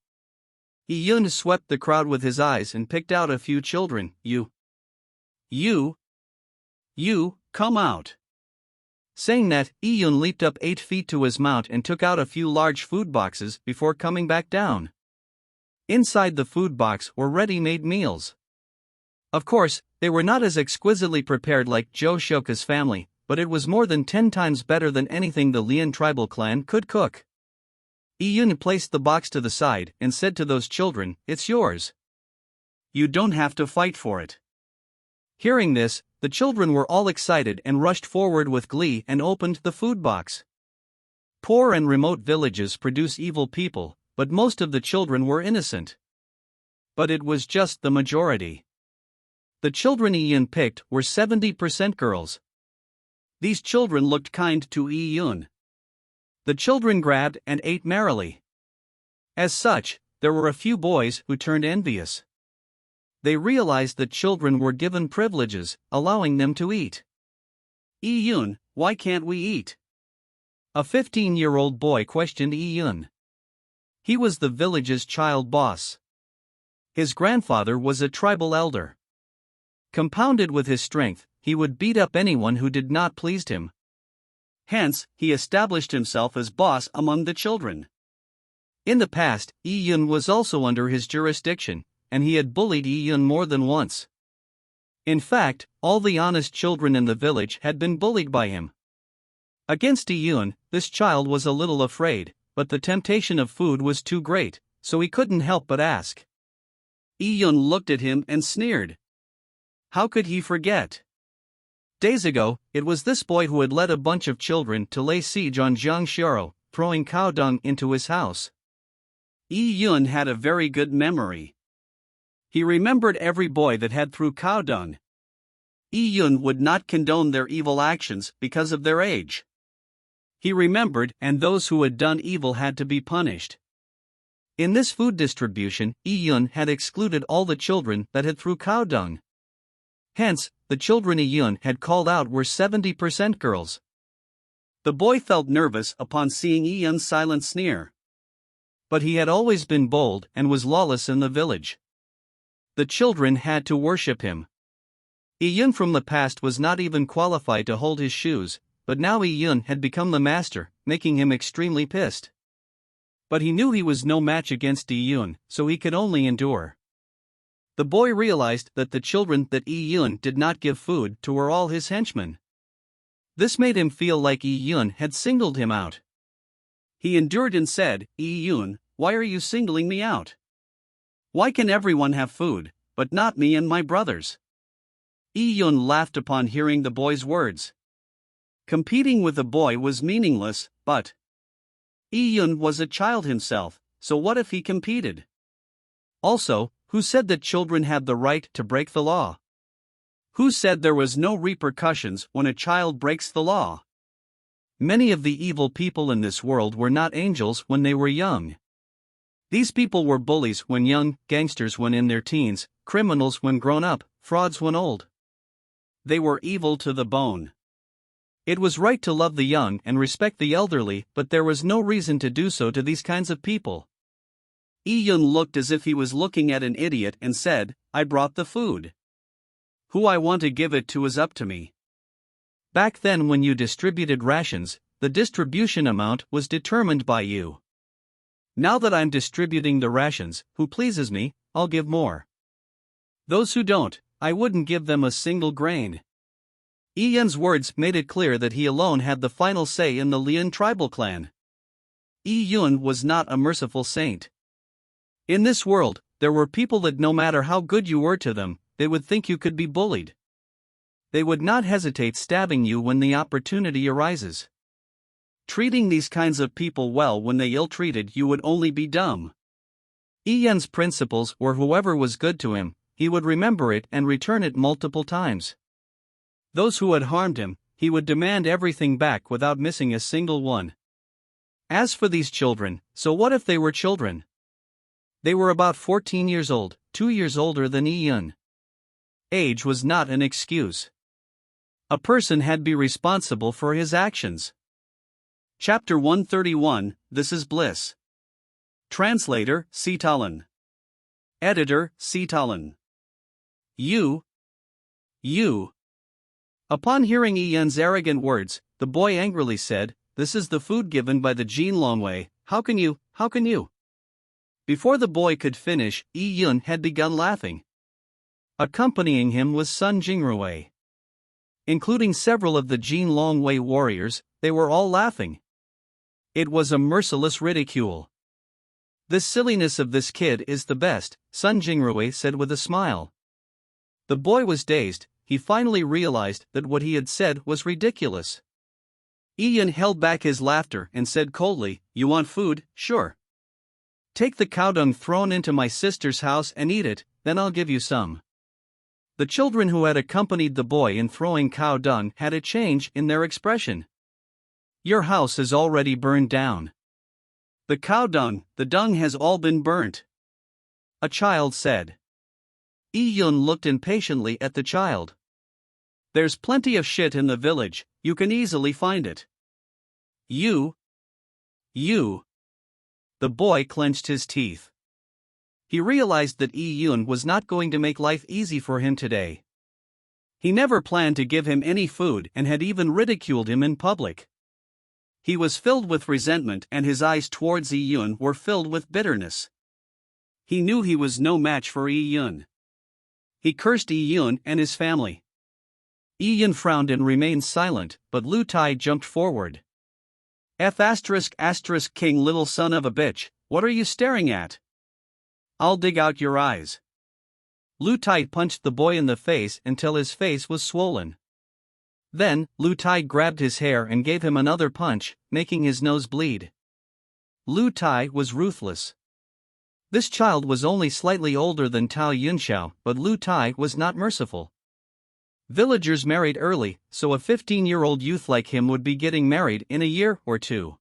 Yun swept the crowd with his eyes and picked out a few children. You, come out. Saying that, Yun leaped up 8 feet to his mount and took out a few large food boxes before coming back down. Inside the food box were ready-made meals. Of course, they were not as exquisitely prepared like Zhou Xiaoka's family, but it was more than 10 times better than anything the Lian tribal clan could cook. Yun placed the box to the side and said to those children, "It's yours. You don't have to fight for it." Hearing this, the children were all excited and rushed forward with glee and opened the food box. Poor and remote villages produce evil people, but most of the children were innocent. But it was just the majority. The children Yun picked were 70% girls. These children looked kind to Yun. The children grabbed and ate merrily. As such, there were a few boys who turned envious. They realized that children were given privileges, allowing them to eat. Yun, why can't we eat? A 15-year-old boy questioned Yun. He was the village's child boss. His grandfather was a tribal elder. Compounded with his strength, he would beat up anyone who did not please him. Hence, he established himself as boss among the children. In the past, Yun was also under his jurisdiction, and he had bullied Yun more than once. In fact, all the honest children in the village had been bullied by him. Against Iyun, this child was a little afraid, but the temptation of food was too great, so he couldn't help but ask. Iyun looked at him and sneered. How could he forget? Days ago, it was this boy who had led a bunch of children to lay siege on Jiang Xiao, throwing cow dung into his house. Iyun had a very good memory. He remembered every boy that had threw cow dung. Iyun would not condone their evil actions because of their age. He remembered, and those who had done evil had to be punished. In this food distribution, Iyun had excluded all the children that had threw cow dung. Hence, the children Iyun had called out were 70% girls. The boy felt nervous upon seeing Iyun's silent sneer. But he had always been bold and was lawless in the village. The children had to worship him. Iyun from the past was not even qualified to hold his shoes, but now Iyun had become the master, making him extremely pissed. But he knew he was no match against Iyun, so he could only endure. The boy realized that the children that Iyun did not give food to were all his henchmen. This made him feel like Iyun had singled him out. He endured and said, Iyun, why are you singling me out? Why can everyone have food, but not me and my brothers? Iyun laughed upon hearing the boy's words. Competing with the boy was meaningless, but Iyun was a child himself, so what if he competed? Also, who said that children had the right to break the law? Who said there was no repercussions when a child breaks the law? Many of the evil people in this world were not angels when they were young. These people were bullies when young, gangsters when in their teens, criminals when grown up, frauds when old. They were evil to the bone. It was right to love the young and respect the elderly, but there was no reason to do so to these kinds of people. Iyun looked as if he was looking at an idiot and said, I brought the food. Who I want to give it to is up to me. Back then when you distributed rations, the distribution amount was determined by you. Now that I'm distributing the rations, who pleases me, I'll give more. Those who don't, I wouldn't give them a single grain. Iyun's words made it clear that he alone had the final say in the Lian tribal clan. Iyun was not a merciful saint. In this world, there were people that no matter how good you were to them, they would think you could be bullied. They would not hesitate stabbing you when the opportunity arises. Treating these kinds of people well when they ill-treated you would only be dumb. Iyun's principles were whoever was good to him, he would remember it and return it multiple times. Those who had harmed him, he would demand everything back without missing a single one. As for these children, so what if they were children? They were about 14 years old, 2 years older than Iyun. Age was not an excuse. A person had to be responsible for his actions. Chapter 131, This is Bliss. Translator, Sitalan. Editor, Sitalan. You. Upon hearing Iyun's arrogant words, the boy angrily said, This is the food given by the Jin Longwei, how can you? Before the boy could finish, Iyun had begun laughing. Accompanying him was Sun Jingrui. Including several of the Jin Longwei warriors, they were all laughing. It was a merciless ridicule. The silliness of this kid is the best, Sun Jingrui said with a smile. The boy was dazed. He finally realized that what he had said was ridiculous. Iyun held back his laughter and said coldly, You want food? Sure. Take the cow dung thrown into my sister's house and eat it, then I'll give you some. The children who had accompanied the boy in throwing cow dung had a change in their expression. Your house is already burned down. The cow dung, the dung has all been burnt. A child said. Iyun looked impatiently at the child. There's plenty of shit in the village, you can easily find it. You. The boy clenched his teeth. He realized that Iyun was not going to make life easy for him today. He never planned to give him any food and had even ridiculed him in public. He was filled with resentment and his eyes towards Iyun were filled with bitterness. He knew he was no match for Iyun. He cursed Yi Yun and his family. Yi Yun frowned and remained silent, but Lu Tai jumped forward. King, little son of a bitch, what are you staring at? I'll dig out your eyes. Lu Tai punched the boy in the face until his face was swollen. Then, Lu Tai grabbed his hair and gave him another punch, making his nose bleed. Lu Tai was ruthless. This child was only slightly older than Tao Yunxiao, but Lu Tai was not merciful. Villagers married early, so a 15-year-old youth like him would be getting married in a year or two.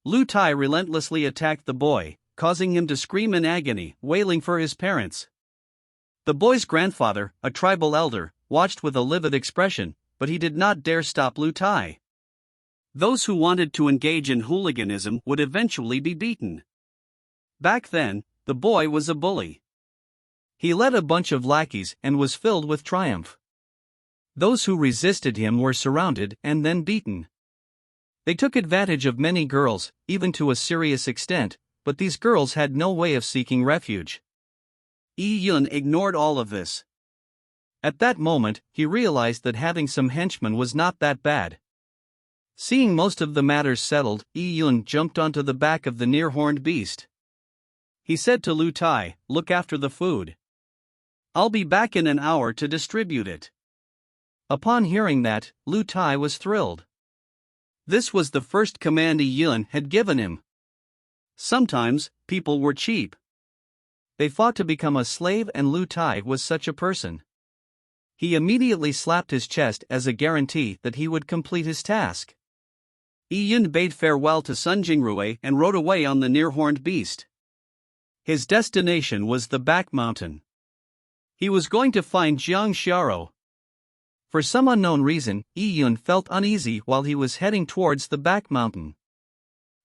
Lu Tai relentlessly attacked the boy, causing him to scream in agony, wailing for his parents. The boy's grandfather, a tribal elder, watched with a livid expression, but he did not dare stop Lu Tai. Those who wanted to engage in hooliganism would eventually be beaten. Back then, the boy was a bully. He led a bunch of lackeys and was filled with triumph. Those who resisted him were surrounded and then beaten. They took advantage of many girls, even to a serious extent, but these girls had no way of seeking refuge. Yi Yun ignored all of this. At that moment, he realized that having some henchmen was not that bad. Seeing most of the matters settled, Yi Yun jumped onto the back of the near-horned beast. He said to Lu Tai, "Look after the food. I'll be back in an hour to distribute it." Upon hearing that, Lu Tai was thrilled. This was the first command Yi Yun had given him. Sometimes, people were cheap. They fought to become a slave, and Lu Tai was such a person. He immediately slapped his chest as a guarantee that he would complete his task. Yi Yun bade farewell to Sun Jingrui and rode away on the near-horned beast. His destination was the back mountain. He was going to find Jiang Xiaoro. For some unknown reason, Yi Yun felt uneasy while he was heading towards the back mountain.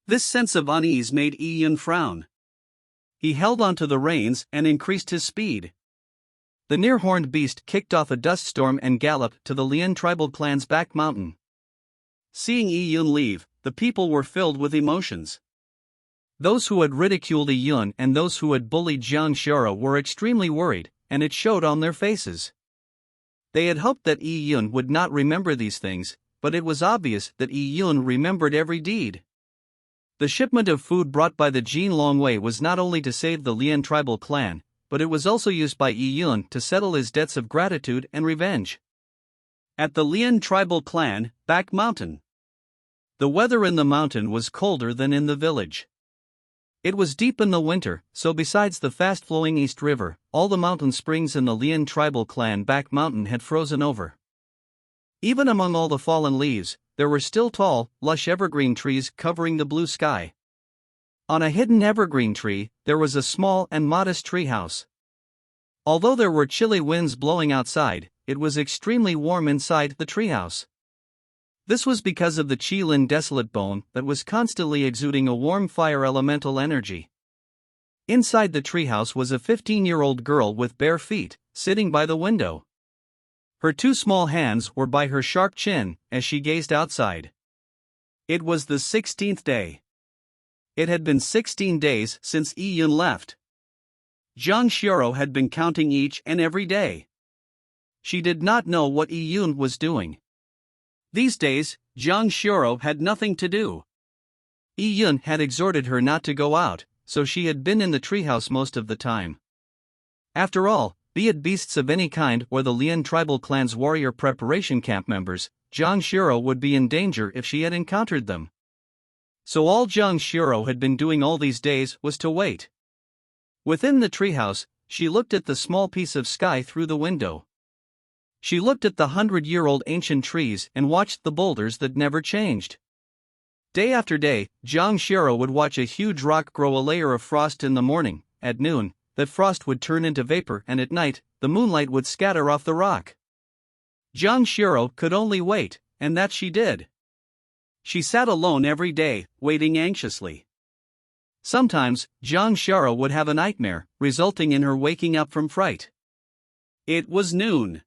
This sense of unease made Yi Yun frown. He held onto the reins and increased his speed. The near-horned beast kicked off a dust storm and galloped to the Lian tribal clan's back mountain. Seeing Yi Yun leave, the people were filled with emotions. Those who had ridiculed Yi Yun and those who had bullied Jiang Xiaoro were extremely worried, and it showed on their faces. They had hoped that Yi Yun would not remember these things, but it was obvious that Yi Yun remembered every deed. The shipment of food brought by the Jin Longwei was not only to save the Lian tribal clan, but it was also used by Yi Yun to settle his debts of gratitude and revenge. At the Lian tribal clan, back mountain. The weather in the mountain was colder than in the village. It was deep in the winter, so besides the fast-flowing East River, all the mountain springs in the Lian tribal clan back mountain had frozen over. Even among all the fallen leaves, there were still tall, lush evergreen trees covering the blue sky. On a hidden evergreen tree, there was a small and modest treehouse. Although there were chilly winds blowing outside, it was extremely warm inside the treehouse. This was because of the Qilin desolate bone that was constantly exuding a warm fire elemental energy. Inside the treehouse was a 15-year-old girl with bare feet, sitting by the window. Her two small hands were by her sharp chin as she gazed outside. It was the 16th day. It had been 16 days since Yi Yun left. Jiang Xiaoro had been counting each and every day. She did not know what Yi Yun was doing. These days, Jiang Xiaoro had nothing to do. Yi Yun had exhorted her not to go out, so she had been in the treehouse most of the time. After all, be it beasts of any kind or the Lian tribal clan's warrior preparation camp members, Jiang Xiaoro would be in danger if she had encountered them. So all Jiang Xiaoro had been doing all these days was to wait. Within the treehouse, she looked at the small piece of sky through the window. She looked at the 100-year-old ancient trees and watched the boulders that never changed. Day after day, Jiang Xiaoro would watch a huge rock grow a layer of frost in the morning. At noon, that frost would turn into vapor, and at night, the moonlight would scatter off the rock. Jiang Xiaoro could only wait, and that she did. She sat alone every day, waiting anxiously. Sometimes, Jiang Xiaoro would have a nightmare, resulting in her waking up from fright. It was noon.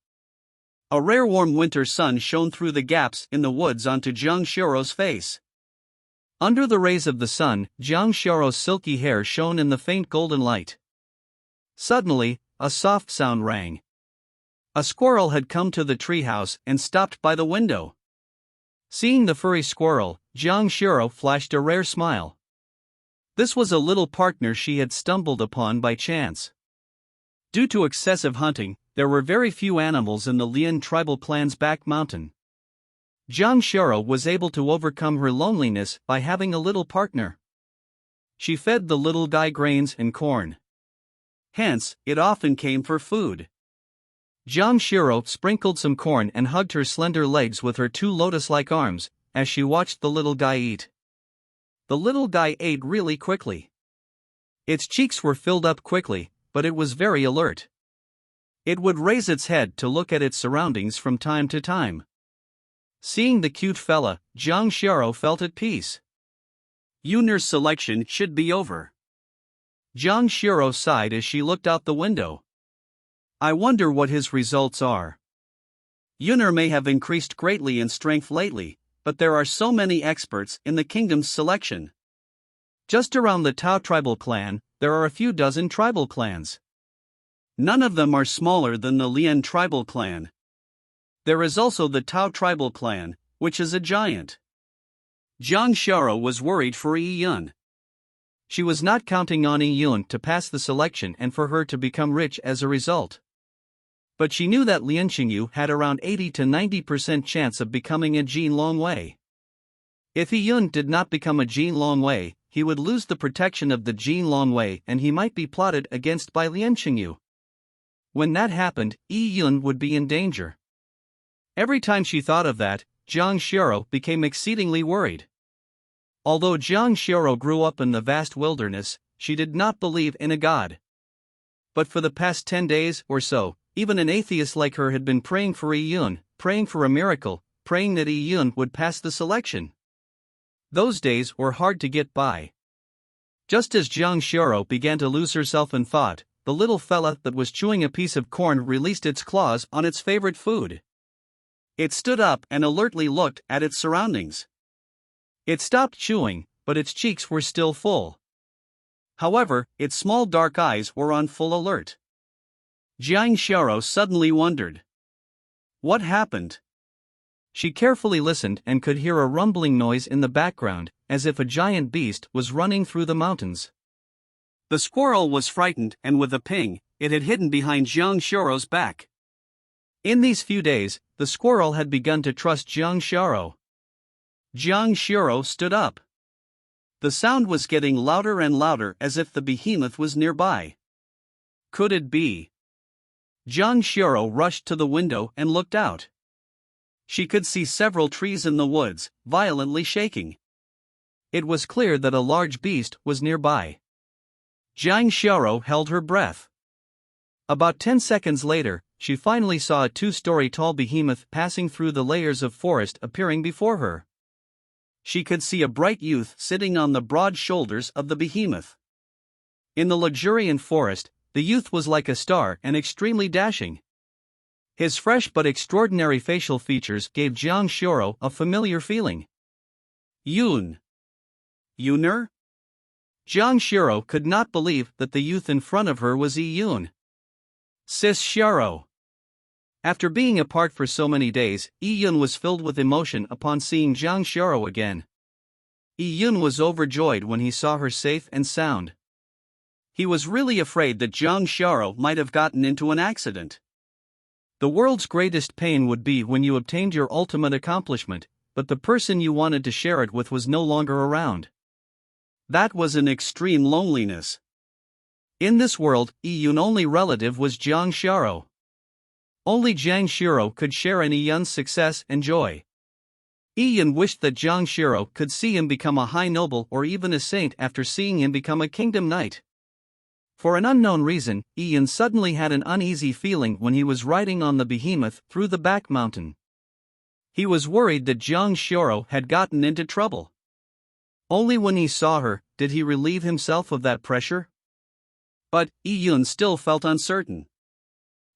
A rare warm winter sun shone through the gaps in the woods onto Jiang Xiaoro's face. Under the rays of the sun, Jiang Xiaoro's silky hair shone in the faint golden light. Suddenly, a soft sound rang. A squirrel had come to the treehouse and stopped by the window. Seeing the furry squirrel, Jiang Shiro flashed a rare smile. This was a little partner she had stumbled upon by chance. Due to excessive hunting, there were very few animals in the Lian tribal clan's back mountain. Jiang Shiro was able to overcome her loneliness by having a little partner. She fed the little guy grains and corn. Hence, it often came for food. Jiang Shiro sprinkled some corn and hugged her slender legs with her two lotus-like arms, as she watched the little guy eat. The little guy ate really quickly. Its cheeks were filled up quickly, but it was very alert. It would raise its head to look at its surroundings from time to time. Seeing the cute fella, Jiang Shiro felt at peace. Yunner's selection should be over. Jiang Shiro sighed as she looked out the window. I wonder what his results are. Yunner may have increased greatly in strength lately, but there are so many experts in the kingdom's selection. Just around the Tao tribal clan, there are a few dozen tribal clans. None of them are smaller than the Lian tribal clan. There is also the Tao tribal clan, which is a giant. Jiang Shiro was worried for Yi Yun. She was not counting on Yi Yun to pass the selection and for her to become rich as a result. But she knew that Lian Qingyu had around 80 to 90% chance of becoming a Jin Longwei. If Yi Yun did not become a Jin Longwei, he would lose the protection of the Jin Longwei and he might be plotted against by Lian Qingyu. When that happened, Yi Yun would be in danger. Every time she thought of that, Jiang Shiro became exceedingly worried. Although Jiang Shiro grew up in the vast wilderness, she did not believe in a god. But for the past 10 days or so, even an atheist like her had been praying for Yi Yun, praying for a miracle, praying that Yi Yun would pass the selection. Those days were hard to get by. Just as Jiang Shiro began to lose herself in thought, the little fella that was chewing a piece of corn released its claws on its favorite food. It stood up and alertly looked at its surroundings. It stopped chewing, but its cheeks were still full. However, its small dark eyes were on full alert. Jiang Shiro suddenly wondered. What happened? She carefully listened and could hear a rumbling noise in the background, as if a giant beast was running through the mountains. The squirrel was frightened and with a ping, it had hidden behind Jiang Shiro's back. In these few days, the squirrel had begun to trust Jiang Shiro. Jiang Shiro stood up. The sound was getting louder and louder as if the behemoth was nearby. Could it be? Jiang Shiro rushed to the window and looked out. She could see several trees in the woods, violently shaking. It was clear that a large beast was nearby. Jiang Shiro held her breath. About 10 seconds later, she finally saw a 2-story tall behemoth passing through the layers of forest appearing before her. She could see a bright youth sitting on the broad shoulders of the behemoth. In the luxuriant forest, the youth was like a star and extremely dashing. His fresh but extraordinary facial features gave Jiang Shiro a familiar feeling. Yun. Yunner? Jiang Shiro could not believe that the youth in front of her was Yi Yun. Sis Shiro. After being apart for so many days, Yi Yun was filled with emotion upon seeing Jiang Shiro again. Yi Yun was overjoyed when he saw her safe and sound. He was really afraid that Jiang Shiro might have gotten into an accident. The world's greatest pain would be when you obtained your ultimate accomplishment, but the person you wanted to share it with was no longer around. That was an extreme loneliness. In this world, Yi Yun's only relative was Jiang Shiro. Only Jiang Shiro could share in Yi Yun's success and joy. Yi Yun wished that Jiang Shiro could see him become a high noble or even a saint after seeing him become a kingdom knight. For an unknown reason, Yi Yun suddenly had an uneasy feeling when he was riding on the behemoth through the back mountain. He was worried that Jiang Shiro had gotten into trouble. Only when he saw her did he relieve himself of that pressure. But Yi Yun still felt uncertain.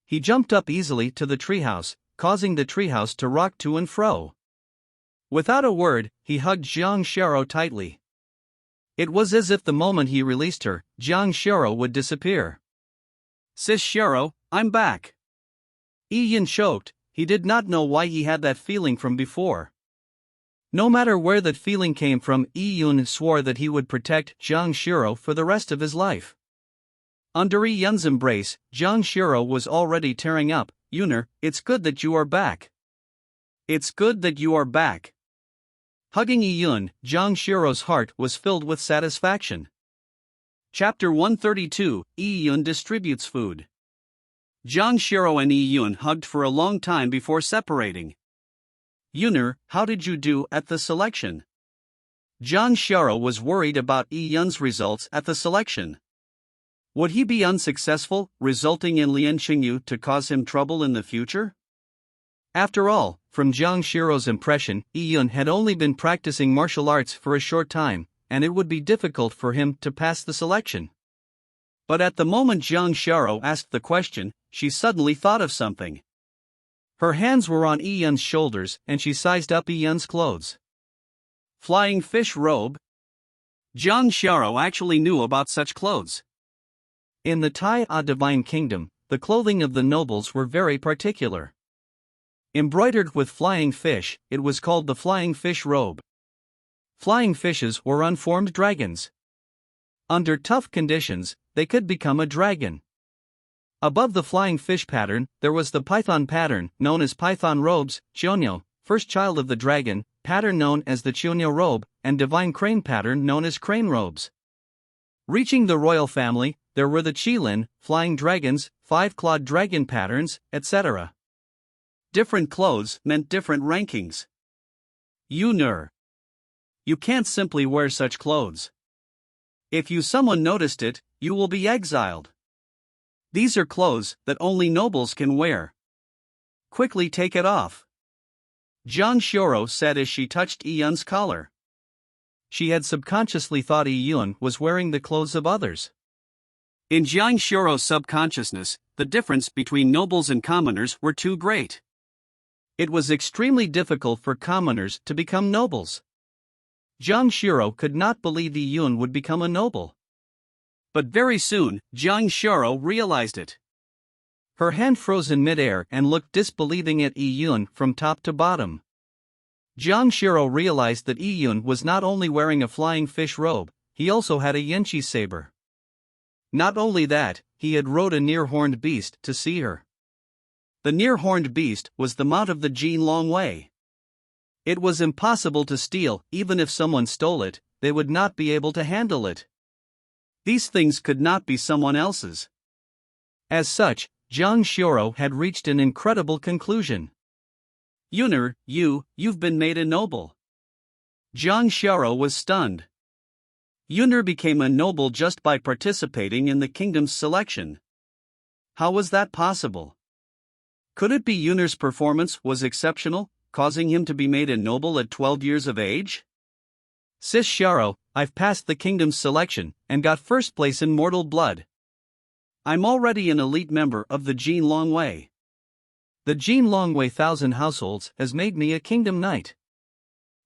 He jumped up easily to the treehouse, causing the treehouse to rock to and fro. Without a word, he hugged Jiang Shiro tightly. It was as if the moment he released her, Jiang Shiro would disappear. Sis Shiro, I'm back. Yi Yun choked. He did not know why he had that feeling from before. No matter where that feeling came from, Yi Yun swore that he would protect Zhang Shiro for the rest of his life. Under Yi Yun's embrace, Zhang Shiro was already tearing up. Yuner, it's good that you are back. It's good that you are back. Hugging Yi Yun, Zhang Shiro's heart was filled with satisfaction. Chapter 132, Yi Yun distributes food. Zhang Shiro and Yi Yun hugged for a long time before separating. Yuner, how did you do at the selection? Zhang Shiro was worried about Yi Yun's results at the selection. Would he be unsuccessful, resulting in Lian Xingyu to cause him trouble in the future? After all, from Zhang Shiro's impression, Yi Yun had only been practicing martial arts for a short time, and it would be difficult for him to pass the selection. But at the moment Zhang Shiro asked the question, she suddenly thought of something. Her hands were on Yi Yun's shoulders and she sized up Yi Yun's clothes. Flying fish robe? Zhang Shiro actually knew about such clothes. In the Tai Divine Kingdom, the clothing of the nobles were very particular. Embroidered with flying fish, it was called the flying fish robe. Flying fishes were unformed dragons. Under tough conditions, they could become a dragon. Above the flying fish pattern, there was the python pattern, known as python robes, Chionyo, first child of the dragon, pattern known as the Chionyo robe, and divine crane pattern known as crane robes. Reaching the royal family, there were the Qilin, flying dragons, five-clawed dragon patterns, etc. Different clothes meant different rankings. Yuner. You can't simply wear such clothes. If someone noticed it, you will be exiled. These are clothes that only nobles can wear. Quickly take it off. Zhang Shiro said as she touched Yi Yun's collar. She had subconsciously thought Yi Yun was wearing the clothes of others. In Zhang Shiro's subconsciousness, the difference between nobles and commoners were too great. It was extremely difficult for commoners to become nobles. Zhang Shiro could not believe Yi Yun would become a noble. But very soon, Zhang Shiro realized it. Her hand froze in midair and looked disbelieving at Yi Yun from top to bottom. Zhang Shiro realized that Yi Yun was not only wearing a flying fish robe, he also had a Yanqi saber. Not only that, he had rode a near-horned beast to see her. The near-horned beast was the mount of the Jin Longwei. It was impossible to steal. Even if someone stole it, they would not be able to handle it. These things could not be someone else's. As such, Zhang Shiro had reached an incredible conclusion. Yuner, you've been made a noble. Zhang Shiro was stunned. Yuner became a noble just by participating in the kingdom's selection. How was that possible? Could it be Yuner's performance was exceptional, causing him to be made a noble at 12 years of age? Sis Shiro, I've passed the kingdom's selection and got first place in Mortal Blood. I'm already an elite member of the Jin Longwei. The Jin Longwei Thousand Households has made me a kingdom knight.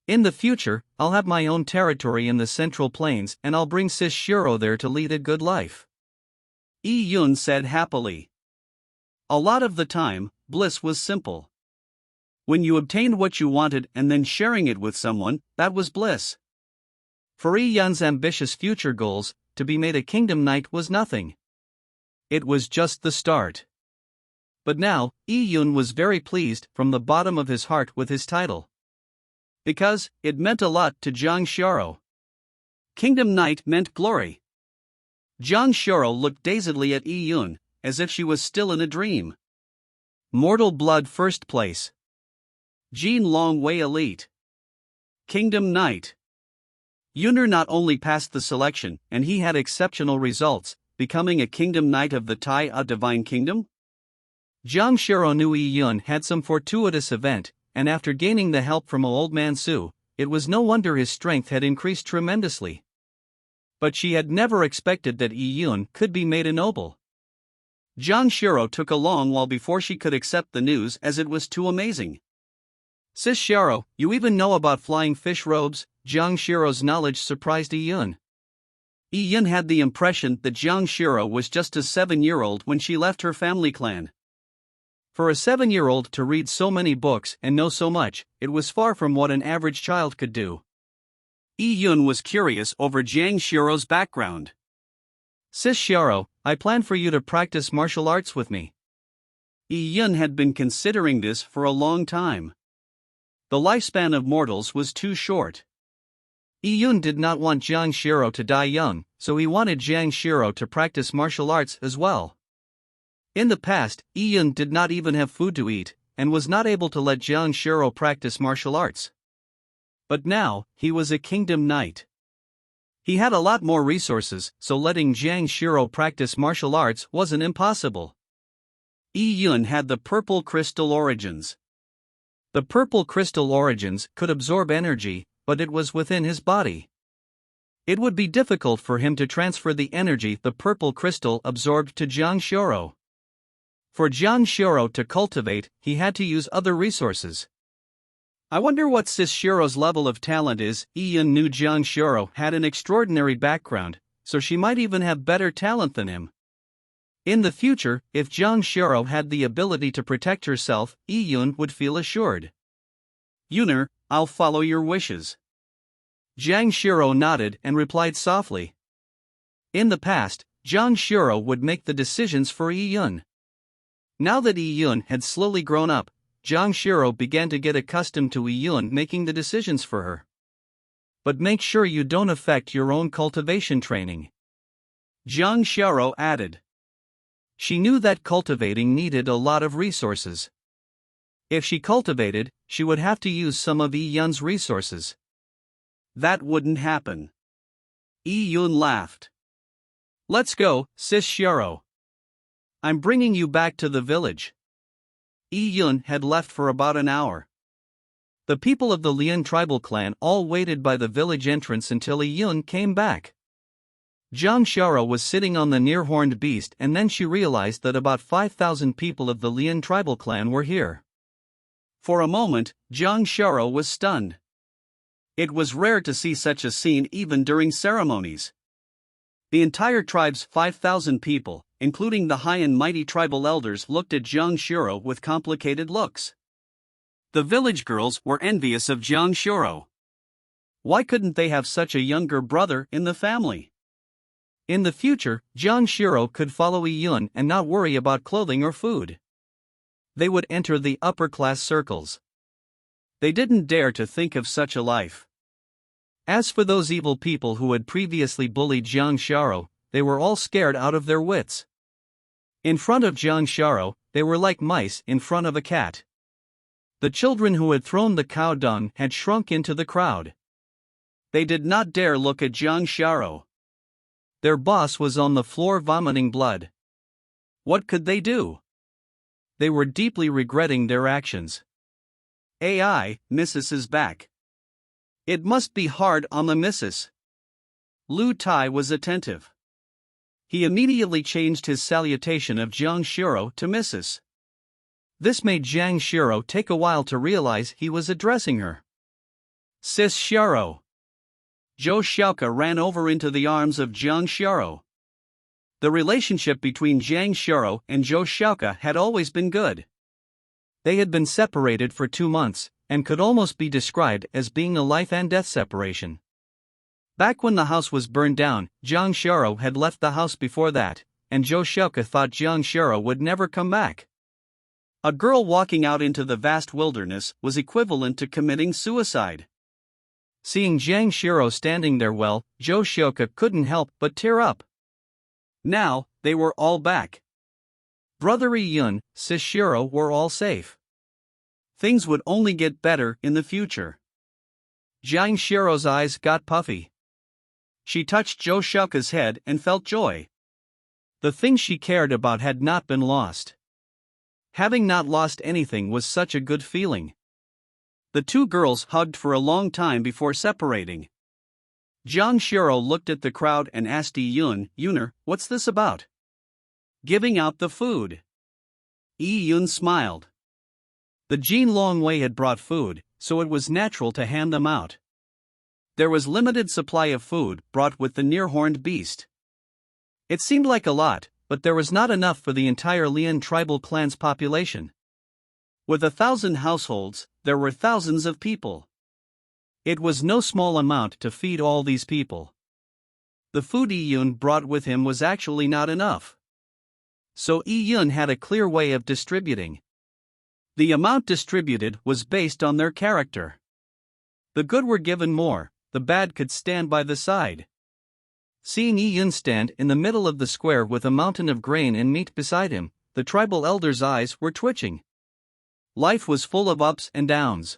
In the future, I'll have my own territory in the Central Plains and I'll bring Sis Shiro there to lead a good life. Yi Yun said happily. A lot of the time, bliss was simple. When you obtained what you wanted and then sharing it with someone, that was bliss. For Yi Yun's ambitious future goals, to be made a kingdom knight was nothing. It was just the start. But now, Yi Yun was very pleased from the bottom of his heart with his title. Because it meant a lot to Zhang Shiro. Kingdom Knight meant glory. Zhang Shiro looked dazedly at Yi Yun, as if she was still in a dream. Mortal Blood first place. Jin Longwei elite. Kingdom Knight. Yuner not only passed the selection, and he had exceptional results, becoming a kingdom knight of the Tai Divine Kingdom. Zhang Shiro knew Yi Yun had some fortuitous event, and after gaining the help from old man Su, it was no wonder his strength had increased tremendously. But she had never expected that Yi Yun could be made a noble. Zhang Shiro took a long while before she could accept the news as it was too amazing. Sis Shiro, you even know about flying fish robes? Zhang Shiro's knowledge surprised Yi Yun. Yi Yun had the impression that Zhang Shiro was just a 7-year-old when she left her family clan. For a 7-year-old to read so many books and know so much, it was far from what an average child could do. Yi-Yun was curious over Jiang Xiao's background. Sis Xiao, I plan for you to practice martial arts with me. Yi-Yun had been considering this for a long time. The lifespan of mortals was too short. Yi-Yun did not want Jiang Xiao to die young, so he wanted Jiang Xiao to practice martial arts as well. In the past, Yi-Yun did not even have food to eat, and was not able to let Jiang Xiao practice martial arts. But now, he was a kingdom knight. He had a lot more resources, so letting Jiang Xiao practice martial arts wasn't impossible. Yi-Yun had the purple crystal origins. The purple crystal origins could absorb energy, but it was within his body. It would be difficult for him to transfer the energy the purple crystal absorbed to Jiang Xiao. For Jiang Xiao to cultivate, he had to use other resources. I wonder what Sis Xiao's level of talent is. Yi-Yun knew Jiang Xiao had an extraordinary background, so she might even have better talent than him. In the future, if Jiang Xiao had the ability to protect herself, Yi-Yun would feel assured. Yuner, I'll follow your wishes. Jiang Xiao nodded and replied softly. In the past, Jiang Xiao would make the decisions for Yi-Yun. Now that Yi-Yun had slowly grown up, Jiang Xiao began to get accustomed to Yi-Yun making the decisions for her. But make sure you don't affect your own cultivation training, Jiang Xiao added. She knew that cultivating needed a lot of resources. If she cultivated, she would have to use some of Yi-Yun's resources. That wouldn't happen. Yi-Yun laughed. Let's go, Sis Xiao. I'm bringing you back to the village. Yi-Yun had left for about an hour. The people of the Lian tribal clan all waited by the village entrance until Yi-Yun came back. Jiang Xiao was sitting on the near-horned beast, and then she realized that about 5,000 people of the Lian tribal clan were here. For a moment, Jiang Xiao was stunned. It was rare to see such a scene even during ceremonies. The entire tribe's 5,000 people, including the high and mighty tribal elders, looked at Jiang Xiao with complicated looks. The village girls were envious of Jiang Xiao. Why couldn't they have such a younger brother in the family? In the future, Jiang Xiao could follow Yi-Yun and not worry about clothing or food. They would enter the upper-class circles. They didn't dare to think of such a life. As for those evil people who had previously bullied Jiang Xiao, they were all scared out of their wits. In front of Jiang Xiao, they were like mice in front of a cat. The children who had thrown the cow dung had shrunk into the crowd. They did not dare look at Jiang Xiao. Their boss was on the floor vomiting blood. What could they do? They were deeply regretting their actions. AI, Mrs. is back. It must be hard on the missus. Lu Tai was attentive. He immediately changed his salutation of Jiang Xiao to Mrs. This made Jiang Xiao take a while to realize he was addressing her. Sis Xiao. Zhou Xiaoke ran over into the arms of Jiang Xiao. The relationship between Jiang Xiao and Zhou Xiaoke had always been good. They had been separated for 2 months, and could almost be described as being a life and death separation. Back when the house was burned down, Jiang Xiao had left the house before that, and Zhou Xiaoke thought Jiang Xiao would never come back. A girl walking out into the vast wilderness was equivalent to committing suicide. Seeing Jiang Xiao standing there, Zhou Xiaoke couldn't help but tear up. Now, they were all back. Brother Yi-Yun, Sis Xiao were all safe. Things would only get better in the future. Jiang Xiao's eyes got puffy. She touched Zhou Xiaoke's head and felt joy. The thing she cared about had not been lost. Having not lost anything was such a good feeling. The two girls hugged for a long time before separating. Jiang Xiao looked at the crowd and asked Yi-Yun, "Yuner, what's this about?" "Giving out the food." Yi-Yun smiled. The Jin Longwei had brought food, so it was natural to hand them out. There was limited supply of food brought with the near-horned beast. It seemed like a lot, but there was not enough for the entire Lian tribal clan's population. With 1,000 households, there were thousands of people. It was no small amount to feed all these people. The food Iyun brought with him was actually not enough. So Iyun had a clear way of distributing. The amount distributed was based on their character. The good were given more, the bad could stand by the side. Seeing Iyun stand in the middle of the square with a mountain of grain and meat beside him, the tribal elder's eyes were twitching. Life was full of ups and downs.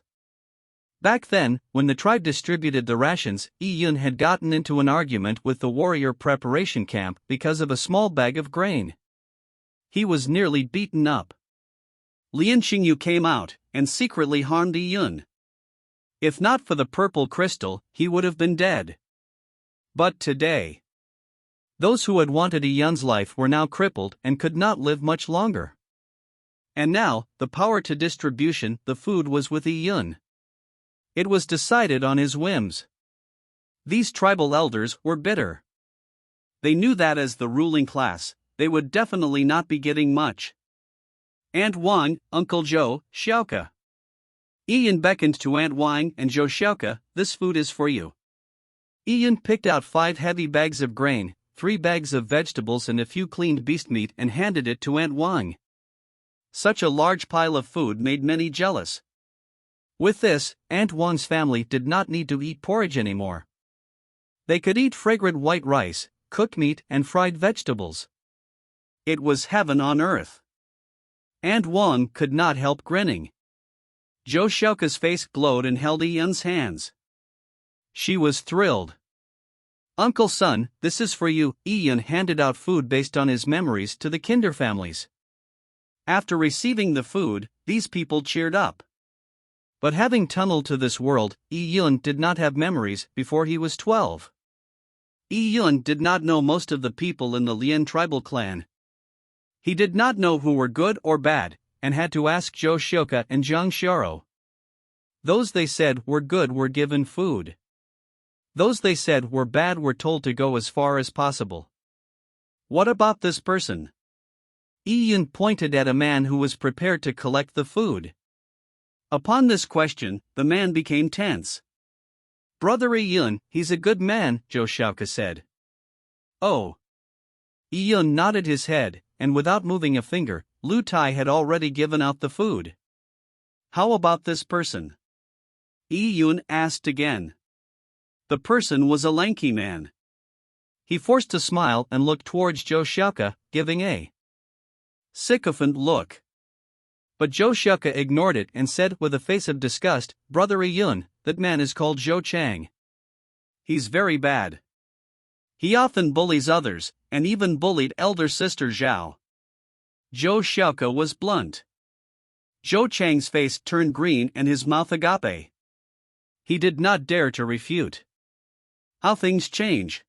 Back then, when the tribe distributed the rations, Iyun had gotten into an argument with the warrior preparation camp because of a small bag of grain. He was nearly beaten up. Lien Xingyu came out and secretly harmed Iyun. If not for the purple crystal, he would have been dead. But today, those who had wanted Iyun's life were now crippled and could not live much longer. And now, the power to distribution the food was with Iyun. It was decided on his whims. These tribal elders were bitter. They knew that as the ruling class, they would definitely not be getting much. Aunt Wang, Uncle Zhou, Xiaoke. Iyun beckoned to Aunt Wang and Zhou. Xiaoke, this food is for you. Iyun picked out 5 heavy bags of grain, 3 bags of vegetables and a few cleaned beast meat and handed it to Aunt Wang. Such a large pile of food made many jealous. With this, Aunt Wang's family did not need to eat porridge anymore. They could eat fragrant white rice, cooked meat and fried vegetables. It was heaven on earth. Aunt Wang could not help grinning. Zhou Xiaoke's face glowed and held Iyun's hands. She was thrilled. Uncle Son, this is for you. Iyun handed out food based on his memories to the Kinder families. After receiving the food, these people cheered up. But having tunneled to this world, Iyun did not have memories before he was 12. Iyun did not know most of the people in the Lien tribal clan. He did not know who were good or bad, and had to ask Zhou Xiaoke and Zhang Xiaoro. Those they said were good were given food. Those they said were bad were told to go as far as possible. What about this person? Iyun pointed at a man who was prepared to collect the food. Upon this question, the man became tense. Brother Iyun, he's a good man, Zhou Xiaoke said. Oh. Iyun nodded his head, and without moving a finger, Lu Tai had already given out the food. How about this person? Iyun asked again. The person was a lanky man. He forced a smile and looked towards Zhou Xiaoke, giving a sycophant look. But Zhou Xiaoke ignored it and said with a face of disgust, Brother Iyun, that man is called Zhou Chang. He's very bad. He often bullies others, and even bullied elder sister Zhao. Zhou Xiaoke was blunt. Zhou Chang's face turned green and his mouth agape. He did not dare to refute. How things change.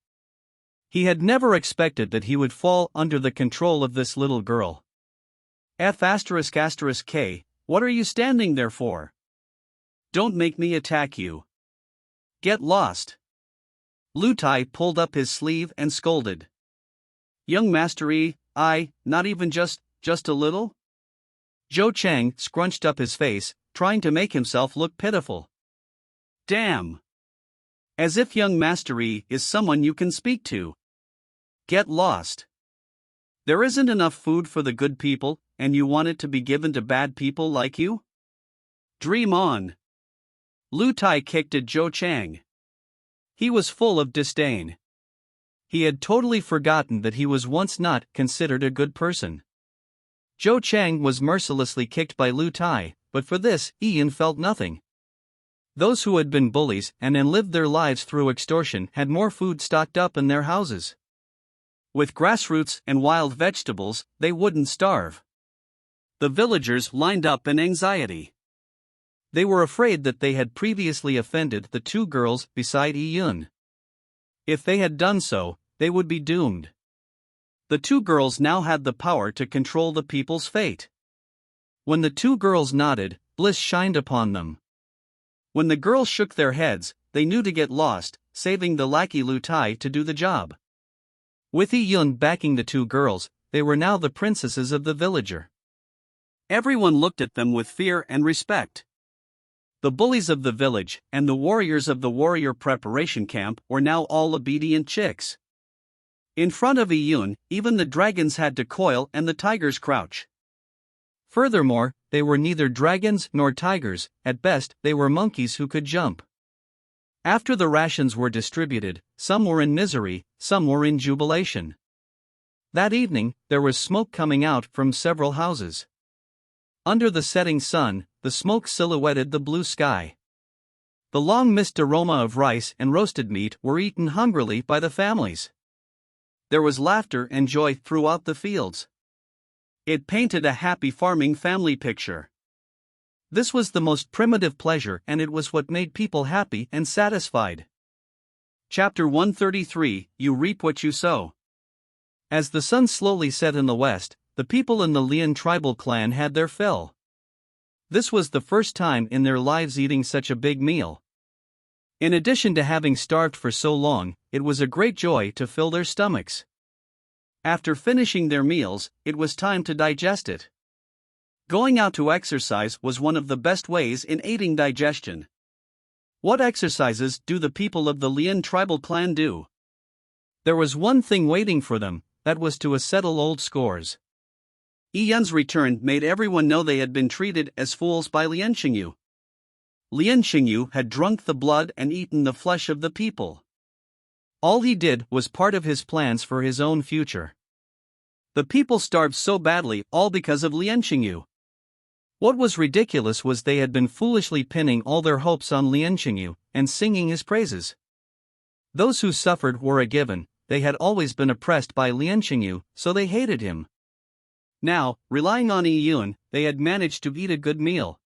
He had never expected that he would fall under the control of this little girl. F***K, what are you standing there for? Don't make me attack you. Get lost. Lu Tai pulled up his sleeve and scolded. Young Master Yi, not even just a little? Zhou Chang scrunched up his face, trying to make himself look pitiful. Damn. As if young Master Yi is someone you can speak to. Get lost. There isn't enough food for the good people, and you want it to be given to bad people like you? Dream on. Lu Tai kicked at Zhou Chang. He was full of disdain. He had totally forgotten that he was once not considered a good person. Zhou Chang was mercilessly kicked by Lu Tai, but for this, Iyun felt nothing. Those who had been bullies and lived their lives through extortion had more food stocked up in their houses. With grassroots and wild vegetables, they wouldn't starve. The villagers lined up in anxiety. They were afraid that they had previously offended the 2 girls beside Iyun. If they had done so, they would be doomed. The 2 girls now had the power to control the people's fate. When the 2 girls nodded, bliss shined upon them. When the girls shook their heads, they knew to get lost, saving the lackey Lu Tai to do the job. With Iyun backing the 2 girls, they were now the princesses of the villager. Everyone looked at them with fear and respect. The bullies of the village and the warriors of the warrior preparation camp were now all obedient chicks. In front of Iyun, even the dragons had to coil and the tigers crouch. Furthermore, they were neither dragons nor tigers, at best, they were monkeys who could jump. After the rations were distributed, some were in misery, some were in jubilation. That evening, there was smoke coming out from several houses. Under the setting sun, the smoke silhouetted the blue sky. The long mist aroma of rice and roasted meat were eaten hungrily by the families. There was laughter and joy throughout the fields. It painted a happy farming family picture. This was the most primitive pleasure, and it was what made people happy and satisfied. Chapter 133, You Reap What You Sow. As the sun slowly set in the west, the people in the Lian tribal clan had their fill. This was the first time in their lives eating such a big meal. In addition to having starved for so long, it was a great joy to fill their stomachs. After finishing their meals, it was time to digest it. Going out to exercise was one of the best ways in aiding digestion. What exercises do the people of the Lian tribal clan do? There was one thing waiting for them, that was to settle old scores. Iyun's return made everyone know they had been treated as fools by Lian Xingyu. Lian Xingyu had drunk the blood and eaten the flesh of the people. All he did was part of his plans for his own future. The people starved so badly, all because of Lian Xingyu. What was ridiculous was they had been foolishly pinning all their hopes on Lian Xingyu and singing his praises. Those who suffered were a given, they had always been oppressed by Lian Xingyu, so they hated him. Now, relying on Iyun, they had managed to eat a good meal.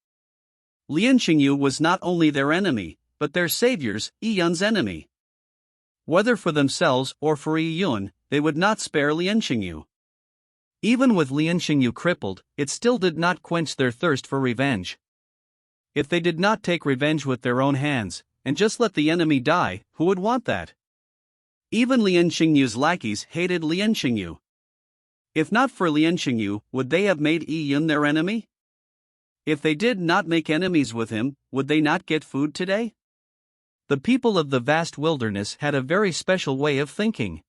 Lian Xingyu was not only their enemy, but their savior's, Iyun's enemy. Whether for themselves or for Iyun, they would not spare Lian Xingyu. Even with Lian Xingyu crippled, it still did not quench their thirst for revenge. If they did not take revenge with their own hands, and just let the enemy die, who would want that? Even Lian Xingyu's lackeys hated Lian Xingyu. If not for Lian Xingyu, would they have made Iyun their enemy? If they did not make enemies with him, would they not get food today? The people of the vast wilderness had a very special way of thinking.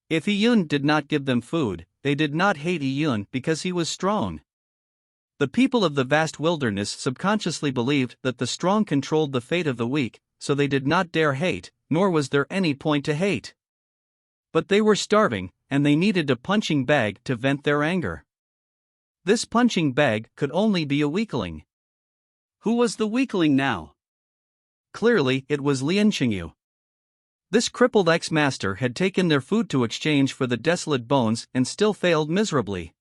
If Iyun did not give them food, they did not hate Iyun because he was strong. The people of the vast wilderness subconsciously believed that the strong controlled the fate of the weak, so they did not dare hate, nor was there any point to hate. But they were starving, and they needed a punching bag to vent their anger. This punching bag could only be a weakling. Who was the weakling now? Clearly, it was Lian Xingyu. This crippled ex-master had taken their food to exchange for the desolate bones and still failed miserably.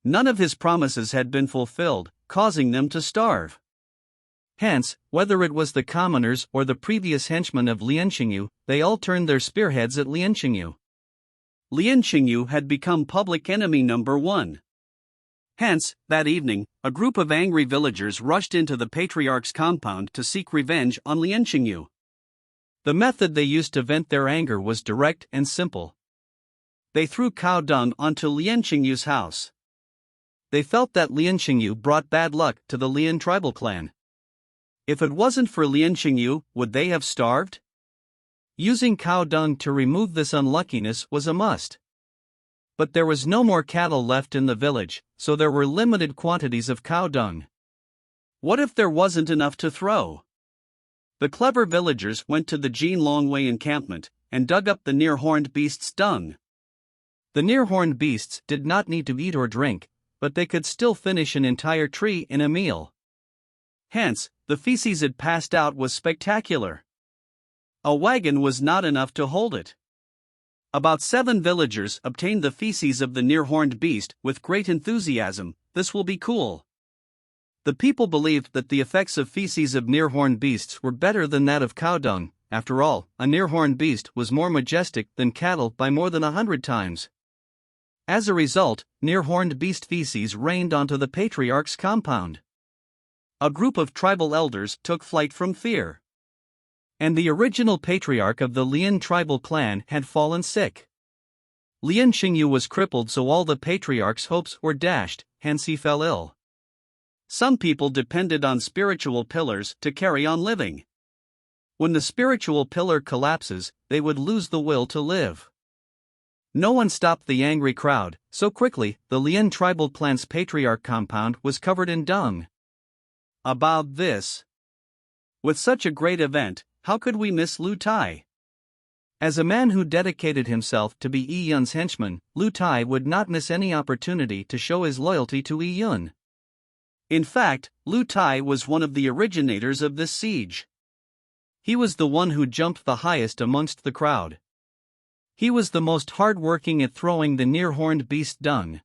None of his promises had been fulfilled, causing them to starve. Hence, whether it was the commoners or the previous henchmen of Lian Xingyu, they all turned their spearheads at Lian Xingyu. Lian Xingyu had become public enemy number one. Hence, that evening, a group of angry villagers rushed into the patriarch's compound to seek revenge on Lian Xingyu. The method they used to vent their anger was direct and simple. They threw cow dung onto Lian Xingyu's house. They felt that Lian Xingyu brought bad luck to the Lian tribal clan. If it wasn't for Lian Xingyu, would they have starved? Using cow dung to remove this unluckiness was a must. But there was no more cattle left in the village, so there were limited quantities of cow dung. What if there wasn't enough to throw? The clever villagers went to the Jin Longwei encampment and dug up the near-horned beast's dung. The near-horned beasts did not need to eat or drink, but they could still finish an entire tree in a meal. Hence, the feces it passed out was spectacular. A wagon was not enough to hold it. About 7 villagers obtained the feces of the near-horned beast with great enthusiasm. This will be cool. The people believed that the effects of feces of near-horned beasts were better than that of cow dung. After all, a near-horned beast was more majestic than cattle by more than 100 times. As a result, near-horned beast feces rained onto the patriarch's compound. A group of tribal elders took flight from fear. And the original patriarch of the Lian tribal clan had fallen sick. Lien Xingyu was crippled, so all the patriarch's hopes were dashed, hence he fell ill. Some people depended on spiritual pillars to carry on living. When the spiritual pillar collapses, they would lose the will to live. No one stopped the angry crowd, so quickly, the Lien tribal clan's patriarch compound was covered in dung. About this. With such a great event, how could we miss Lu Tai? As a man who dedicated himself to be Yi Yun's henchman, Lu Tai would not miss any opportunity to show his loyalty to Yi Yun. In fact, Lu Tai was one of the originators of this siege. He was the one who jumped the highest amongst the crowd. He was the most hard-working at throwing the near-horned beast dung.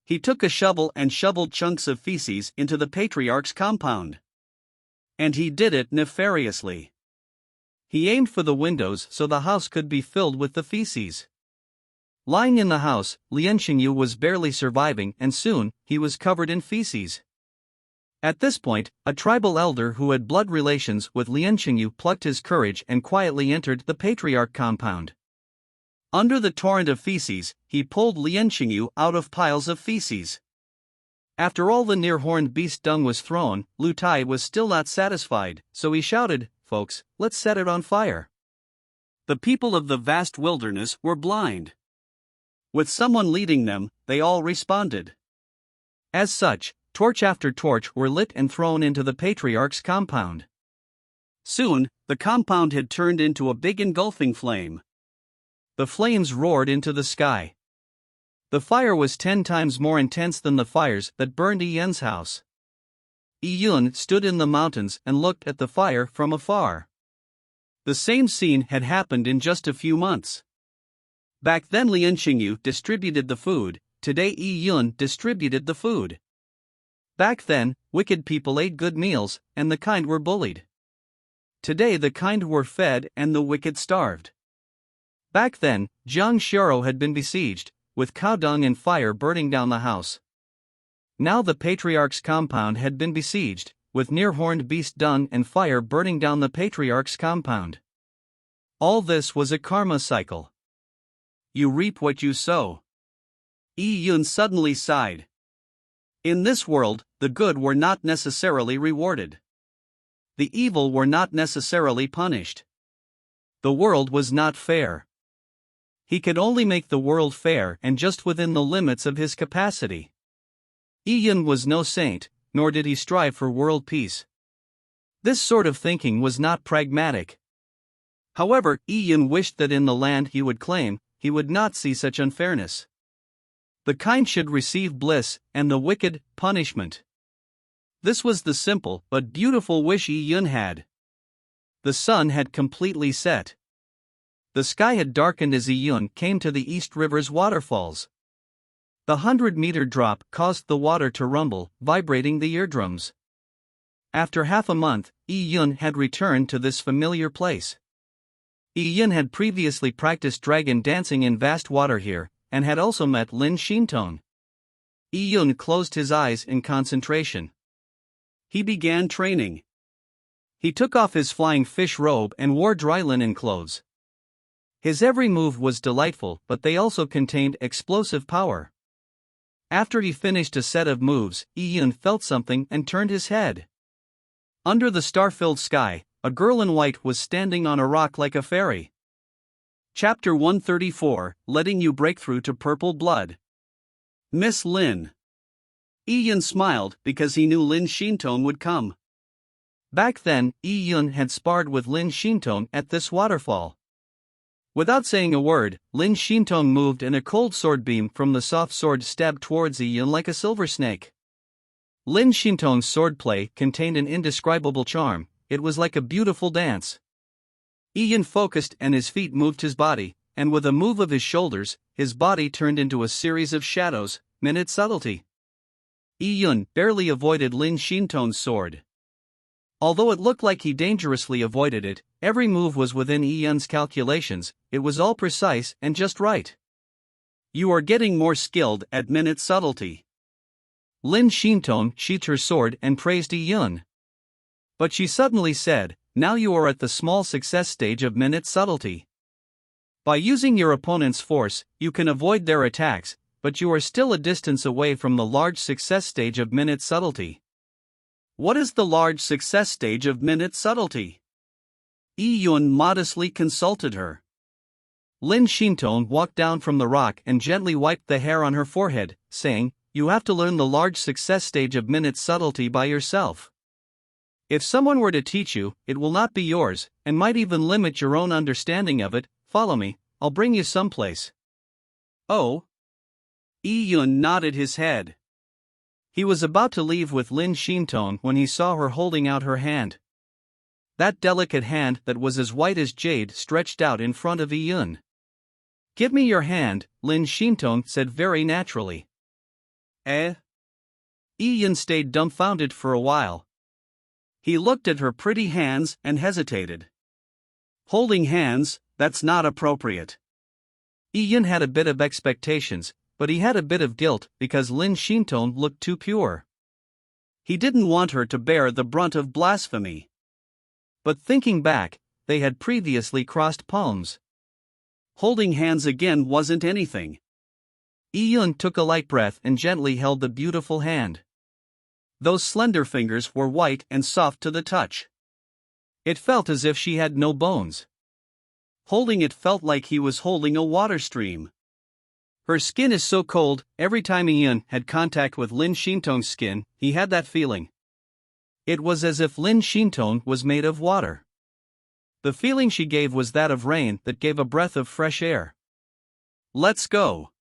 He took a shovel and shoveled chunks of feces into the patriarch's compound. And he did it nefariously. He aimed for the windows so the house could be filled with the feces. Lying in the house, Lien Xingyu was barely surviving, and soon, he was covered in feces. At this point, a tribal elder who had blood relations with Lien Xingyu plucked his courage and quietly entered the patriarch compound. Under the torrent of feces, he pulled Lien Xingyu out of piles of feces. After all the near-horned beast dung was thrown, Lu Tai was still not satisfied, so he shouted, "Folks, let's set it on fire." The people of the vast wilderness were blind. With someone leading them, they all responded. As such, torch after torch were lit and thrown into the patriarch's compound. Soon, the compound had turned into a big engulfing flame. The flames roared into the sky. The fire was 10 times more intense than the fires that burned Yi Yun's house. Yi Yun stood in the mountains and looked at the fire from afar. The same scene had happened in just a few months. Back then Lien Xingyu distributed the food, today Yi Yun distributed the food. Back then, wicked people ate good meals, and the kind were bullied. Today the kind were fed and the wicked starved. Back then, Jiang Xiao had been besieged, with cow dung and fire burning down the house. Now the patriarch's compound had been besieged, with near-horned beast dung and fire burning down the patriarch's compound. All this was a karma cycle. You reap what you sow. Yi Yun suddenly sighed. In this world, the good were not necessarily rewarded. The evil were not necessarily punished. The world was not fair. He could only make the world fair and just within the limits of his capacity. Yi Yun was no saint, nor did he strive for world peace. This sort of thinking was not pragmatic. However, Yi Yun wished that in the land he would claim, he would not see such unfairness. The kind should receive bliss, and the wicked, punishment. This was the simple but beautiful wish Yi Yun had. The sun had completely set. The sky had darkened as Yi Yun came to the East River's waterfalls. The 100-meter drop caused the water to rumble, vibrating the eardrums. After half a month, Yi Yun had returned to this familiar place. Yi Yun had previously practiced dragon dancing in vast water here, and had also met Lin Xintong. Yi Yun closed his eyes in concentration. He began training. He took off his flying fish robe and wore dry linen clothes. His every move was delightful, but they also contained explosive power. After he finished a set of moves, Yi Yun felt something and turned his head. Under the star-filled sky, a girl in white was standing on a rock like a fairy. Chapter 134, Letting You Break Through to Purple Blood. Miss Lin. Yi Yun smiled because he knew Lin Xintong would come. Back then, Yi Yun had sparred with Lin Xintong at this waterfall. Without saying a word, Lin Xintong moved and a cold sword beam from the soft sword stabbed towards Yi Yun like a silver snake. Lin Xintong's swordplay contained an indescribable charm. It was like a beautiful dance. Yi Yun focused and his feet moved his body, and with a move of his shoulders, his body turned into a series of shadows, minute subtlety. Yi Yun barely avoided Lin Xintong's sword. Although it looked like he dangerously avoided it, every move was within Yi Yun's calculations, it was all precise and just right. You are getting more skilled at minute subtlety. Lin Xintong sheathed her sword and praised Yi Yun. But she suddenly said, now you are at the small success stage of minute subtlety. By using your opponent's force, you can avoid their attacks, but you are still a distance away from the large success stage of minute subtlety. What is the large success stage of minute subtlety? Yi Yun modestly consulted her. Lin Xintong walked down from the rock and gently wiped the hair on her forehead, saying, "You have to learn the large success stage of minute subtlety by yourself. If someone were to teach you, it will not be yours, and might even limit your own understanding of it. Follow me, I'll bring you someplace." "Oh?" Yi Yun nodded his head. He was about to leave with Lin Xintong when he saw her holding out her hand. That delicate hand that was as white as jade stretched out in front of Yi Yun. "Give me your hand," Lin Xintong said very naturally. Eh? Yi Yun stayed dumbfounded for a while. He looked at her pretty hands and hesitated. Holding hands, that's not appropriate. Yi Yun had a bit of expectations, but he had a bit of guilt because Lin Xintong looked too pure. He didn't want her to bear the brunt of blasphemy. But thinking back, they had previously crossed palms. Holding hands again wasn't anything. Yi Yun took a light breath and gently held the beautiful hand. Those slender fingers were white and soft to the touch. It felt as if she had no bones. Holding it felt like he was holding a water stream. Her skin is so cold. Every time Yi Yun had contact with Lin Xintong's skin, he had that feeling. It was as if Lin Xintong was made of water. The feeling she gave was that of rain that gave a breath of fresh air. "Let's go."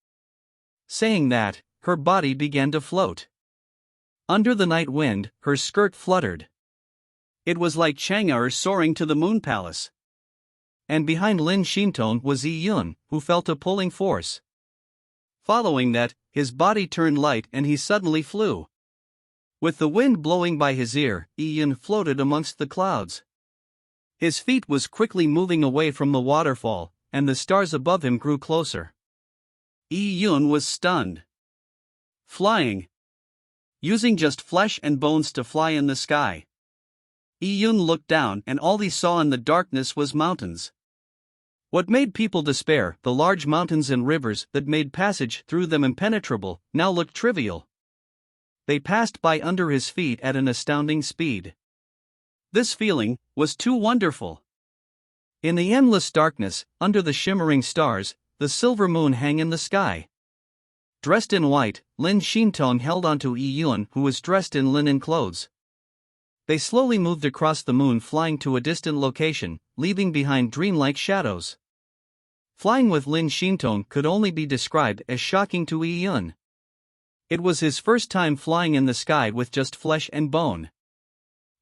Saying that, her body began to float. Under the night wind, her skirt fluttered. It was like Chang'er soaring to the moon palace. And behind Lin Xintong was Yi Yun, who felt a pulling force. Following that, his body turned light and he suddenly flew. With the wind blowing by his ear, Yi Yun floated amongst the clouds. His feet was quickly moving away from the waterfall, and the stars above him grew closer. Yi Yun was stunned. Flying. Using just flesh and bones to fly in the sky. Yi Yun looked down and all he saw in the darkness was mountains. What made people despair, the large mountains and rivers that made passage through them impenetrable, now looked trivial. They passed by under his feet at an astounding speed. This feeling was too wonderful. In the endless darkness, under the shimmering stars, the silver moon hung in the sky. Dressed in white, Lin Xintong held onto Yi Yun, who was dressed in linen clothes. They slowly moved across the moon, flying to a distant location, leaving behind dreamlike shadows. Flying with Lin Xintong could only be described as shocking to Yi Yun. It was his first time flying in the sky with just flesh and bone.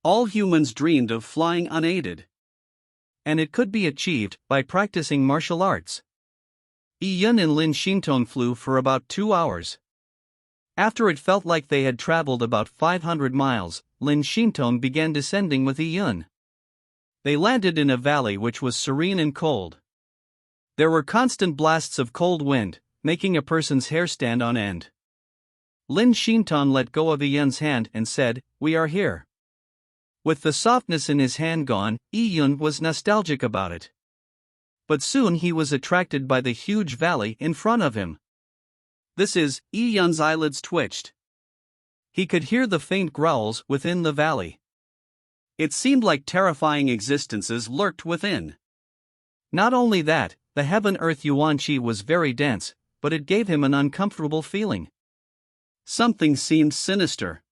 All humans dreamed of flying unaided. And it could be achieved by practicing martial arts. Yi Yun and Lin Xintong flew for about 2 hours. After it felt like they had traveled about 500 miles, Lin Xintong began descending with Yi Yun. They landed in a valley which was serene and cold. There were constant blasts of cold wind, making a person's hair stand on end. Lin Xintong let go of Yi Yun's hand and said, "We are here." With the softness in his hand gone, Yi Yun was nostalgic about it. But soon he was attracted by the huge valley in front of him. Yi Yun's eyelids twitched. He could hear the faint growls within the valley. It seemed like terrifying existences lurked within. Not only that, the heaven-earth yuan qi was very dense, but it gave him an uncomfortable feeling. Something seemed sinister.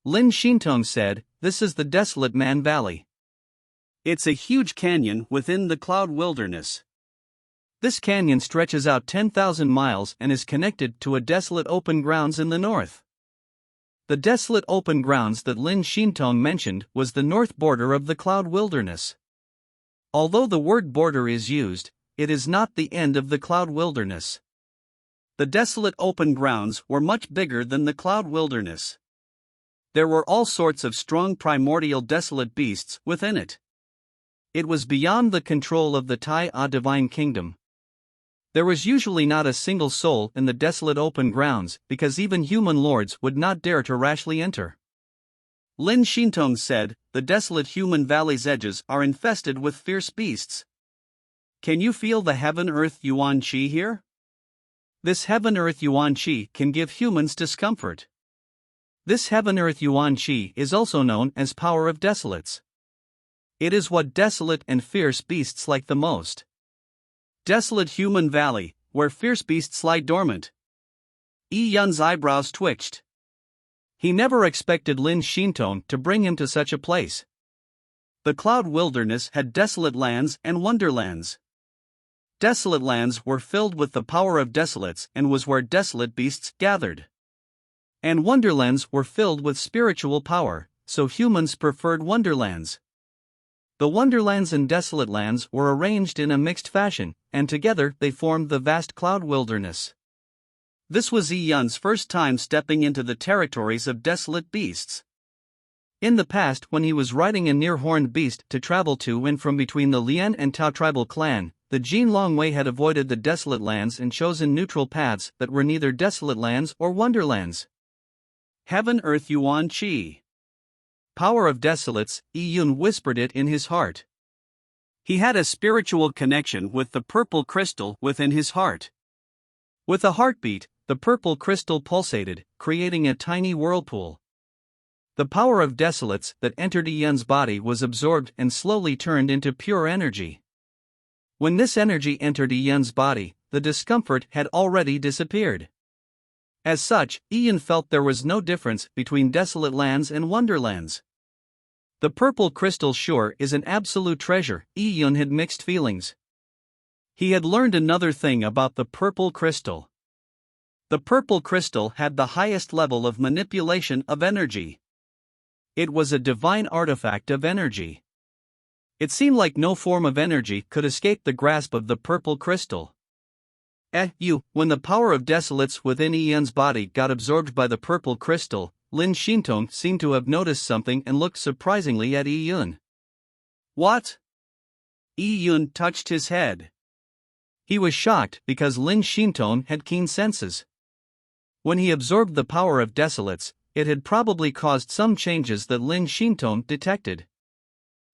Lin Xintong said, "This is the Desolate Man Valley. It's a huge canyon within the cloud wilderness. This canyon stretches out 10,000 miles and is connected to a desolate open grounds in the north." The desolate open grounds that Lin Xintong mentioned was the north border of the cloud wilderness. Although the word border is used, it is not the end of the cloud wilderness. The desolate open grounds were much bigger than the cloud wilderness. There were all sorts of strong primordial desolate beasts within it. It was beyond the control of the Tai divine kingdom. There was usually not a single soul in the desolate open grounds because even human lords would not dare to rashly enter. Lin Xintong said, "The desolate human valley's edges are infested with fierce beasts. Can you feel the heaven-earth yuan qi here? This heaven-earth yuan qi can give humans discomfort. This heaven-earth yuan qi is also known as power of desolates. It is what desolate and fierce beasts like the most. Desolate human valley, where fierce beasts lie dormant. Yi Yun's eyebrows twitched. He never expected Lin Xintong to bring him to such a place. The Cloud Wilderness had desolate lands and wonderlands. Desolate lands were filled with the power of desolates and was where desolate beasts gathered. And wonderlands were filled with spiritual power, so humans preferred wonderlands. The wonderlands and desolate lands were arranged in a mixed fashion, and together they formed the vast Cloud Wilderness. This was Yi Yun's first time stepping into the territories of desolate beasts. In the past, when he was riding a near-horned beast to travel to and from between the Lian and Tao tribal clan, the Jin Longwei had avoided the desolate lands and chosen neutral paths that were neither desolate lands or wonderlands. Heaven Earth Yuan Qi. Power of desolates, Yi Yun whispered it in his heart. He had a spiritual connection with the purple crystal within his heart. With a heartbeat, the purple crystal pulsated, creating a tiny whirlpool. The power of desolates that entered Yi Yun's body was absorbed and slowly turned into pure energy. When this energy entered Yi Yun's body, the discomfort had already disappeared. As such, Yi Yun felt there was no difference between desolate lands and wonderlands. The purple crystal sure is an absolute treasure. Yi Yun had mixed feelings. He had learned another thing about the purple crystal. The purple crystal had the highest level of manipulation of energy. It was a divine artifact of energy. It seemed like no form of energy could escape the grasp of the purple crystal. When the power of desolates within Yi Yun's body got absorbed by the purple crystal, Lin Xintong seemed to have noticed something and looked surprisingly at Yi Yun. What? Yi Yun touched his head. He was shocked because Lin Xintong had keen senses. When he absorbed the power of desolates, it had probably caused some changes that Lin Xintong detected.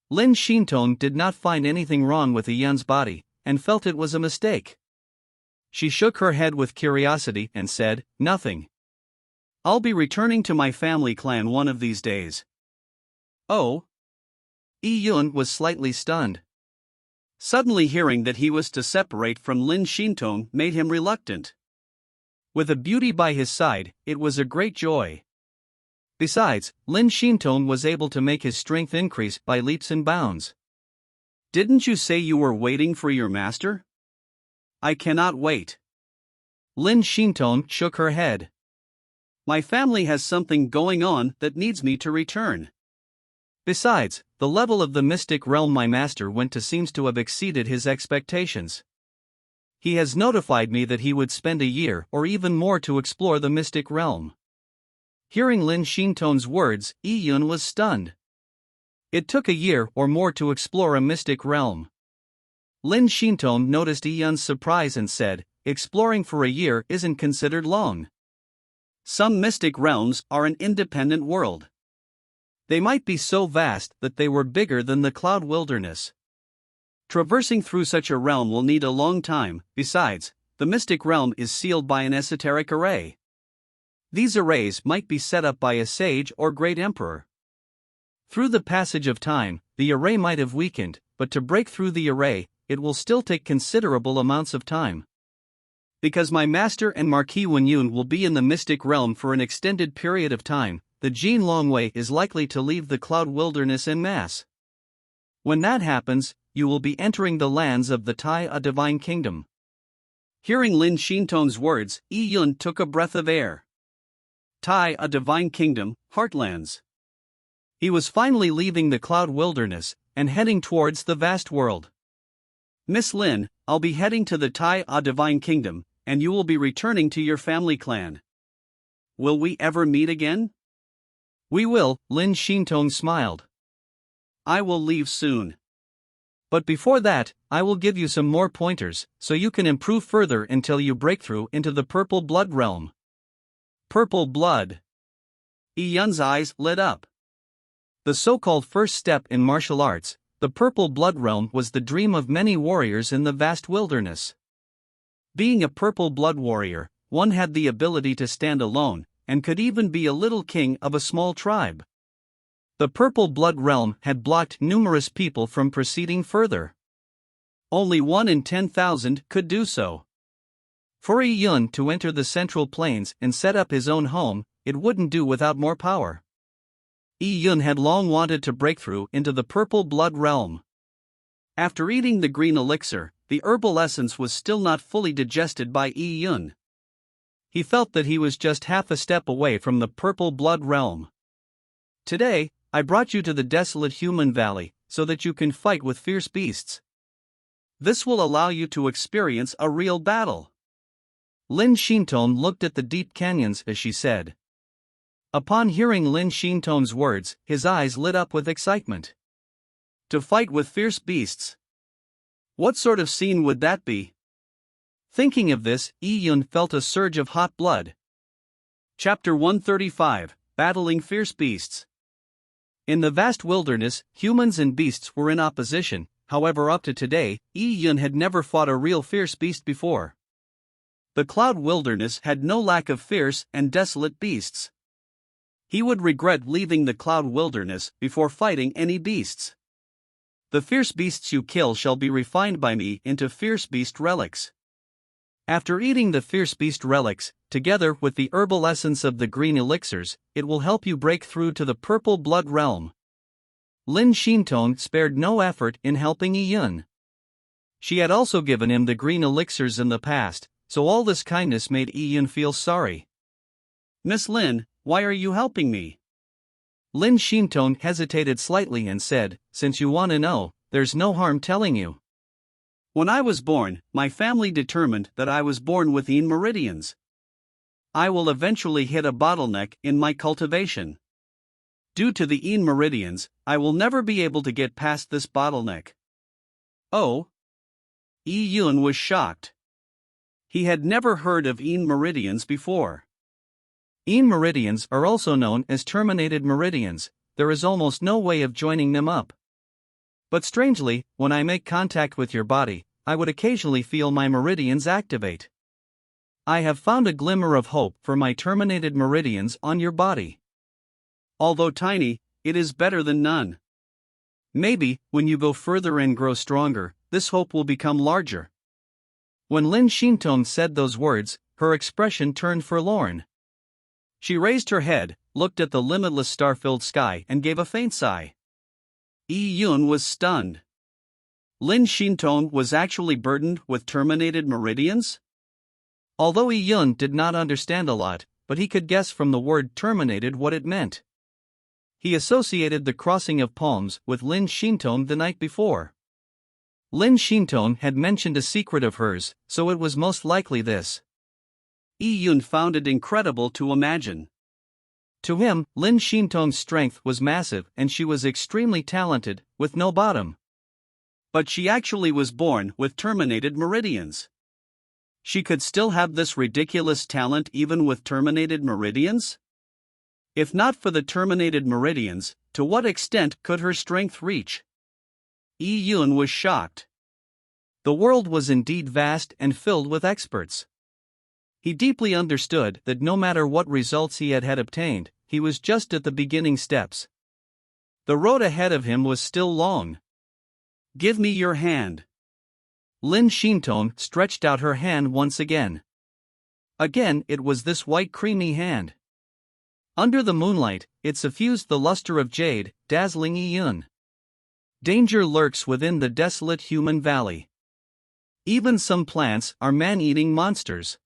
Lin Xintong did not find anything wrong with Yi Yun's body, and felt it was a mistake. She shook her head with curiosity and said, "Nothing. I'll be returning to my family clan one of these days." Oh? Yi Yun was slightly stunned. Suddenly hearing that he was to separate from Lin Xintong made him reluctant. With a beauty by his side, it was a great joy. Besides, Lin Xintong was able to make his strength increase by leaps and bounds. Didn't you say you were waiting for your master? I cannot wait. Lin Xintong shook her head. My family has something going on that needs me to return. Besides, the level of the mystic realm my master went to seems to have exceeded his expectations. He has notified me that he would spend a year or even more to explore the mystic realm. Hearing Lin Xintong's words, Yi Yun was stunned. It took a year or more to explore a mystic realm. Lin Xintong noticed Yi Yun's surprise and said, "Exploring for a year isn't considered long. Some mystic realms are an independent world. They might be so vast that they were bigger than the Cloud Wilderness. Traversing through such a realm will need a long time. Besides, the mystic realm is sealed by an esoteric array. These arrays might be set up by a sage or great emperor. Through the passage of time, the array might have weakened, but to break through the array, it will still take considerable amounts of time. Because my master and Marquis Wenyun will be in the mystic realm for an extended period of time, the Jin Longwei is likely to leave the Cloud Wilderness en masse. When that happens, you will be entering the lands of the Tai, a divine kingdom." Hearing Lin Xintong's words, Yi Yun took a breath of air. Tai, a divine kingdom, heartlands. He was finally leaving the Cloud Wilderness and heading towards the vast world. "Miss Lin, I'll be heading to the Tai, a divine kingdom, and you will be returning to your family clan. Will we ever meet again?" "We will," Lin Xintong smiled. "I will leave soon. But before that, I will give you some more pointers, so you can improve further until you break through into the purple blood realm." Purple blood. Yi Yun's eyes lit up. The so-called first step in martial arts, The Purple Blood Realm was the dream of many warriors in the vast wilderness. Being a Purple Blood warrior, one had the ability to stand alone, and could even be a little king of a small tribe. The Purple Blood Realm had blocked numerous people from proceeding further. Only 1 in 10,000 could do so. For Yi Yun to enter the Central Plains and set up his own home, it wouldn't do without more power. Yi Yun had long wanted to break through into the Purple Blood Realm. After eating the green elixir, the herbal essence was still not fully digested by Yi Yun. He felt that he was just half a step away from the Purple Blood Realm. Today, I brought you to the desolate human valley, so that you can fight with fierce beasts. This will allow you to experience a real battle. Lin Xintong looked at the deep canyons as she said. Upon hearing Lin Xintong's words, his eyes lit up with excitement. To fight with fierce beasts? What sort of scene would that be? Thinking of this, Yi Yun felt a surge of hot blood. Chapter 135, Battling Fierce Beasts. In the vast wilderness, humans and beasts were in opposition. However, up to today, Yi Yun had never fought a real fierce beast before. The Cloud Wilderness had no lack of fierce and desolate beasts. He would regret leaving the Cloud Wilderness before fighting any beasts. The fierce beasts you kill shall be refined by me into fierce beast relics. After eating the fierce beast relics, together with the herbal essence of the green elixirs, it will help you break through to the Purple Blood Realm. Lin Xintong spared no effort in helping Yi Yun. She had also given him the green elixirs in the past, so all this kindness made Yi Yun feel sorry. Miss Lin, why are you helping me? Lin Xintong hesitated slightly and said, since you want to know, there's no harm telling you. When I was born, my family determined that I was born with Yin meridians. I will eventually hit a bottleneck in my cultivation. Due to the Yin meridians, I will never be able to get past this bottleneck. Oh? Yi Yun was shocked. He had never heard of Yin meridians before. Yin meridians are also known as terminated meridians. There is almost no way of joining them up. But strangely, when I make contact with your body, I would occasionally feel my meridians activate. I have found a glimmer of hope for my terminated meridians on your body. Although tiny, it is better than none. Maybe, when you go further and grow stronger, this hope will become larger. When Lin Xintong said those words, her expression turned forlorn. She raised her head, looked at the limitless star-filled sky and gave a faint sigh. Yi Yun was stunned. Lin Xintong was actually burdened with terminated meridians? Although Yi Yun did not understand a lot, but he could guess from the word terminated what it meant. He associated the crossing of palms with Lin Xintong the night before. Lin Xintong had mentioned a secret of hers, so it was most likely this. Yi Yun found it incredible to imagine. To him, Lin Xintong's strength was massive and she was extremely talented, with no bottom. But she actually was born with terminated meridians. She could still have this ridiculous talent even with terminated meridians? If not for the terminated meridians, to what extent could her strength reach? Yi Yun was shocked. The world was indeed vast and filled with experts. He deeply understood that no matter what results he had obtained, he was just at the beginning steps. The road ahead of him was still long. Give me your hand. Lin Xintong stretched out her hand once again. Again it was this white creamy hand. Under the moonlight, it suffused the luster of jade, dazzling Yi Yun. Danger lurks within the desolate human valley. Even some plants are man-eating monsters.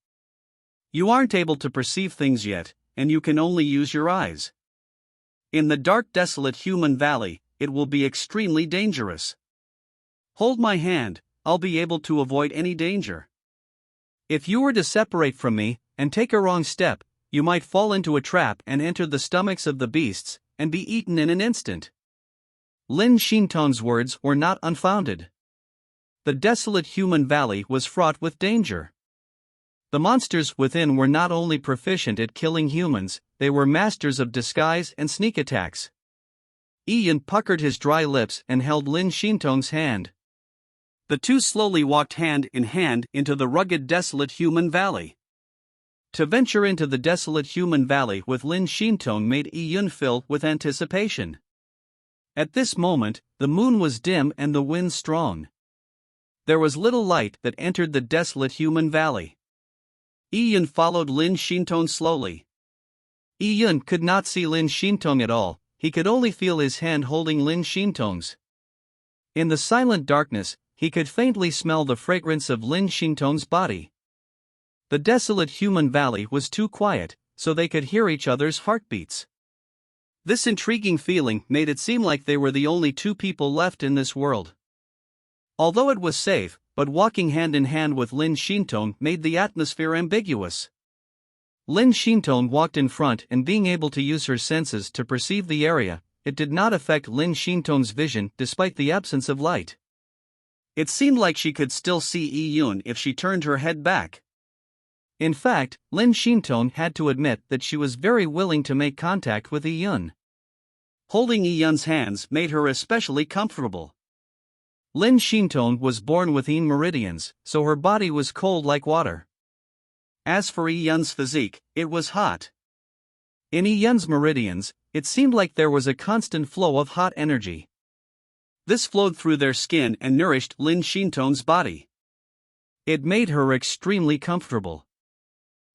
You aren't able to perceive things yet, and you can only use your eyes. In the dark desolate human valley, it will be extremely dangerous. Hold my hand, I'll be able to avoid any danger. If you were to separate from me, and take a wrong step, you might fall into a trap and enter the stomachs of the beasts, and be eaten in an instant. Lin Xintong's words were not unfounded. The desolate human valley was fraught with danger. The monsters within were not only proficient at killing humans, they were masters of disguise and sneak attacks. Yun puckered his dry lips and held Lin Xintong's hand. The two slowly walked hand in hand into the rugged, desolate human valley. To venture into the desolate human valley with Lin Xintong made Yun fill with anticipation. At this moment, the moon was dim and the wind strong. There was little light that entered the desolate human valley. Yun followed Lin Xintong slowly. Yun could not see Lin Xintong at all, he could only feel his hand holding Lin Xintong's. In the silent darkness, he could faintly smell the fragrance of Lin Xintong's body. The desolate human valley was too quiet, so they could hear each other's heartbeats. This intriguing feeling made it seem like they were the only two people left in this world. Although it was safe, but walking hand in hand with Lin Xintong made the atmosphere ambiguous. Lin Xintong walked in front, and being able to use her senses to perceive the area, it did not affect Lin Xintong's vision despite the absence of light. It seemed like she could still see Yun if she turned her head back. In fact, Lin Xintong had to admit that she was very willing to make contact with Yun. Holding Yun's hands made her especially comfortable. Lin Xintong was born with Yin meridians, so her body was cold like water. As for Yun's physique, it was hot. In Yun's meridians, it seemed like there was a constant flow of hot energy. This flowed through their skin and nourished Lin Xintong's body. It made her extremely comfortable.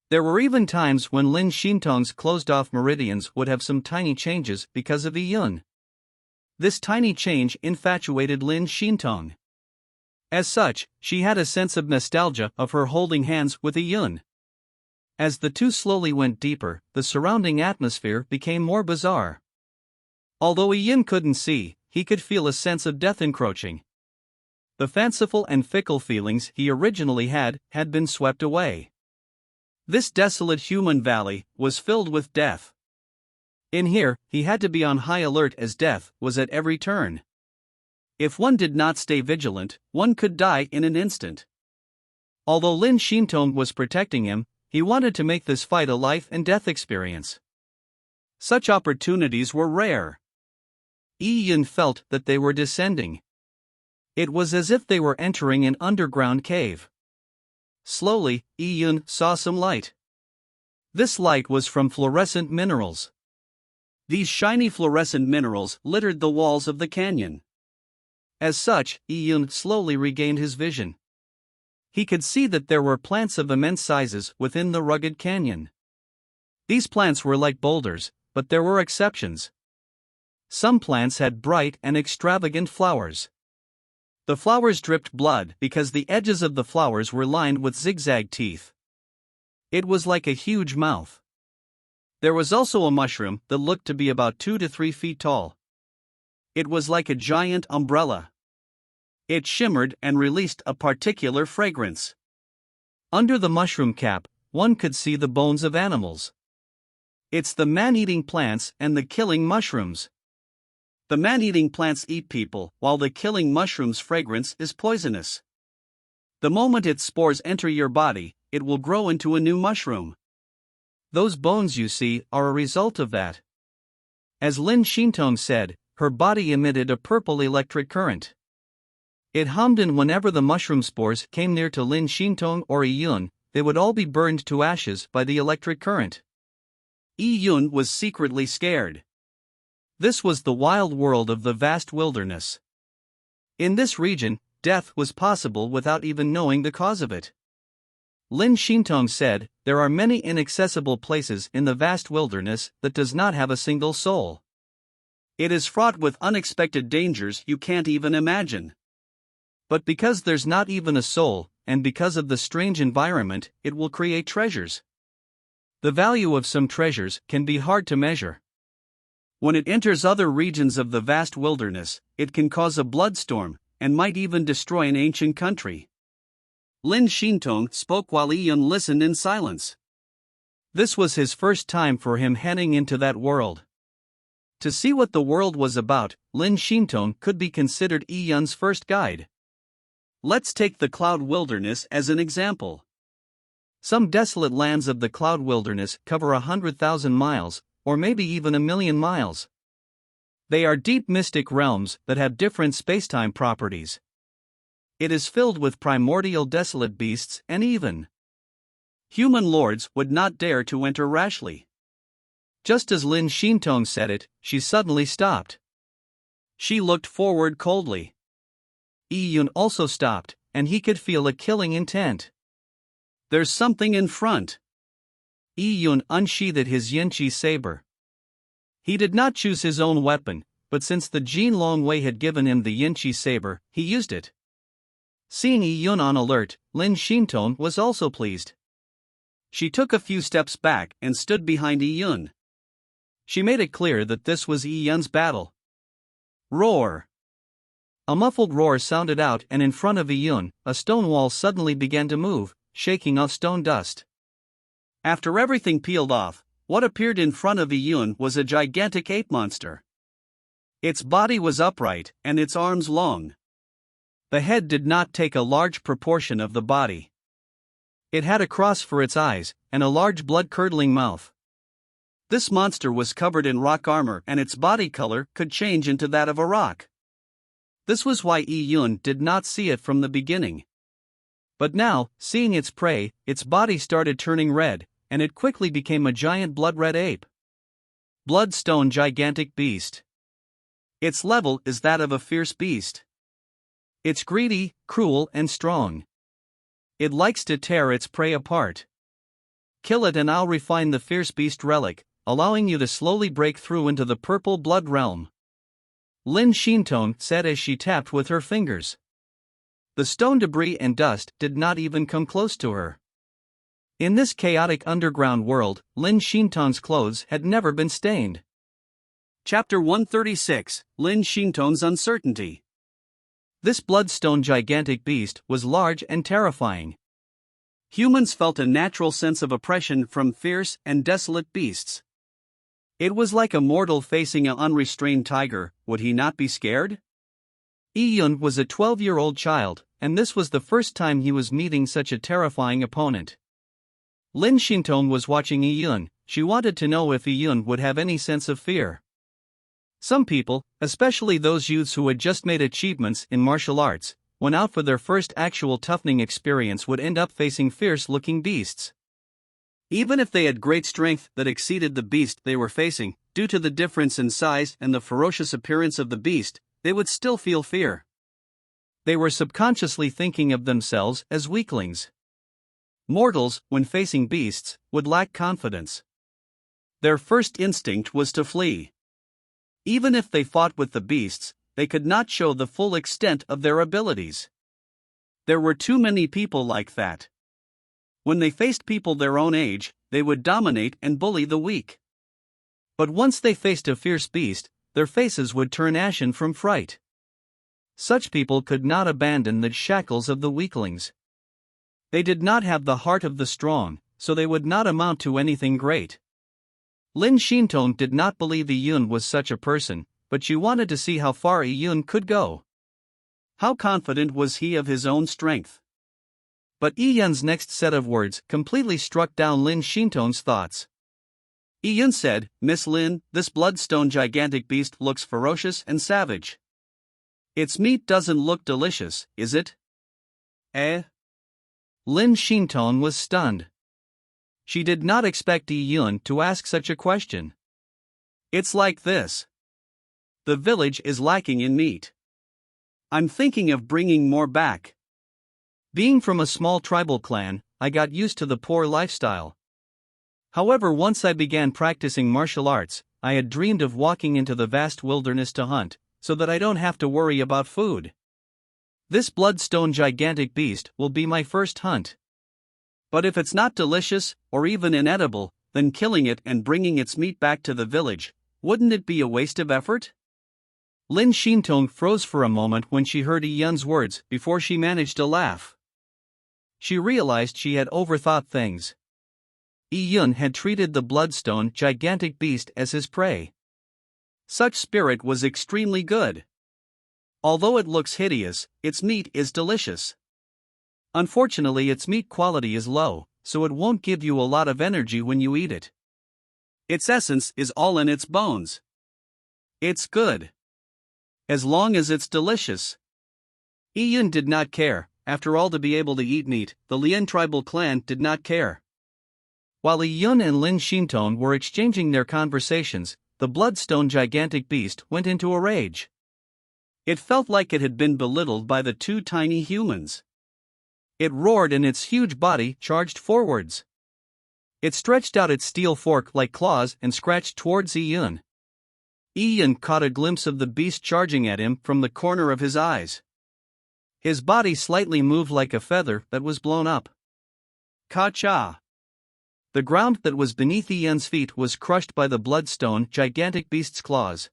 There were even times when Lin Xintong's closed-off meridians would have some tiny changes because of Yun. This tiny change infatuated Lin Xintong. As such, she had a sense of nostalgia of her holding hands with Yun. As the two slowly went deeper, the surrounding atmosphere became more bizarre. Although Yun couldn't see, he could feel a sense of death encroaching. The fanciful and fickle feelings he originally had been swept away. This desolate human valley was filled with death. In here, he had to be on high alert as death was at every turn. If one did not stay vigilant, one could die in an instant. Although Lin Xintong was protecting him, he wanted to make this fight a life and death experience. Such opportunities were rare. Yun felt that they were descending. It was as if they were entering an underground cave. Slowly, Yun saw some light. This light was from fluorescent minerals. These shiny fluorescent minerals littered the walls of the canyon. As such, Yun slowly regained his vision. He could see that there were plants of immense sizes within the rugged canyon. These plants were like boulders, but there were exceptions. Some plants had bright and extravagant flowers. The flowers dripped blood because the edges of the flowers were lined with zigzag teeth. It was like a huge mouth. There was also a mushroom that looked to be about 2 to 3 feet tall. It was like a giant umbrella. It shimmered and released a particular fragrance. Under the mushroom cap, one could see the bones of animals. It's the man-eating plants and the killing mushrooms. The man-eating plants eat people, while the killing mushroom's fragrance is poisonous. The moment its spores enter your body, it will grow into a new mushroom. Those bones you see are a result of that. As Lin Xintong said, her body emitted a purple electric current. It hummed, and whenever the mushroom spores came near to Lin Xintong or Yun, they would all be burned to ashes by the electric current. Yun was secretly scared. This was the wild world of the vast wilderness. In this region, death was possible without even knowing the cause of it. Lin Xintong said, "There are many inaccessible places in the vast wilderness that does not have a single soul. It is fraught with unexpected dangers you can't even imagine. But because there's not even a soul, and because of the strange environment, it will create treasures. The value of some treasures can be hard to measure. When it enters other regions of the vast wilderness, it can cause a bloodstorm, and might even destroy an ancient country." Lin Xintong spoke while Yun listened in silence. This was his first time for him heading into that world. To see what the world was about, Lin Xintong could be considered Yun's first guide. Let's take the cloud wilderness as an example. Some desolate lands of the cloud wilderness cover 100,000 miles, or maybe even 1,000,000 miles. They are deep mystic realms that have different spacetime properties. It is filled with primordial desolate beasts and even human lords would not dare to enter rashly. Just as Lin Shintong said it, she suddenly stopped. She looked forward coldly. Yi Yun also stopped, and he could feel a killing intent. There's something in front. Yi Yun unsheathed his Yinqi saber. He did not choose his own weapon, but since the Jin Longwei had given him the Yinqi saber, he used it. Seeing Yi Yun on alert, Lin Shintong was also pleased. She took a few steps back and stood behind Yi Yun. She made it clear that this was Yi Yun's battle. Roar! A muffled roar sounded out, and in front of Yi Yun, a stone wall suddenly began to move, shaking off stone dust. After everything peeled off, what appeared in front of Yi Yun was a gigantic ape monster. Its body was upright, and its arms long. The head did not take a large proportion of the body. It had a cross for its eyes, and a large blood-curdling mouth. This monster was covered in rock armor, and its body color could change into that of a rock. This was why Yi Yun did not see it from the beginning. But now, seeing its prey, its body started turning red, and it quickly became a giant blood-red ape. Bloodstone gigantic beast. Its level is that of a fierce beast. It's greedy, cruel, and strong. It likes to tear its prey apart. Kill it and I'll refine the fierce beast relic, allowing you to slowly break through into the purple blood realm. Lin Shintong said as she tapped with her fingers. The stone debris and dust did not even come close to her. In this chaotic underground world, Lin Shintong's clothes had never been stained. Chapter 136, Lin Shintong's Uncertainty. This bloodstone gigantic beast was large and terrifying. Humans felt a natural sense of oppression from fierce and desolate beasts. It was like a mortal facing an unrestrained tiger. Would he not be scared? Yi Yun was a 12-year-old child, and this was the first time he was meeting such a terrifying opponent. Lin Shintong was watching Yi Yun. She wanted to know if Yi Yun would have any sense of fear. Some people, especially those youths who had just made achievements in martial arts, went out for their first actual toughening experience, would end up facing fierce-looking beasts. Even if they had great strength that exceeded the beast they were facing, due to the difference in size and the ferocious appearance of the beast, they would still feel fear. They were subconsciously thinking of themselves as weaklings. Mortals, when facing beasts, would lack confidence. Their first instinct was to flee. Even if they fought with the beasts, they could not show the full extent of their abilities. There were too many people like that. When they faced people their own age, they would dominate and bully the weak. But once they faced a fierce beast, their faces would turn ashen from fright. Such people could not abandon the shackles of the weaklings. They did not have the heart of the strong, so they would not amount to anything great. Lin Shintong did not believe Yi Yun was such a person, but she wanted to see how far Yi Yun could go. How confident was he of his own strength? But Yi Yun's next set of words completely struck down Lin Shintong's thoughts. Yi Yun said, "Miss Lin, this bloodstone gigantic beast looks ferocious and savage. Its meat doesn't look delicious, is it?" Eh? Lin Shintong was stunned. She did not expect Yi Yun to ask such a question. It's like this. The village is lacking in meat. I'm thinking of bringing more back. Being from a small tribal clan, I got used to the poor lifestyle. However, once I began practicing martial arts, I had dreamed of walking into the vast wilderness to hunt, so that I don't have to worry about food. This bloodstone gigantic beast will be my first hunt. But if it's not delicious, or even inedible, then killing it and bringing its meat back to the village, wouldn't it be a waste of effort? Lin Shintong froze for a moment when she heard Yi Yun's words before she managed to laugh. She realized she had overthought things. Yi Yun had treated the bloodstone gigantic beast as his prey. Such spirit was extremely good. Although it looks hideous, its meat is delicious. Unfortunately, its meat quality is low, so it won't give you a lot of energy when you eat it. Its essence is all in its bones. It's good. As long as it's delicious. Yun did not care. After all, to be able to eat meat, the Lien tribal clan did not care. While Yun and Lin Shinton were exchanging their conversations, the bloodstone gigantic beast went into a rage. It felt like it had been belittled by the two tiny humans. It roared and its huge body charged forwards. It stretched out its steel fork-like claws and scratched towards Yun. Yun caught a glimpse of the beast charging at him from the corner of his eyes. His body slightly moved like a feather that was blown up. Ka-cha! The ground that was beneath Yun's feet was crushed by the bloodstone gigantic beast's claws.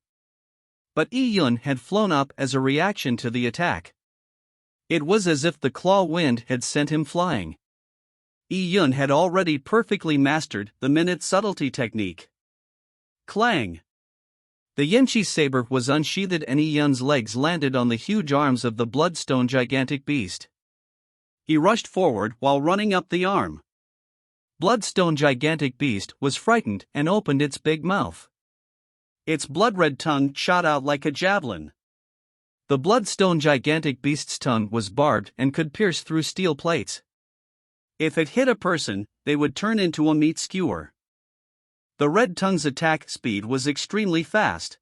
But Yun had flown up as a reaction to the attack. It was as if the claw wind had sent him flying. Yun had already perfectly mastered the minute subtlety technique. Clang! The Yenchi saber was unsheathed and Yun's legs landed on the huge arms of the bloodstone gigantic beast. He rushed forward while running up the arm. Bloodstone gigantic beast was frightened and opened its big mouth. Its blood-red tongue shot out like a javelin. The bloodstone gigantic beast's tongue was barbed and could pierce through steel plates. If it hit a person, they would turn into a meat skewer. The red tongue's attack speed was extremely fast.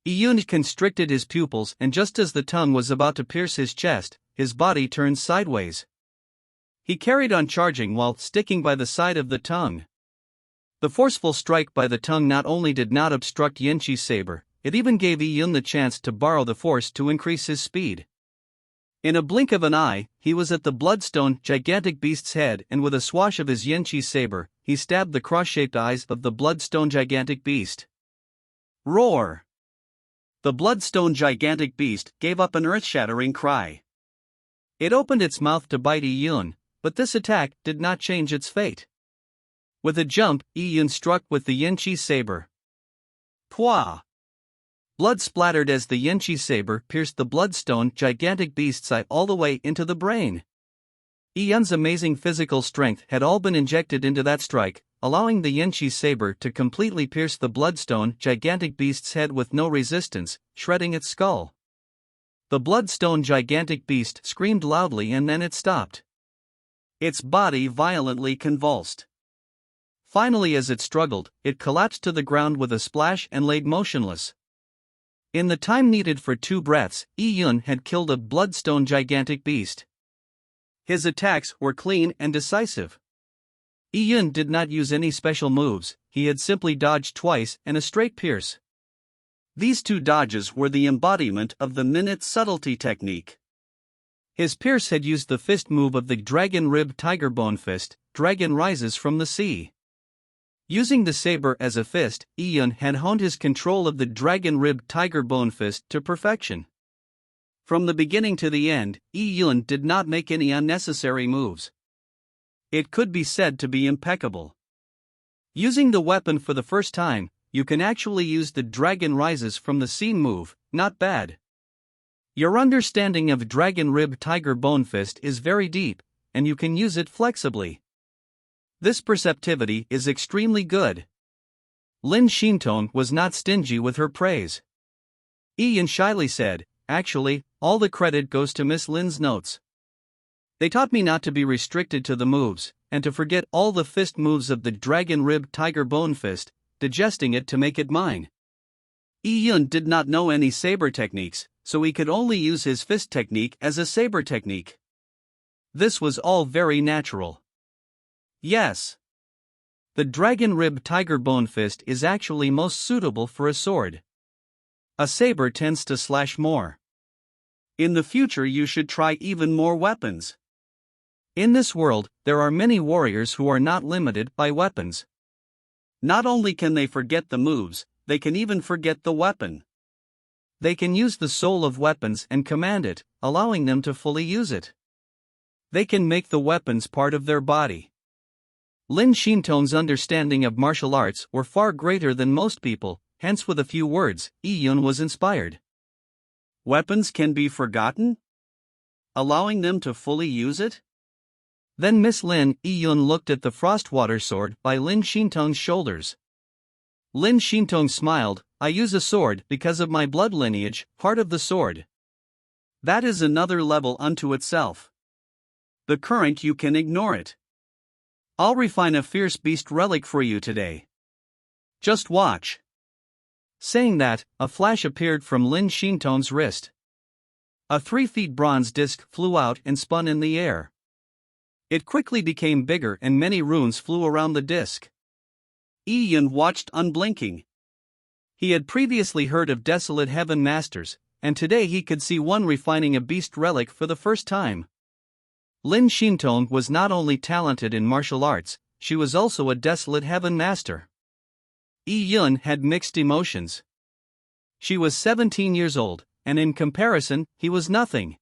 Yun constricted his pupils, and just as the tongue was about to pierce his chest, his body turned sideways. He carried on charging while sticking by the side of the tongue. The forceful strike by the tongue not only did not obstruct Yenchi's saber, it even gave Yun the chance to borrow the force to increase his speed. In a blink of an eye, he was at the bloodstone gigantic beast's head, and with a swash of his Yenchi saber, he stabbed the cross-shaped eyes of the bloodstone gigantic beast. Roar! The bloodstone gigantic beast gave up an earth-shattering cry. It opened its mouth to bite Yun, but this attack did not change its fate. With a jump, Yun struck with the Yenchi saber. Pwah! Blood splattered as the Yenchi saber pierced the bloodstone gigantic beast's eye all the way into the brain. Yun's amazing physical strength had all been injected into that strike, allowing the Yenchi saber to completely pierce the bloodstone gigantic beast's head with no resistance, shredding its skull. The bloodstone gigantic beast screamed loudly and then it stopped. Its body violently convulsed. Finally, as it struggled, it collapsed to the ground with a splash and laid motionless. In the time needed for 2 breaths, Yun had killed a bloodstone gigantic beast. His attacks were clean and decisive. Yun did not use any special moves, he had simply dodged twice and a straight pierce. These 2 dodges were the embodiment of the minute subtlety technique. His pierce had used the fist move of the dragon rib tiger bone fist, dragon rises from the sea. Using the saber as a fist, Yun had honed his control of the dragon rib tiger bone fist to perfection. From the beginning to the end, Yun did not make any unnecessary moves. It could be said to be impeccable. Using the weapon for the first time, you can actually use the dragon rises from the sea move, not bad. Your understanding of dragon rib tiger bone fist is very deep, and you can use it flexibly. This perceptivity is extremely good. Lin Shinton was not stingy with her praise. Yun shyly said, "Actually, all the credit goes to Miss Lin's notes. They taught me not to be restricted to the moves, and to forget all the fist moves of the dragon rib tiger bone fist, digesting it to make it mine." Yun did not know any saber techniques, so he could only use his fist technique as a saber technique. This was all very natural. Yes. The dragon rib tiger bone fist is actually most suitable for a sword. A saber tends to slash more. In the future you should try even more weapons. In this world, there are many warriors who are not limited by weapons. Not only can they forget the moves, they can even forget the weapon. They can use the soul of weapons and command it, allowing them to fully use it. They can make the weapons part of their body. Lin Shinton's understanding of martial arts were far greater than most people, hence with a few words, Yun was inspired. Weapons can be forgotten? Allowing them to fully use it? Then Miss Lin Yun looked at the frostwater sword by Lin Shinton's shoulders. Lin Shintong smiled. I use a sword because of my blood lineage, heart of the sword. That is another level unto itself. The current you can ignore it. I'll refine a fierce beast relic for you today. Just watch. Saying that, a flash appeared from Lin Shintong's wrist. A 3-foot bronze disc flew out and spun in the air. It quickly became bigger and many runes flew around the disc. Yi Yun watched unblinking. He had previously heard of Desolate Heaven Masters, and today he could see one refining a beast relic for the first time. Lin Shintong was not only talented in martial arts, she was also a Desolate Heaven Master. Yi Yun had mixed emotions. She was 17 years old, and in comparison, he was nothing.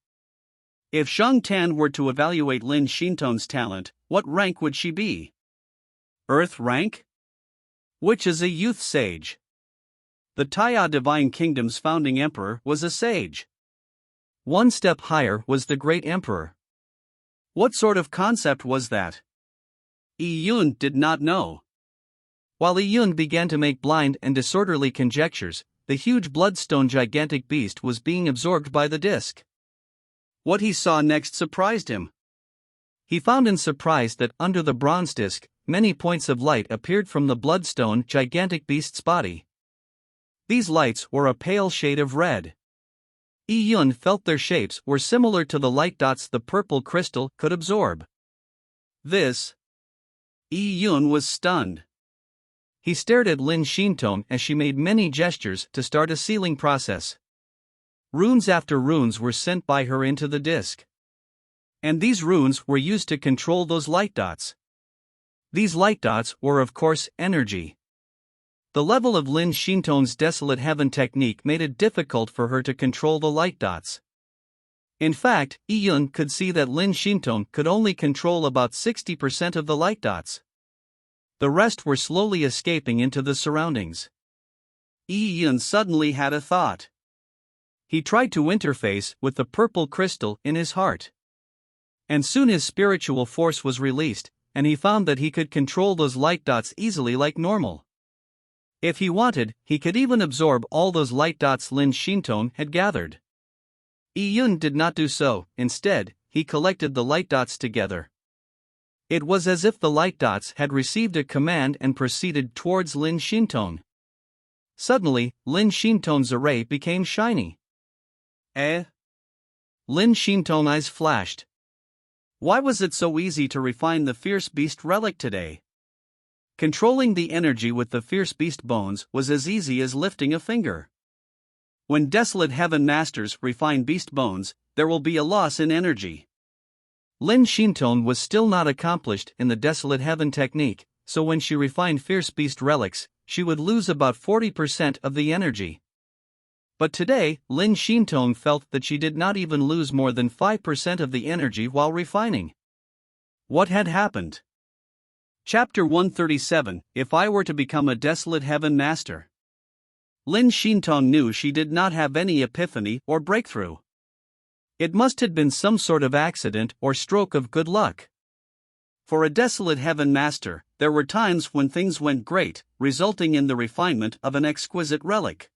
If Shang Tan were to evaluate Lin Shintong's talent, what rank would she be? Earth rank? Which is a youth sage. The Taya Divine Kingdom's founding emperor was a sage. One step higher was the Great Emperor. What sort of concept was that? Yi Yun did not know. While Yi Yun began to make blind and disorderly conjectures, the huge bloodstone gigantic beast was being absorbed by the disc. What he saw next surprised him. He found in surprise that under the bronze disc, many points of light appeared from the bloodstone gigantic beast's body. These lights were a pale shade of red. Yi Yun felt their shapes were similar to the light dots the purple crystal could absorb. This. Yi Yun was stunned. He stared at Lin Shintong as she made many gestures to start a sealing process. Runes after runes were sent by her into the disc. And these runes were used to control those light dots. These light dots were of course energy. The level of Lin Shintong's Desolate Heaven technique made it difficult for her to control the light dots. In fact, Yi Yun could see that Lin Shintong could only control about 60% of the light dots. The rest were slowly escaping into the surroundings. Yi Yun suddenly had a thought. He tried to interface with the purple crystal in his heart. And soon his spiritual force was released, and he found that he could control those light dots easily like normal. If he wanted, he could even absorb all those light dots Lin Shintong had gathered. Yi Yun did not do so. Instead, he collected the light dots together. It was as if the light dots had received a command and proceeded towards Lin Shintong. Suddenly, Lin Shintong's array became shiny. Lin Shintong's eyes flashed. Why was it so easy to refine the fierce beast relic today? Controlling the energy with the fierce beast bones was as easy as lifting a finger. When Desolate Heaven Masters refine beast bones, there will be a loss in energy. Lin Shintong was still not accomplished in the Desolate Heaven technique, so when she refined fierce beast relics, she would lose about 40% of the energy. But today, Lin Shintong felt that she did not even lose more than 5% of the energy while refining. What had happened? Chapter 137, If I Were to Become a Desolate Heaven Master. Lin Shintong knew she did not have any epiphany or breakthrough. It must have been some sort of accident or stroke of good luck. For a Desolate Heaven Master, there were times when things went great, resulting in the refinement of an exquisite relic.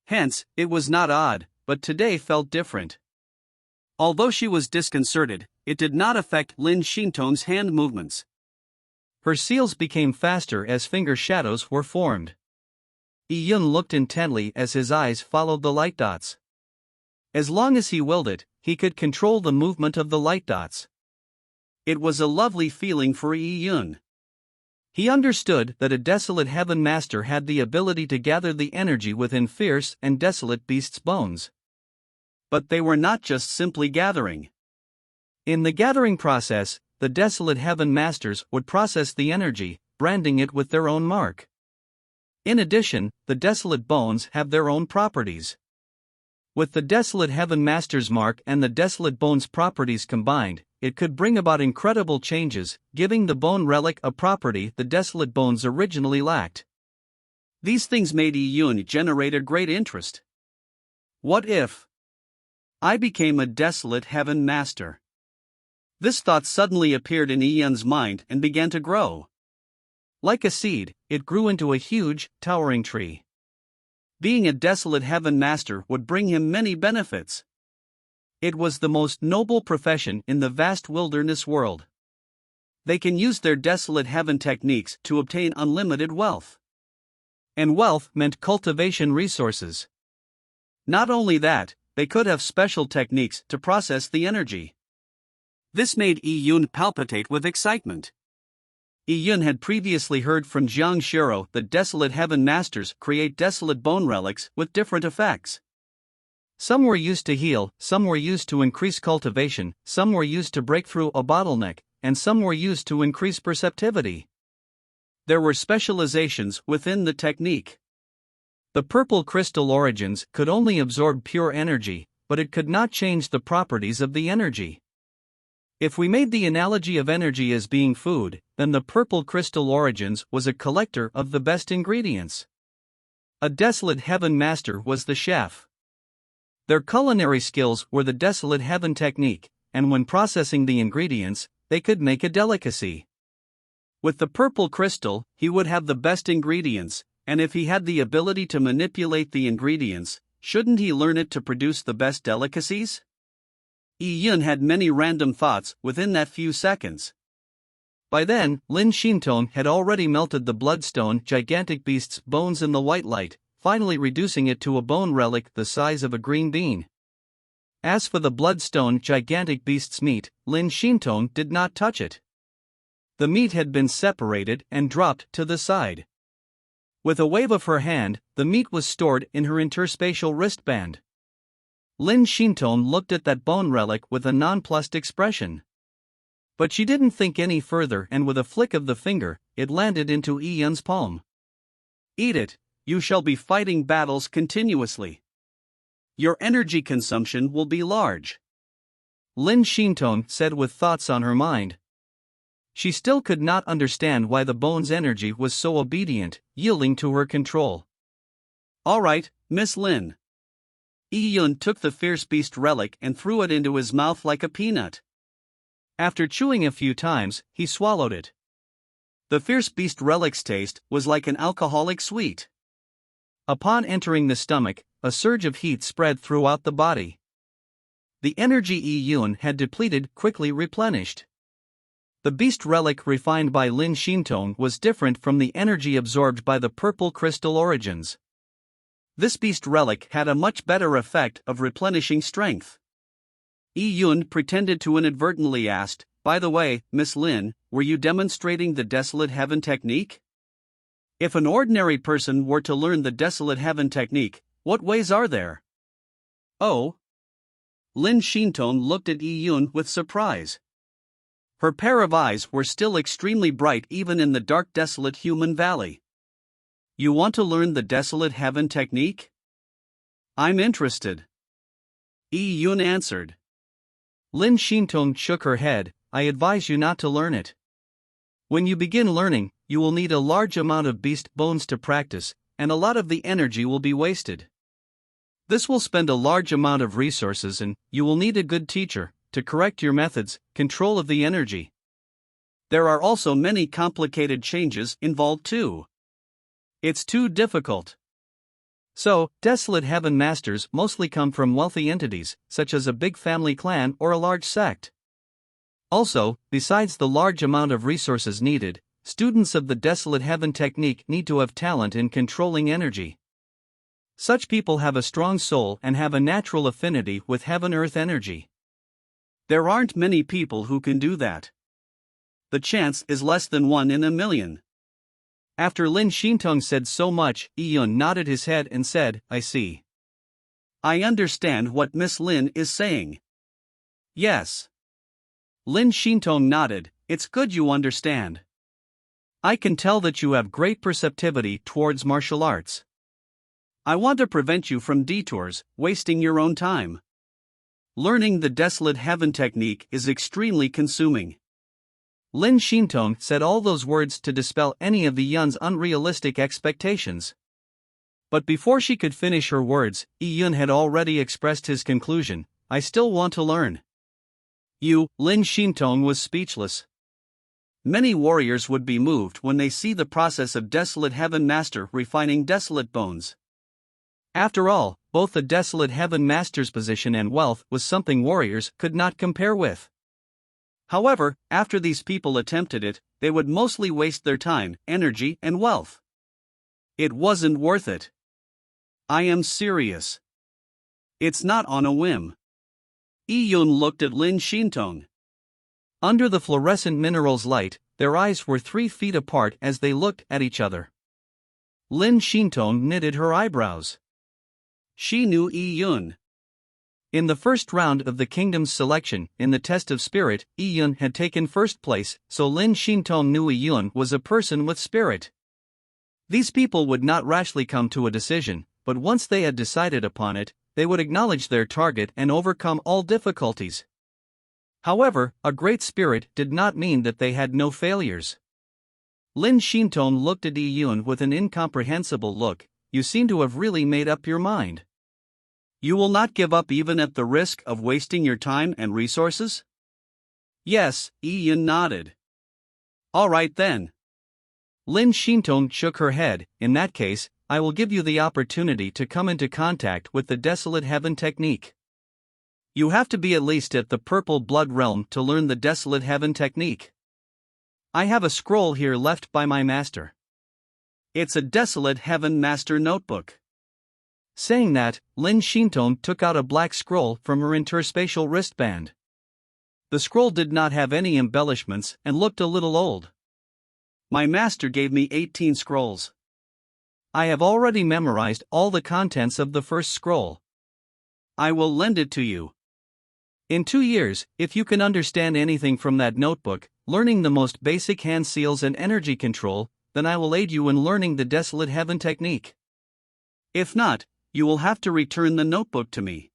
Hence, it was not odd, but today felt different. Although she was disconcerted, it did not affect Lin Shintong's hand movements. Her seals became faster as finger shadows were formed. Yi Yun looked intently as his eyes followed the light dots. As long as he willed it, he could control the movement of the light dots. It was a lovely feeling for Yi Yun. He understood that a Desolate Heaven Master had the ability to gather the energy within fierce and desolate beasts' bones. But they were not just simply gathering. In the gathering process, the Desolate Heaven Masters would process the energy, branding it with their own mark. In addition, the desolate bones have their own properties. With the Desolate Heaven Master's mark and the desolate bones' properties combined, it could bring about incredible changes, giving the bone relic a property the desolate bones originally lacked. These things made Yi Yun generate a great interest. What if I became a Desolate Heaven Master? This thought suddenly appeared in Yi Yun's mind and began to grow. Like a seed, it grew into a huge, towering tree. Being a desolate heaven master would bring him many benefits. It was the most noble profession in the vast wilderness world. They can use their desolate heaven techniques to obtain unlimited wealth. And wealth meant cultivation resources. Not only that, they could have special techniques to process the energy. This made Yi Yun palpitate with excitement. Yi Yun had previously heard from Jiang Shiro that desolate heaven masters create desolate bone relics with different effects. Some were used to heal, some were used to increase cultivation, some were used to break through a bottleneck, and some were used to increase perceptivity. There were specializations within the technique. The purple crystal origins could only absorb pure energy, but it could not change the properties of the energy. If we made the analogy of energy as being food, then the purple crystal origins was a collector of the best ingredients. A desolate heaven master was the chef. Their culinary skills were the desolate heaven technique, and when processing the ingredients, they could make a delicacy. With the purple crystal, he would have the best ingredients, and if he had the ability to manipulate the ingredients, shouldn't he learn it to produce the best delicacies? Yi Yun had many random thoughts within that few seconds. By then, Lin Shintong had already melted the bloodstone gigantic beast's bones in the white light, finally reducing it to a bone relic the size of a green bean. As for the bloodstone gigantic beast's meat, Lin Shintong did not touch it. The meat had been separated and dropped to the side. With a wave of her hand, the meat was stored in her interspatial wristband. Lin Shintong looked at that bone relic with a nonplussed expression. But she didn't think any further, and with a flick of the finger, it landed into Yi Yun's palm. Eat it, you shall be fighting battles continuously. Your energy consumption will be large. Lin Shintong said with thoughts on her mind. She still could not understand why the bone's energy was so obedient, yielding to her control. All right, Miss Lin. Yi Yun took the fierce beast relic and threw it into his mouth like a peanut. After chewing a few times, he swallowed it. The fierce beast relic's taste was like an alcoholic sweet. Upon entering the stomach, a surge of heat spread throughout the body. The energy Yi Yun had depleted quickly replenished. The beast relic refined by Lin Shintong was different from the energy absorbed by the purple crystal origins. This beast relic had a much better effect of replenishing strength. Yi Yun pretended to inadvertently ask, "By the way, Miss Lin, were you demonstrating the desolate heaven technique? If an ordinary person were to learn the desolate heaven technique, what ways are there?" Oh. Lin Shintong looked at Yi Yun with surprise. Her pair of eyes were still extremely bright even in the dark desolate human valley. You want to learn the desolate heaven technique? I'm interested. Yi Yun answered. Lin Shintong shook her head. I advise you not to learn it. When you begin learning, you will need a large amount of beast bones to practice, and a lot of the energy will be wasted. This will spend a large amount of resources, and you will need a good teacher to correct your methods, control of the energy. There are also many complicated changes involved too. It's too difficult. So, desolate heaven masters mostly come from wealthy entities, such as a big family clan or a large sect. Also, besides the large amount of resources needed, students of the desolate heaven technique need to have talent in controlling energy. Such people have a strong soul and have a natural affinity with heaven-earth energy. There aren't many people who can do that. The chance is less than 1 in a million. After Lin Shintong said so much, Yi Yun nodded his head and said, I see. I understand what Miss Lin is saying. Yes. Lin Shintong nodded. It's good you understand. I can tell that you have great perceptivity towards martial arts. I want to prevent you from detours, wasting your own time. Learning the desolate heaven technique is extremely consuming. Lin Shintong said all those words to dispel any of Yi Yun's unrealistic expectations. But before she could finish her words, Yi Yun had already expressed his conclusion. I still want to learn. Lin Shintong was speechless. Many warriors would be moved when they see the process of Desolate Heaven Master refining desolate bones. After all, both the Desolate Heaven Master's position and wealth was something warriors could not compare with. However, after these people attempted it, they would mostly waste their time, energy, and wealth. It wasn't worth it. I am serious. It's not on a whim. Yi-Yun looked at Lin Shintong. Under the fluorescent mineral's light, their eyes were 3 feet apart as they looked at each other. Lin Shintong knitted her eyebrows. She knew Yi-Yun. In the first round of the kingdom's selection, in the test of spirit, Yi-Yun had taken first place, so Lin Shintong knew Yi-Yun was a person with spirit. These people would not rashly come to a decision, but once they had decided upon it, they would acknowledge their target and overcome all difficulties. However, a great spirit did not mean that they had no failures. Lin Shintong looked at Yi-Yun with an incomprehensible look. You seem to have really made up your mind. You will not give up even at the risk of wasting your time and resources? Yes, Yi-Yun nodded. All right then. Lin Shintong shook her head. In that case, I will give you the opportunity to come into contact with the Desolate Heaven technique. You have to be at least at the Purple Blood Realm to learn the Desolate Heaven technique. I have a scroll here left by my master. It's a Desolate Heaven Master notebook. Saying that, Lin Shintong took out a black scroll from her interspatial wristband. The scroll did not have any embellishments and looked a little old. My master gave me 18 scrolls. I have already memorized all the contents of the first scroll. I will lend it to you. In 2 years, if you can understand anything from that notebook, learning the most basic hand seals and energy control, then I will aid you in learning the Desolate Heaven technique. If not, you will have to return the notebook to me.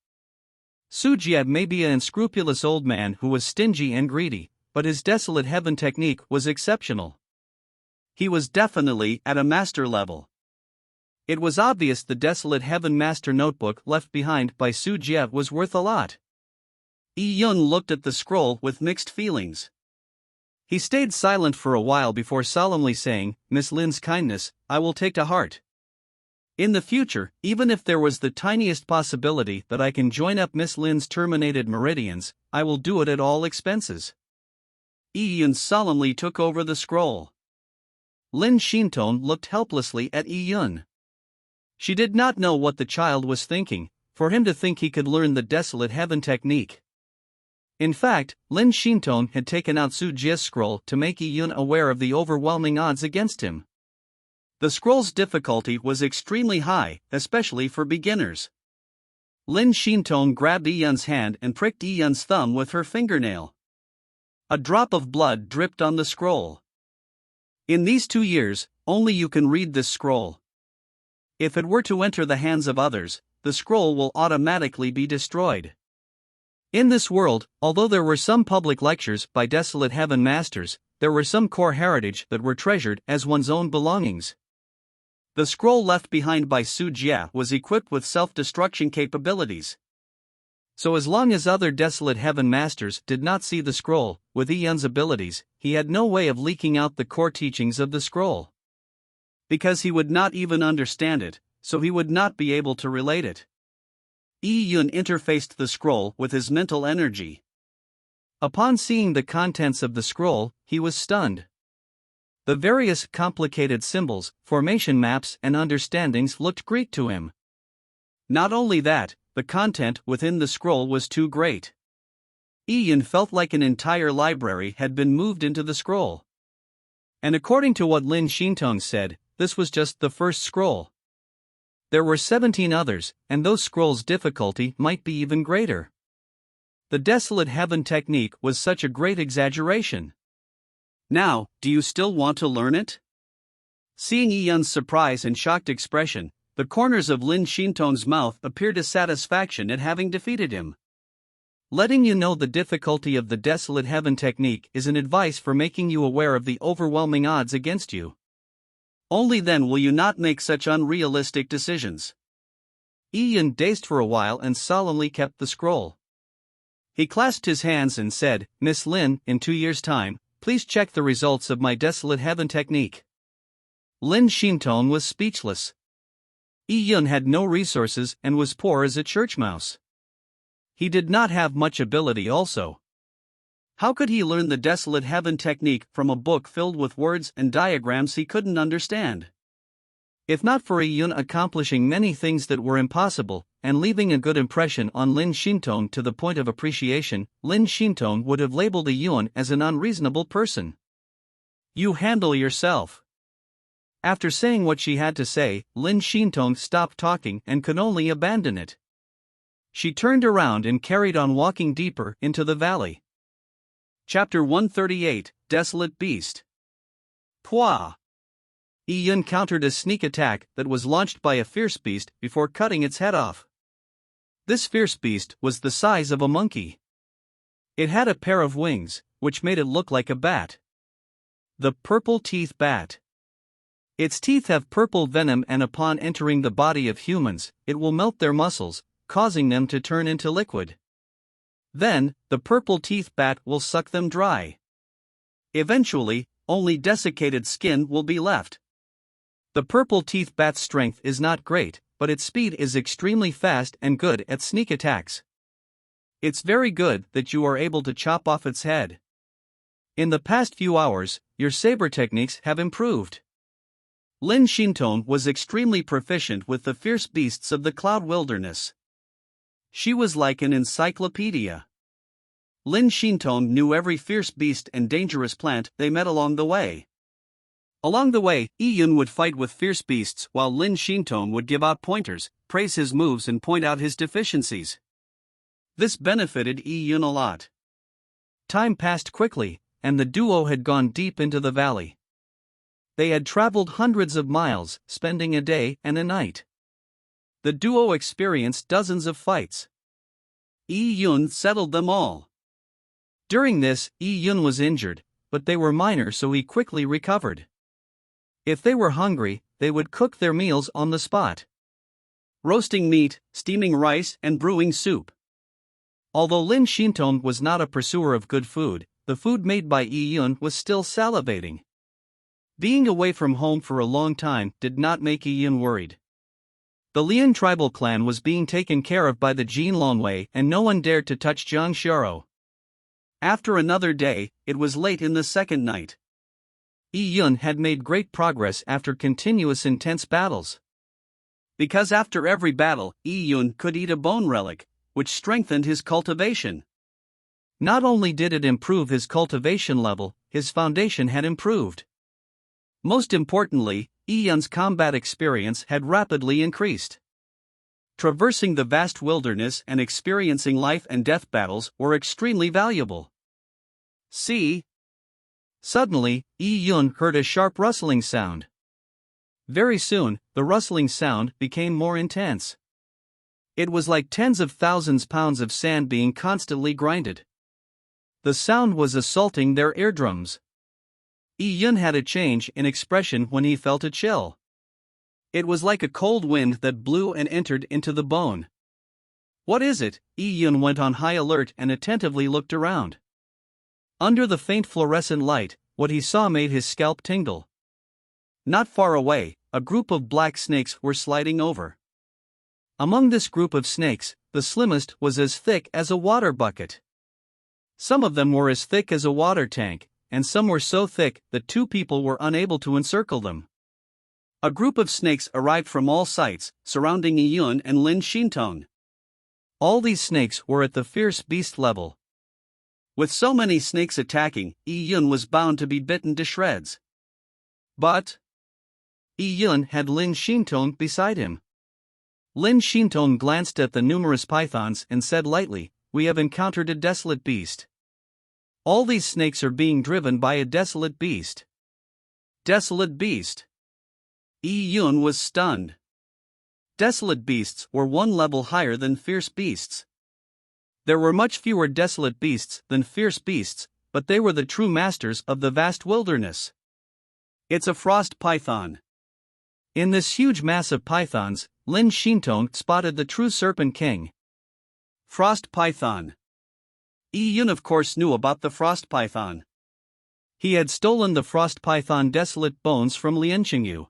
Su Jie may be an unscrupulous old man who was stingy and greedy, but his Desolate Heaven technique was exceptional. He was definitely at a master level. It was obvious the Desolate Heaven Master notebook left behind by Su Jie was worth a lot. Yi-Yun looked at the scroll with mixed feelings. He stayed silent for a while before solemnly saying, Miss Lin's kindness, I will take to heart. In the future, even if there was the tiniest possibility that I can join up Miss Lin's terminated meridians, I will do it at all expenses. Yi-Yun solemnly took over the scroll. Lin Shintong looked helplessly at Yi-Yun. She did not know what the child was thinking, for him to think he could learn the Desolate Heaven technique. In fact, Lin Shintong had taken out Su Jie's scroll to make Yi-Yun aware of the overwhelming odds against him. The scroll's difficulty was extremely high, especially for beginners. Lin Shintong grabbed Yi-Yun's hand and pricked Yi-Yun's thumb with her fingernail. A drop of blood dripped on the scroll. In these 2 years, only you can read this scroll. If it were to enter the hands of others, the scroll will automatically be destroyed. In this world, although there were some public lectures by Desolate Heaven Masters, there were some core heritage that were treasured as one's own belongings. The scroll left behind by Su Jie was equipped with self-destruction capabilities. So as long as other Desolate Heaven Masters did not see the scroll, with Yi-Yun's abilities, he had no way of leaking out the core teachings of the scroll. Because he would not even understand it, so he would not be able to relate it. Yi-Yun interfaced the scroll with his mental energy. Upon seeing the contents of the scroll, he was stunned. The various complicated symbols, formation maps and understandings looked Greek to him. Not only that, the content within the scroll was too great. Yi-Yun felt like an entire library had been moved into the scroll. And according to what Lin Shintong said, this was just the first scroll. There were 17 others, and those scrolls' difficulty might be even greater. The Desolate Heaven technique was such a great exaggeration. Now, do you still want to learn it? Seeing Yi-Yun's surprise and shocked expression, the corners of Lin Shintong's mouth appeared a satisfaction at having defeated him. Letting you know the difficulty of the Desolate Heaven technique is an advice for making you aware of the overwhelming odds against you. Only then will you not make such unrealistic decisions. Yi-Yun dazed for a while and solemnly kept the scroll. He clasped his hands and said, Miss Lin, in 2 years' time, please check the results of my desolate heaven technique. Lin Xintong was speechless. Yi Yun had no resources and was poor as a church mouse. He did not have much ability also. How could he learn the desolate heaven technique from a book filled with words and diagrams he couldn't understand? If not for Yi Yun accomplishing many things that were impossible, and leaving a good impression on Lin Xintong to the point of appreciation, Lin Xintong would have labeled Yi Yun as an unreasonable person. You handle yourself. After saying what she had to say, Lin Xintong stopped talking and could only abandon it. She turned around and carried on walking deeper into the valley. Chapter 138, Desolate Beast. Pwah! Yi Yun countered a sneak attack that was launched by a fierce beast before cutting its head off. This fierce beast was the size of a monkey. It had a pair of wings, which made it look like a bat. The purple teeth bat. Its teeth have purple venom, and upon entering the body of humans, it will melt their muscles, causing them to turn into liquid. Then, the purple teeth bat will suck them dry. Eventually, only desiccated skin will be left. The purple teeth bat's strength is not great, but its speed is extremely fast and good at sneak attacks. It's very good that you are able to chop off its head. In the past few hours, your saber techniques have improved. Lin Xintong was extremely proficient with the fierce beasts of the cloud wilderness. She was like an encyclopedia. Lin Xintong knew every fierce beast and dangerous plant they met along the way. Along the way, Yi Yun would fight with fierce beasts while Lin Xintong would give out pointers, praise his moves and point out his deficiencies. This benefited Yi Yun a lot. Time passed quickly, and the duo had gone deep into the valley. They had traveled hundreds of miles, spending a day and a night. The duo experienced dozens of fights. Yi Yun settled them all. During this, Yi Yun was injured, but they were minor, so he quickly recovered. If they were hungry, they would cook their meals on the spot. Roasting meat, steaming rice, and brewing soup. Although Lin Xintong was not a pursuer of good food, the food made by Yi Yun was still salivating. Being away from home for a long time did not make Yi Yun worried. The Lian tribal clan was being taken care of by the Jin Longwei, and no one dared to touch Jiang Xiao. After another day, it was late in the second night. Yi Yun had made great progress after continuous intense battles. Because after every battle, Yi Yun could eat a bone relic, which strengthened his cultivation. Not only did it improve his cultivation level, his foundation had improved. Most importantly, Yi Yun's combat experience had rapidly increased. Traversing the vast wilderness and experiencing life and death battles were extremely valuable. See? Suddenly, Yi Yun heard a sharp rustling sound. Very soon, the rustling sound became more intense. It was like tens of thousands of pounds of sand being constantly grinded. The sound was assaulting their eardrums. Yi Yun had a change in expression when he felt a chill. It was like a cold wind that blew and entered into the bone. What is it? Yi Yun went on high alert and attentively looked around. Under the faint fluorescent light, what he saw made his scalp tingle. Not far away, a group of black snakes were sliding over. Among this group of snakes, the slimmest was as thick as a water bucket. Some of them were as thick as a water tank, and some were so thick that two people were unable to encircle them. A group of snakes arrived from all sides, surrounding Yi Yun and Lin Xintong. All these snakes were at the fierce beast level. With so many snakes attacking, Yi Yun was bound to be bitten to shreds. But Yi Yun had Lin Xintong beside him. Lin Xintong glanced at the numerous pythons and said lightly, "We have encountered a desolate beast. All these snakes are being driven by a desolate beast." Desolate beast? Yi Yun was stunned. Desolate beasts were one level higher than fierce beasts. There were much fewer desolate beasts than fierce beasts, but they were the true masters of the vast wilderness. It's a frost python. In this huge mass of pythons, Lin Xintong spotted the true Serpent King. Frost python. Yi Yun of course knew about the frost python. He had stolen the frost python desolate bones from Lin Qingyu.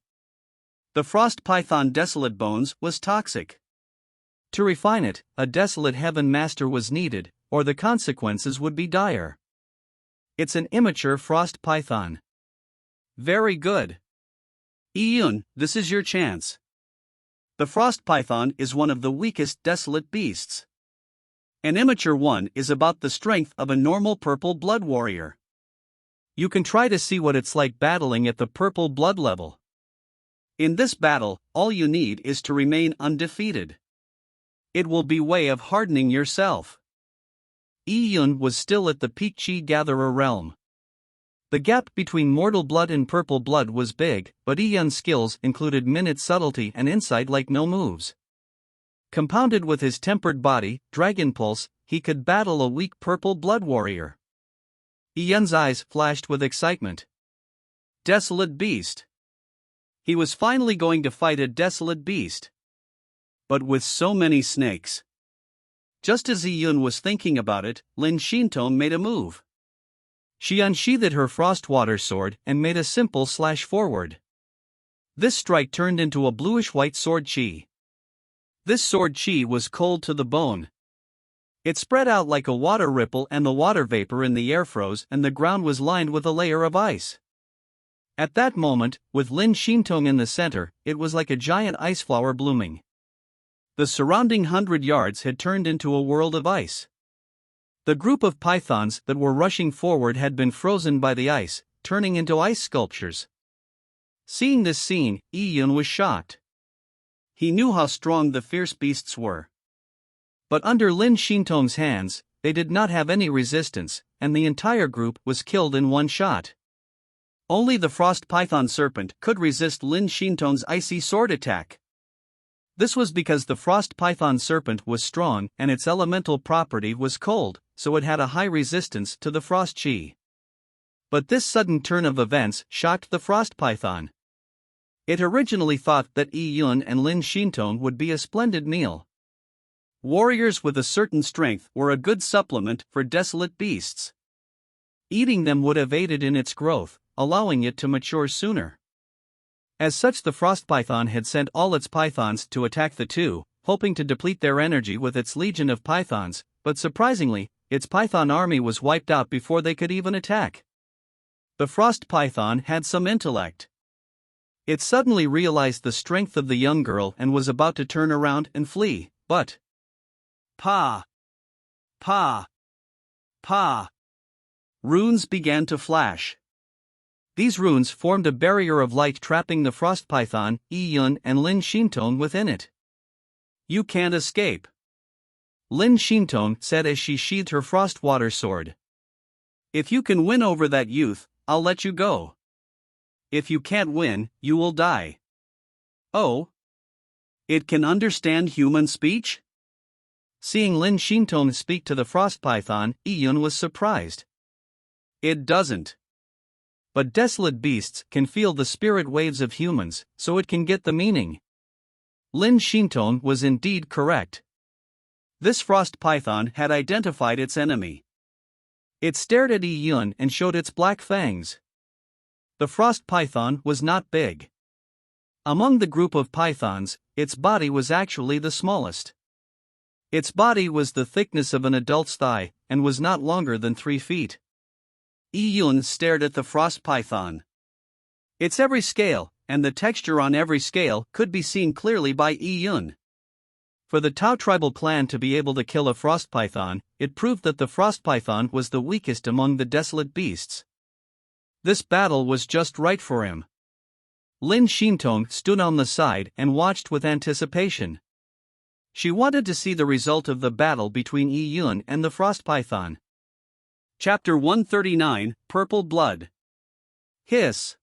The frost python desolate bones was toxic. To refine it, a desolate heaven master was needed, or the consequences would be dire. It's an immature frost python. Very good. Yiyun, this is your chance. The frost python is one of the weakest desolate beasts. An immature one is about the strength of a normal purple blood warrior. You can try to see what it's like battling at the purple blood level. In this battle, all you need is to remain undefeated. It will be way of hardening yourself. Yiyun was still at the peak Qi Gatherer realm. The gap between mortal blood and purple blood was big, but Yiyun's skills included minute subtlety and insight like no moves. Compounded with his tempered body, Dragon Pulse, he could battle a weak purple blood warrior. Yiyun's eyes flashed with excitement. Desolate beast. He was finally going to fight a desolate beast. But with so many snakes. Just as Yiyun was thinking about it, Lin Xintong made a move. She unsheathed her frostwater sword and made a simple slash forward. This strike turned into a bluish-white sword chi. This sword chi was cold to the bone. It spread out like a water ripple and the water vapor in the air froze and the ground was lined with a layer of ice. At that moment, with Lin Xintong in the center, it was like a giant ice flower blooming. The surrounding 100 yards had turned into a world of ice. The group of pythons that were rushing forward had been frozen by the ice, turning into ice sculptures. Seeing this scene, Yiyun was shocked. He knew how strong the fierce beasts were. But under Lin Xintong's hands, they did not have any resistance, and the entire group was killed in one shot. Only the frost python serpent could resist Lin Xintong's icy sword attack. This was because the frost python serpent was strong and its elemental property was cold, so it had a high resistance to the frost chi. But this sudden turn of events shocked the frost python. It originally thought that Yiyun and Lin Xintong would be a splendid meal. Warriors with a certain strength were a good supplement for desolate beasts. Eating them would have aided in its growth, allowing it to mature sooner. As such, the frost python had sent all its pythons to attack the two, hoping to deplete their energy with its legion of pythons, but surprisingly, its python army was wiped out before they could even attack. The frost python had some intellect. It suddenly realized the strength of the young girl and was about to turn around and flee, but... Pa! Pa! Pa! Runes began to flash. These runes formed a barrier of light trapping the frost python, Yiyun and Lin Xintong within it. You can't escape. Lin Xintong said as she sheathed her frostwater sword. If you can win over that youth, I'll let you go. If you can't win, you will die. Oh? It can understand human speech? Seeing Lin Xintong speak to the frost python, Yiyun was surprised. It doesn't. But desolate beasts can feel the spirit waves of humans, so it can get the meaning. Lin Xintong was indeed correct. This frost python had identified its enemy. It stared at Yiyun and showed its black fangs. The frost python was not big. Among the group of pythons, its body was actually the smallest. Its body was the thickness of an adult's thigh, and was not longer than 3 feet. Yiyun stared at the frost python. Its every scale, and the texture on every scale, could be seen clearly by Yiyun. For the Tao tribal clan to be able to kill a frost python, it proved that the frost python was the weakest among the desolate beasts. This battle was just right for him. Lin Xintong stood on the side and watched with anticipation. She wanted to see the result of the battle between Yiyun and the frost python. Chapter 139, Purple Blood. Hiss.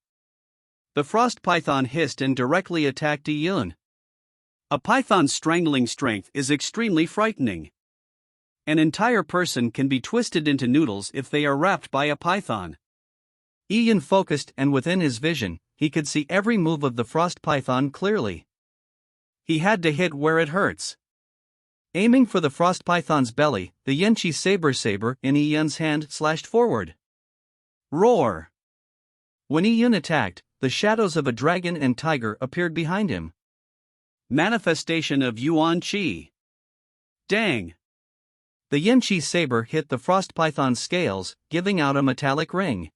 The frost python hissed and directly attacked Yiyun. A python's strangling strength is extremely frightening. An entire person can be twisted into noodles if they are wrapped by a python. Yiyun focused, and within his vision, he could see every move of the frost python clearly. He had to hit where it hurts. Aiming for the frost python's belly, the Yanqi saber in Yiyun's hand slashed forward. Roar! When Yun attacked, the shadows of a dragon and tiger appeared behind him. Manifestation of Yuan Qi. Dang! The Yanqi saber hit the frost python's scales, giving out a metallic ring.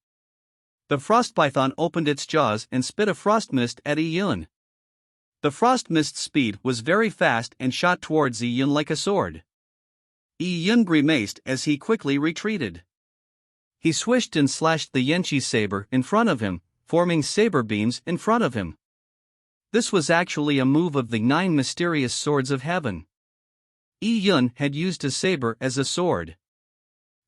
The frost python opened its jaws and spit a frost mist at Yun. The frost mist's speed was very fast and shot towards Yun like a sword. Yun grimaced as he quickly retreated. He swished and slashed the Yanqi saber in front of him, forming saber beams in front of him. This was actually a move of the 9 mysterious swords of heaven. Yun had used a saber as a sword.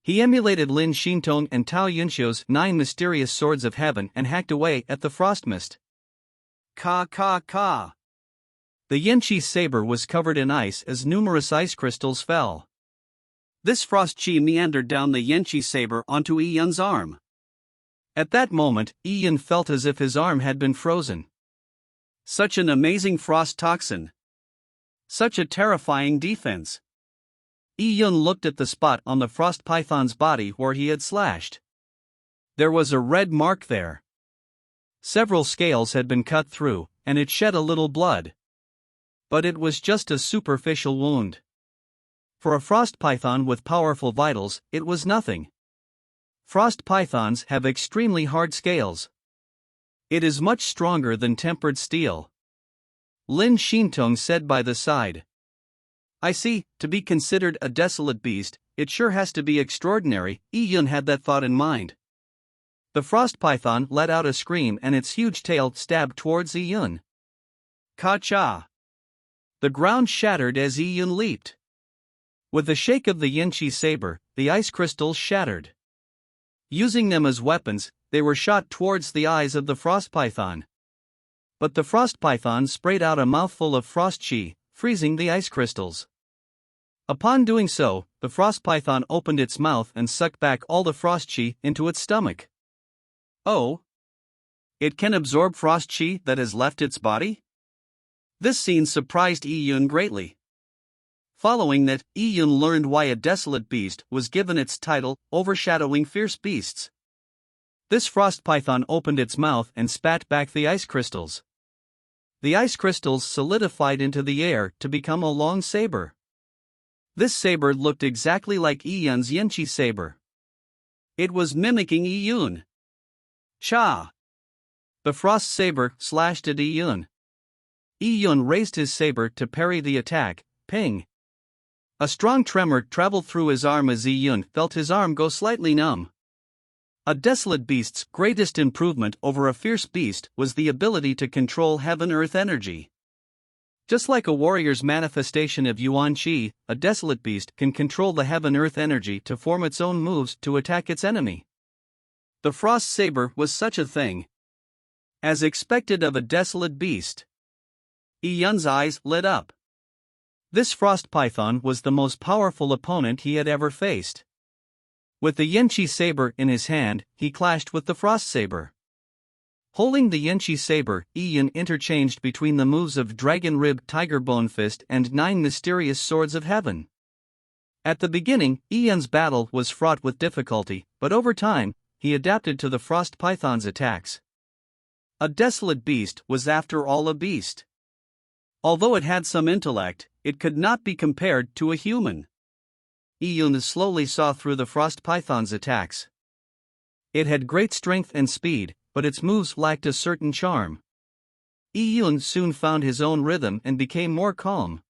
He emulated Lin Xintong and Tao Yunxiu's 9 mysterious swords of heaven and hacked away at the frost mist. Ka ka ka. The Yanqi saber was covered in ice as numerous ice crystals fell. This frost chi meandered down the Yanqi saber onto Yun's arm. At that moment, Yun felt as if his arm had been frozen. Such an amazing frost toxin. Such a terrifying defense. Yun looked at the spot on the frost python's body where he had slashed. There was a red mark there. Several scales had been cut through, and it shed a little blood. But it was just a superficial wound. For a frost python with powerful vitals, it was nothing. Frost pythons have extremely hard scales. It is much stronger than tempered steel. Lin Xintong said by the side. I see, to be considered a desolate beast, it sure has to be extraordinary. Yun had that thought in mind. The frost python let out a scream and its huge tail stabbed towards Yun. Ka-cha! The ground shattered as Yun leaped. With the shake of the Yanqi saber, the ice crystals shattered. Using them as weapons, they were shot towards the eyes of the frost python. But the frost python sprayed out a mouthful of frost chi, freezing the ice crystals. Upon doing so, the frost python opened its mouth and sucked back all the frost chi into its stomach. Oh! It can absorb frost chi that has left its body? This scene surprised Yun greatly. Following that, Yun learned why a desolate beast was given its title, overshadowing fierce beasts. This frost python opened its mouth and spat back the ice crystals. The ice crystals solidified into the air to become a long saber. This saber looked exactly like Yun's Yanqi saber. It was mimicking Yun. Cha! The frost saber slashed at Yun. Yun raised his saber to parry the attack, ping. A strong tremor traveled through his arm as Yun felt his arm go slightly numb. A desolate beast's greatest improvement over a fierce beast was the ability to control heaven-earth energy. Just like a warrior's manifestation of Yuan Qi, a desolate beast can control the heaven-earth energy to form its own moves to attack its enemy. The frost saber was such a thing. As expected of a desolate beast. Yun's eyes lit up. This frost python was the most powerful opponent he had ever faced. With the Yanqi saber in his hand, he clashed with the frost saber. Holding the Yanqi saber, Yun interchanged between the moves of Dragon Rib, Tiger Bone Fist, and 9 mysterious swords of heaven. At the beginning, Yun's battle was fraught with difficulty, but over time, he adapted to the frost python's attacks. A desolate beast was after all a beast. Although it had some intellect, it could not be compared to a human. Yun slowly saw through the frost python's attacks. It had great strength and speed, but its moves lacked a certain charm. Yun soon found his own rhythm and became more calm.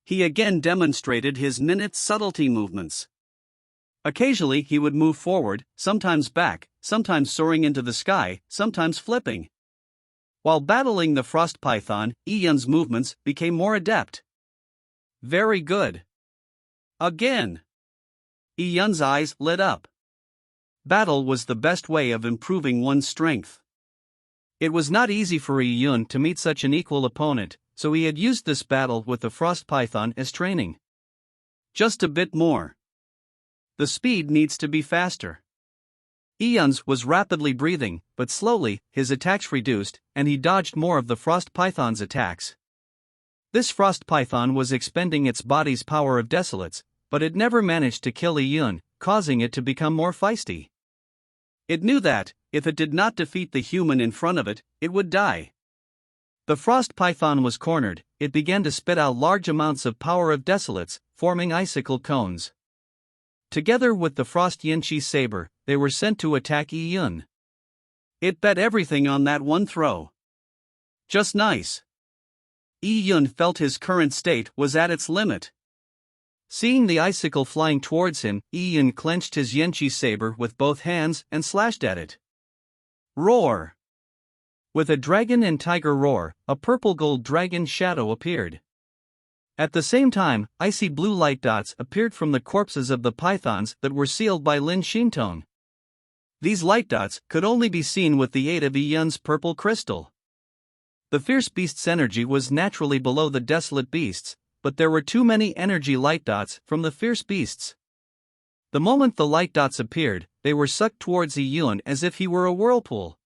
He again demonstrated his minute subtlety movements. Occasionally he would move forward, sometimes back, sometimes soaring into the sky, sometimes flipping. While battling the frost python, Yun's movements became more adept. Very good. Again. Yun's eyes lit up. Battle was the best way of improving one's strength. It was not easy for Yun to meet such an equal opponent, so he had used this battle with the frost python as training. Just a bit more. The speed needs to be faster. Yun's was rapidly breathing, but slowly, his attacks reduced, and he dodged more of the frost python's attacks. This frost python was expending its body's power of desolates, but it never managed to kill Yun, causing it to become more feisty. It knew that, if it did not defeat the human in front of it, it would die. The frost python was cornered. It began to spit out large amounts of power of desolates, forming icicle cones. Together with the frost Yanqi saber, they were sent to attack Yi Yun. It bet everything on that one throw. Just nice. Yi Yun felt his current state was at its limit. Seeing the icicle flying towards him, Yi Yun clenched his Yanqi saber with both hands and slashed at it. Roar! With a dragon and tiger roar, a purple-gold dragon shadow appeared. At the same time, icy blue light dots appeared from the corpses of the pythons that were sealed by Lin Xintong. These light dots could only be seen with the aid of Yi Yun's purple crystal. The fierce beast's energy was naturally below the desolate beast's, but there were too many energy light dots from the fierce beasts. The moment the light dots appeared, they were sucked towards Yi Yun as if he were a whirlpool.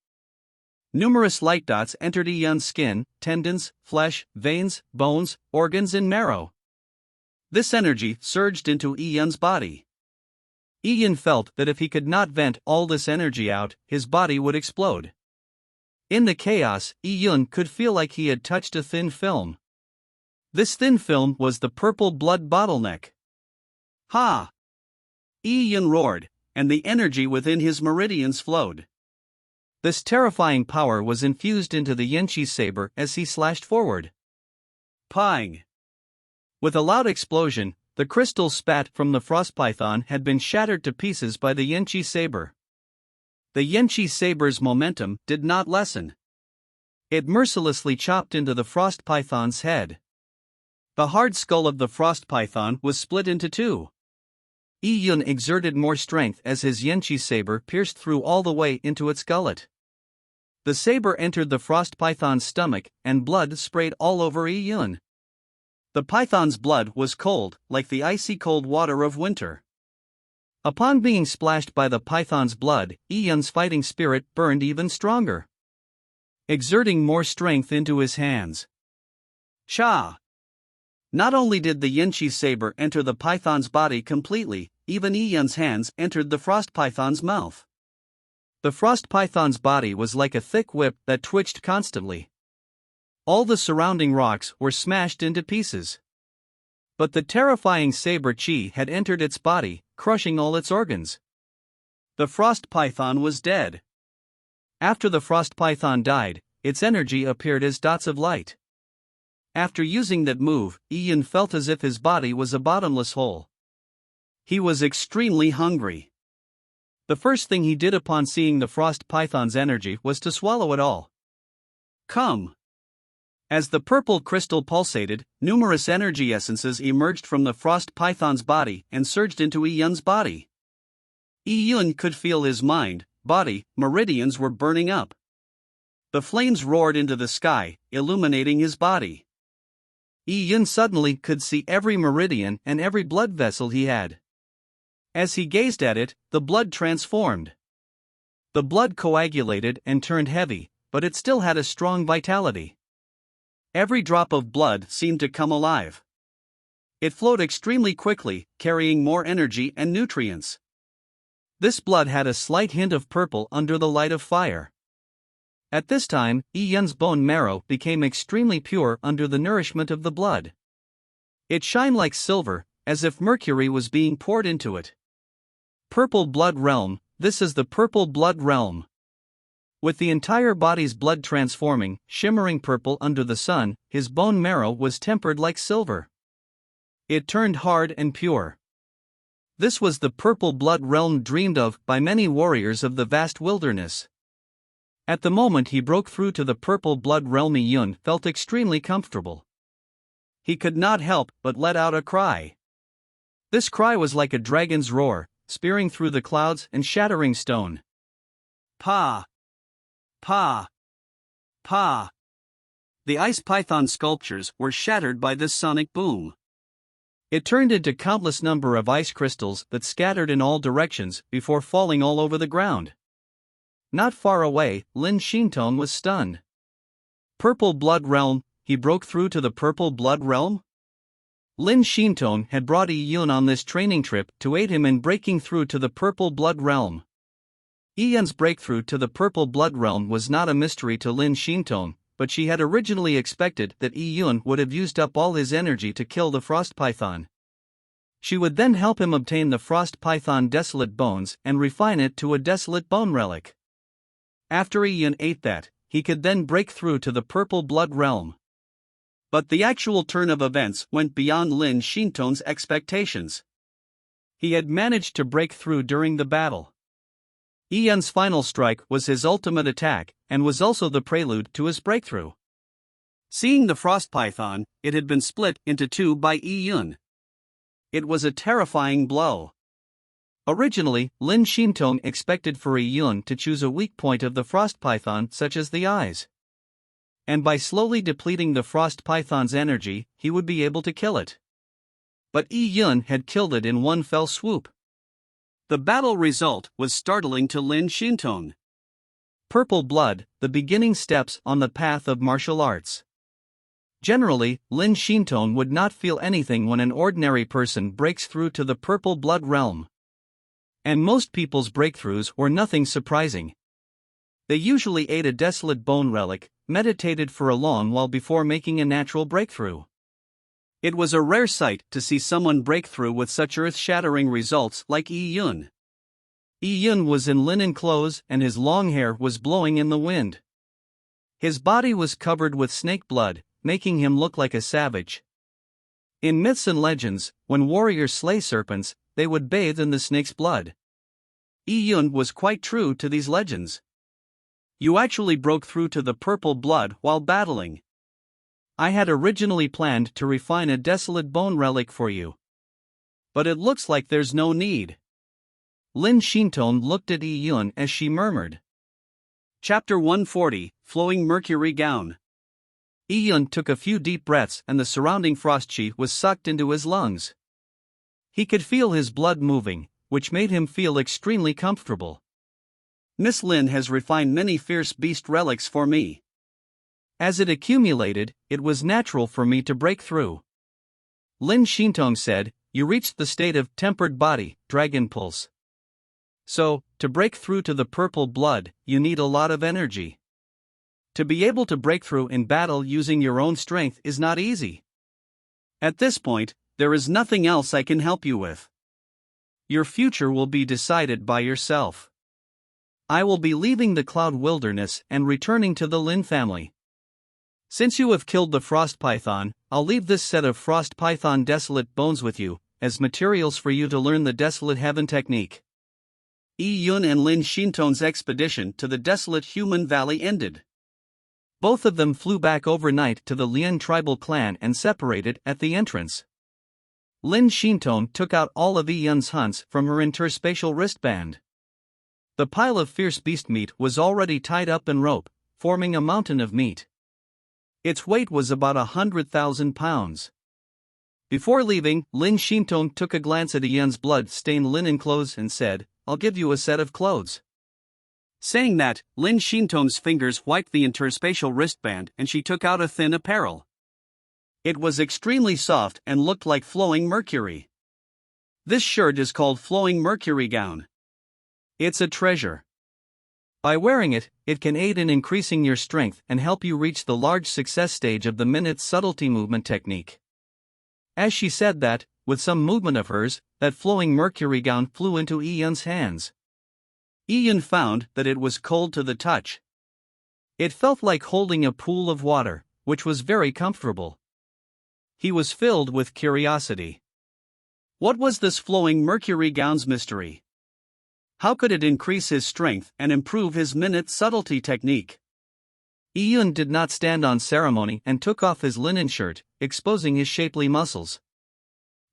Numerous light dots entered Yi Yun's skin, tendons, flesh, veins, bones, organs and marrow. This energy surged into Yi Yun's body. Yi Yun felt that if he could not vent all this energy out, his body would explode. In the chaos, Yi Yun could feel like he had touched a thin film. This thin film was the purple blood bottleneck. Ha! Yi Yun roared, and the energy within his meridians flowed. This terrifying power was infused into the Yanqi saber as he slashed forward. Pang! With a loud explosion, the crystal spat from the frost python had been shattered to pieces by the Yanqi saber. The Yanqi saber's momentum did not lessen. It mercilessly chopped into the frost python's head. The hard skull of the frost python was split into two. Yi Yun exerted more strength as his Yanqi saber pierced through all the way into its gullet. The saber entered the frost python's stomach, and blood sprayed all over Yi Yun. The python's blood was cold, like the icy cold water of winter. Upon being splashed by the python's blood, Yi Yun's fighting spirit burned even stronger. Exerting more strength into his hands. Cha! Not only did the Yanqi saber enter the python's body completely, even Yi Yun's hands entered the frost python's mouth. The frost python's body was like a thick whip that twitched constantly. All the surrounding rocks were smashed into pieces. But the terrifying saber chi had entered its body, crushing all its organs. The frost python was dead. After the frost python died, its energy appeared as dots of light. After using that move, Yi Yun felt as if his body was a bottomless hole. He was extremely hungry. The first thing he did upon seeing the frost python's energy was to swallow it all. Come! As the purple crystal pulsated, numerous energy essences emerged from the frost python's body and surged into Yi Yun's body. Yi Yun could feel his mind, body, meridians were burning up. The flames roared into the sky, illuminating his body. Yi Yun suddenly could see every meridian and every blood vessel he had. As he gazed at it, the blood transformed. The blood coagulated and turned heavy, but it still had a strong vitality. Every drop of blood seemed to come alive. It flowed extremely quickly, carrying more energy and nutrients. This blood had a slight hint of purple under the light of fire. At this time, Yi Yun's bone marrow became extremely pure under the nourishment of the blood. It shined like silver, as if mercury was being poured into it. Purple blood realm, this is the purple blood realm. With the entire body's blood transforming, shimmering purple under the sun, his bone marrow was tempered like silver. It turned hard and pure. This was the purple blood realm dreamed of by many warriors of the vast wilderness. At the moment he broke through to the purple blood realm, Yi Yun felt extremely comfortable. He could not help but let out a cry. This cry was like a dragon's roar, spearing through the clouds and shattering stone. Pa! Pa! Pa! The ice python sculptures were shattered by this sonic boom. It turned into countless number of ice crystals that scattered in all directions before falling all over the ground. Not far away, Lin Xintong was stunned. Purple blood realm, he broke through to the purple blood realm? Lin Xintong had brought Yi Yun on this training trip to aid him in breaking through to the purple blood realm. Yi-Yun's breakthrough to the Purple Blood Realm was not a mystery to Lin Xintong, but she had originally expected that Yi-Yun would have used up all his energy to kill the Frost Python. She would then help him obtain the Frost Python Desolate Bones and refine it to a Desolate Bone Relic. After Yi-Yun ate that, he could then break through to the Purple Blood Realm. But the actual turn of events went beyond Lin Xintong's expectations. He had managed to break through during the battle. Yi-Yun's final strike was his ultimate attack, and was also the prelude to his breakthrough. Seeing the Frost Python, it had been split into two by Yi-Yun. It was a terrifying blow. Originally, Lin Xintong expected for Yi-Yun to choose a weak point of the Frost Python, such as the eyes. And by slowly depleting the Frost Python's energy, he would be able to kill it. But Yi-Yun had killed it in one fell swoop. The battle result was startling to Lin Xintong. Purple blood, the beginning steps on the path of martial arts. Generally, Lin Xintong would not feel anything when an ordinary person breaks through to the Purple Blood Realm. And most people's breakthroughs were nothing surprising. They usually ate a Desolate Bone Relic, meditated for a long while before making a natural breakthrough. It was a rare sight to see someone break through with such earth-shattering results like Yi-Yun. Yi-Yun was in linen clothes and his long hair was blowing in the wind. His body was covered with snake blood, making him look like a savage. In myths and legends, when warriors slay serpents, they would bathe in the snake's blood. Yi-Yun was quite true to these legends. You actually broke through to the purple blood while battling. I had originally planned to refine a Desolate Bone Relic for you. But it looks like there's no need. Lin Xintong looked at Yi-Yun as she murmured. Chapter 140, Flowing Mercury Gown. Yi-Yun took a few deep breaths and the surrounding frost chi was sucked into his lungs. He could feel his blood moving, which made him feel extremely comfortable. Miss Lin has refined many fierce beast relics for me. As it accumulated, it was natural for me to break through. Lin Xintong said, you reached the state of tempered body, Dragon Pulse. So, to break through to the purple blood, you need a lot of energy. To be able to break through in battle using your own strength is not easy. At this point, there is nothing else I can help you with. Your future will be decided by yourself. I will be leaving the Cloud Wilderness and returning to the Lin family. Since you have killed the Frost Python, I'll leave this set of Frost Python Desolate Bones with you, as materials for you to learn the Desolate Heaven technique. Yi-Yun and Lin Xintong's expedition to the Desolate Human Valley ended. Both of them flew back overnight to the Lian tribal clan and separated at the entrance. Lin Xintong took out all of Yi-Yun's hunts from her interspatial wristband. The pile of fierce beast meat was already tied up in rope, forming a mountain of meat. Its weight was about 100,000 pounds. Before leaving, Lin Xintong took a glance at Yi-Yun's blood-stained linen clothes and said, I'll give you a set of clothes. Saying that, Lin Xintong's fingers wiped the interspatial wristband and she took out a thin apparel. It was extremely soft and looked like flowing mercury. This shirt is called Flowing Mercury Gown. It's a treasure. By wearing it, it can aid in increasing your strength and help you reach the large success stage of the Minute Subtlety Movement technique. As she said that, with some movement of hers, that flowing mercury gown flew into Yi-Yun's hands. Yi-Yun found that it was cold to the touch. It felt like holding a pool of water, which was very comfortable. He was filled with curiosity. What was this flowing mercury gown's mystery? How could it increase his strength and improve his Minute Subtlety technique? Yi-Yun did not stand on ceremony and took off his linen shirt, exposing his shapely muscles.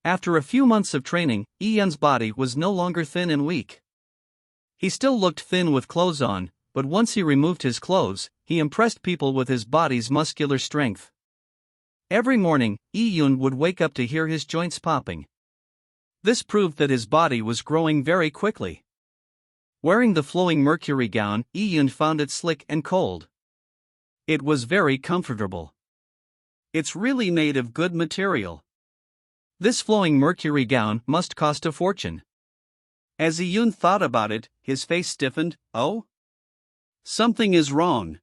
After a few months of training, Yi-Yun's body was no longer thin and weak. He still looked thin with clothes on, but once he removed his clothes, he impressed people with his body's muscular strength. Every morning, Yi-Yun would wake up to hear his joints popping. This proved that his body was growing very quickly. Wearing the flowing mercury gown, Yi-Yun found it slick and cold. It was very comfortable. It's really made of good material. This flowing mercury gown must cost a fortune. As Iyun thought about it, his face stiffened. Oh? Something is wrong.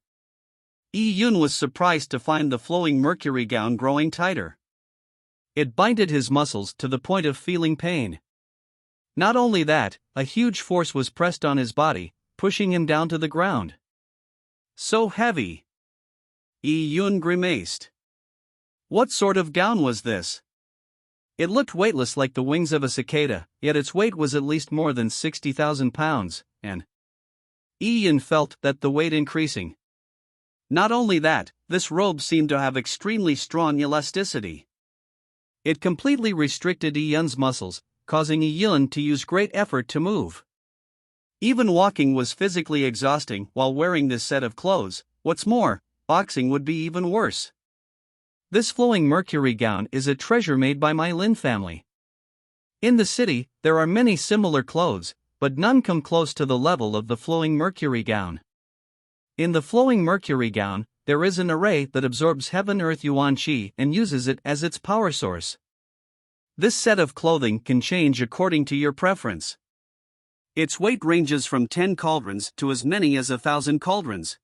Iyun was surprised to find the flowing mercury gown growing tighter. It binded his muscles to the point of feeling pain. Not only that, a huge force was pressed on his body, pushing him down to the ground. So heavy. Iyun grimaced. What sort of gown was this? It looked weightless like the wings of a cicada, yet its weight was at least more than 60,000 pounds, and Iyun felt that the weight increasing. Not only that, this robe seemed to have extremely strong elasticity. It completely restricted Iyun's muscles, causing Iyun to use great effort to move. Even walking was physically exhausting while wearing this set of clothes. What's more, boxing would be even worse. This flowing mercury gown is a treasure made by my Lin family. In the city, there are many similar clothes, but none come close to the level of the flowing mercury gown. In the flowing mercury gown, there is an array that absorbs heaven-earth yuan qi and uses it as its power source. This set of clothing can change according to your preference. Its weight ranges from 10 cauldrons to as many as 1,000 cauldrons.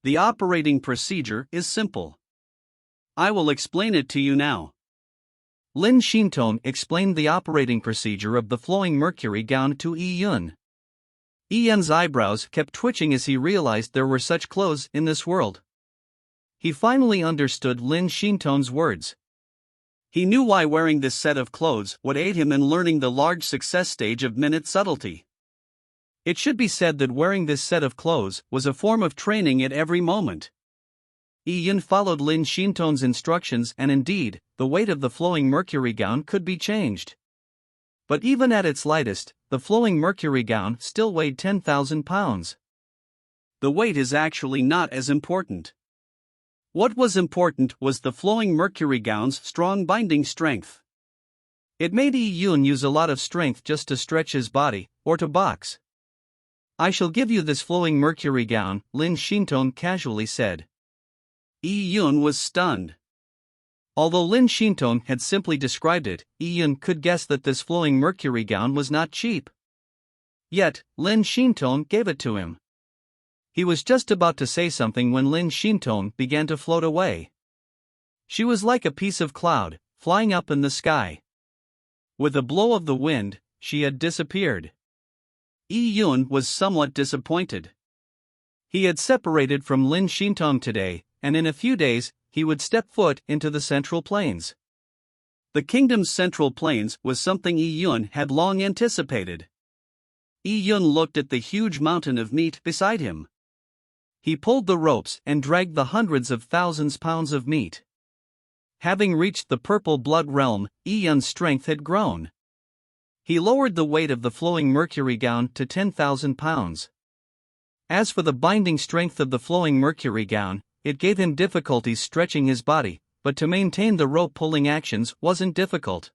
The operating procedure is simple. I will explain it to you now. Lin Xintong explained the operating procedure of the flowing mercury gown to Iyun. Iyun's eyebrows kept twitching as he realized there were such clothes in this world. He finally understood Lin Xintong's words. He knew why wearing this set of clothes would aid him in learning the large success stage of minute subtlety. It should be said that wearing this set of clothes was a form of training at every moment. Iyun followed Lin Xintong's instructions, and indeed, the weight of the flowing mercury gown could be changed. But even at its lightest, the flowing mercury gown still weighed 10,000 pounds. The weight is actually not as important. What was important was the flowing mercury gown's strong binding strength. It made Iyun use a lot of strength just to stretch his body, or to box. I shall give you this flowing mercury gown, Lin Xintong casually said. Iyun was stunned. Although Lin Xintong had simply described it, Iyun could guess that this flowing mercury gown was not cheap. Yet, Lin Xintong gave it to him. He was just about to say something when Lin Xintong began to float away. She was like a piece of cloud, flying up in the sky. With a blow of the wind, she had disappeared. Iyun was somewhat disappointed. He had separated from Lin Xintong today, and in a few days, he would step foot into the Central Plains. The kingdom's Central Plains was something Iyun had long anticipated. Iyun looked at the huge mountain of meat beside him. He pulled the ropes and dragged the hundreds of thousands pounds of meat. Having reached the purple blood realm, Iyun's strength had grown. He lowered the weight of the flowing mercury gown to 10,000 pounds. As for the binding strength of the flowing mercury gown, it gave him difficulties stretching his body, but to maintain the rope-pulling actions wasn't difficult.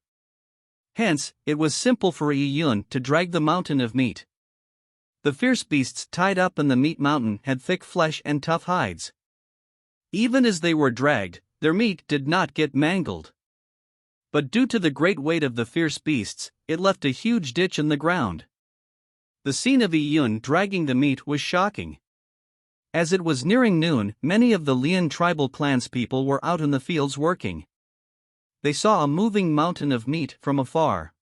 Hence, it was simple for Iyun to drag the mountain of meat. The fierce beasts tied up in the meat mountain had thick flesh and tough hides. Even as they were dragged, their meat did not get mangled. But due to the great weight of the fierce beasts, it left a huge ditch in the ground. The scene of Iyun dragging the meat was shocking. As it was nearing noon, many of the Lian tribal clans people were out in the fields working. They saw a moving mountain of meat from afar.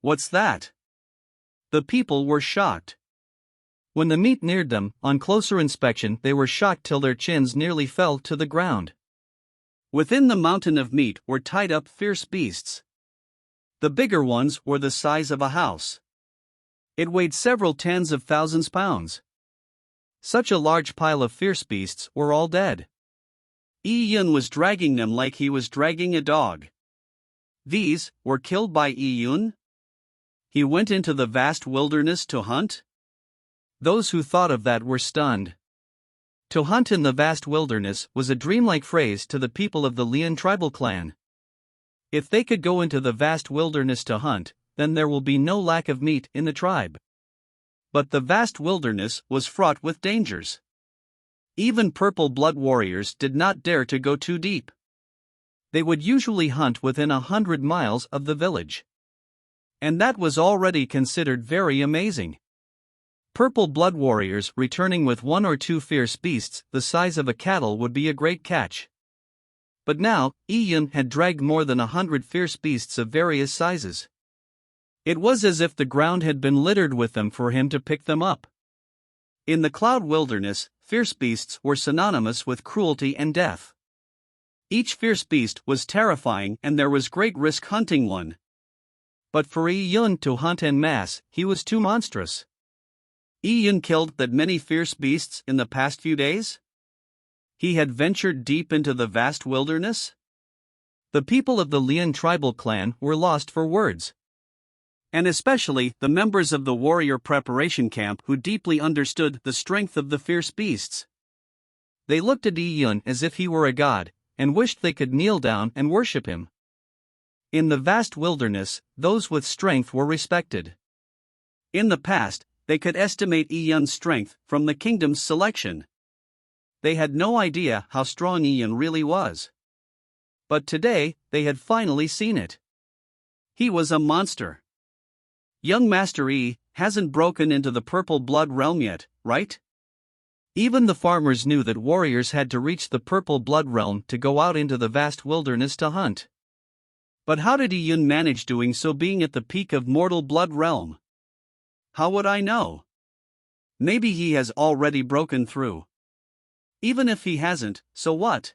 What's that? The people were shocked. When the meat neared them, on closer inspection they were shocked till their chins nearly fell to the ground. Within the mountain of meat were tied up fierce beasts. The bigger ones were the size of a house. It weighed several tens of thousands pounds. Such a large pile of fierce beasts were all dead. Iyun was dragging them like he was dragging a dog. These were killed by Iyun? He went into the vast wilderness to hunt? Those who thought of that were stunned. To hunt in the vast wilderness was a dreamlike phrase to the people of the Lian tribal clan. If they could go into the vast wilderness to hunt, then there will be no lack of meat in the tribe. But the vast wilderness was fraught with dangers. Even purple blood warriors did not dare to go too deep. They would usually hunt within 100 miles of the village. And that was already considered very amazing. Purple blood warriors returning with 1 or 2 fierce beasts the size of a cattle would be a great catch. But now, Iyun had dragged more than 100 fierce beasts of various sizes. It was as if the ground had been littered with them for him to pick them up. In the cloud wilderness, fierce beasts were synonymous with cruelty and death. Each fierce beast was terrifying and there was great risk hunting one. But for Iyun to hunt en masse, he was too monstrous. Iyun killed that many fierce beasts in the past few days? He had ventured deep into the vast wilderness? The people of the Lian tribal clan were lost for words. And especially the members of the warrior preparation camp who deeply understood the strength of the fierce beasts. They looked at Iyun as if he were a god, and wished they could kneel down and worship him. In the vast wilderness, those with strength were respected. In the past, they could estimate Iyun's strength from the kingdom's selection. They had no idea how strong Iyun really was. But today, they had finally seen it. He was a monster. Young Master Yi hasn't broken into the purple blood realm yet, right? Even the farmers knew that warriors had to reach the purple blood realm to go out into the vast wilderness to hunt. But how did Iyun manage doing so being at the peak of mortal blood realm? How would I know? Maybe he has already broken through. Even if he hasn't, so what?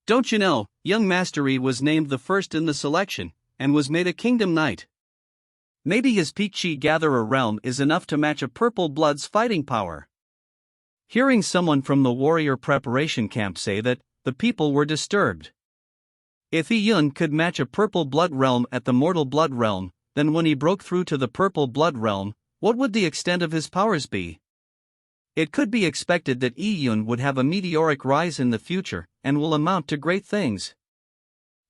Don't you know, young Master Yi was named the first in the selection, and was made a kingdom knight. Maybe his peak chi gatherer realm is enough to match a purple blood's fighting power. Hearing someone from the warrior preparation camp say that, the people were disturbed. If Iyun could match a purple blood realm at the mortal blood realm, then when he broke through to the purple blood realm, what would the extent of his powers be? It could be expected that Iyun would have a meteoric rise in the future, and will amount to great things.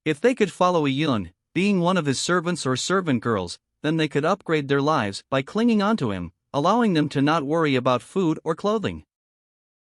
If they could follow Iyun, being one of his servants or servant girls, then they could upgrade their lives by clinging onto him, allowing them to not worry about food or clothing.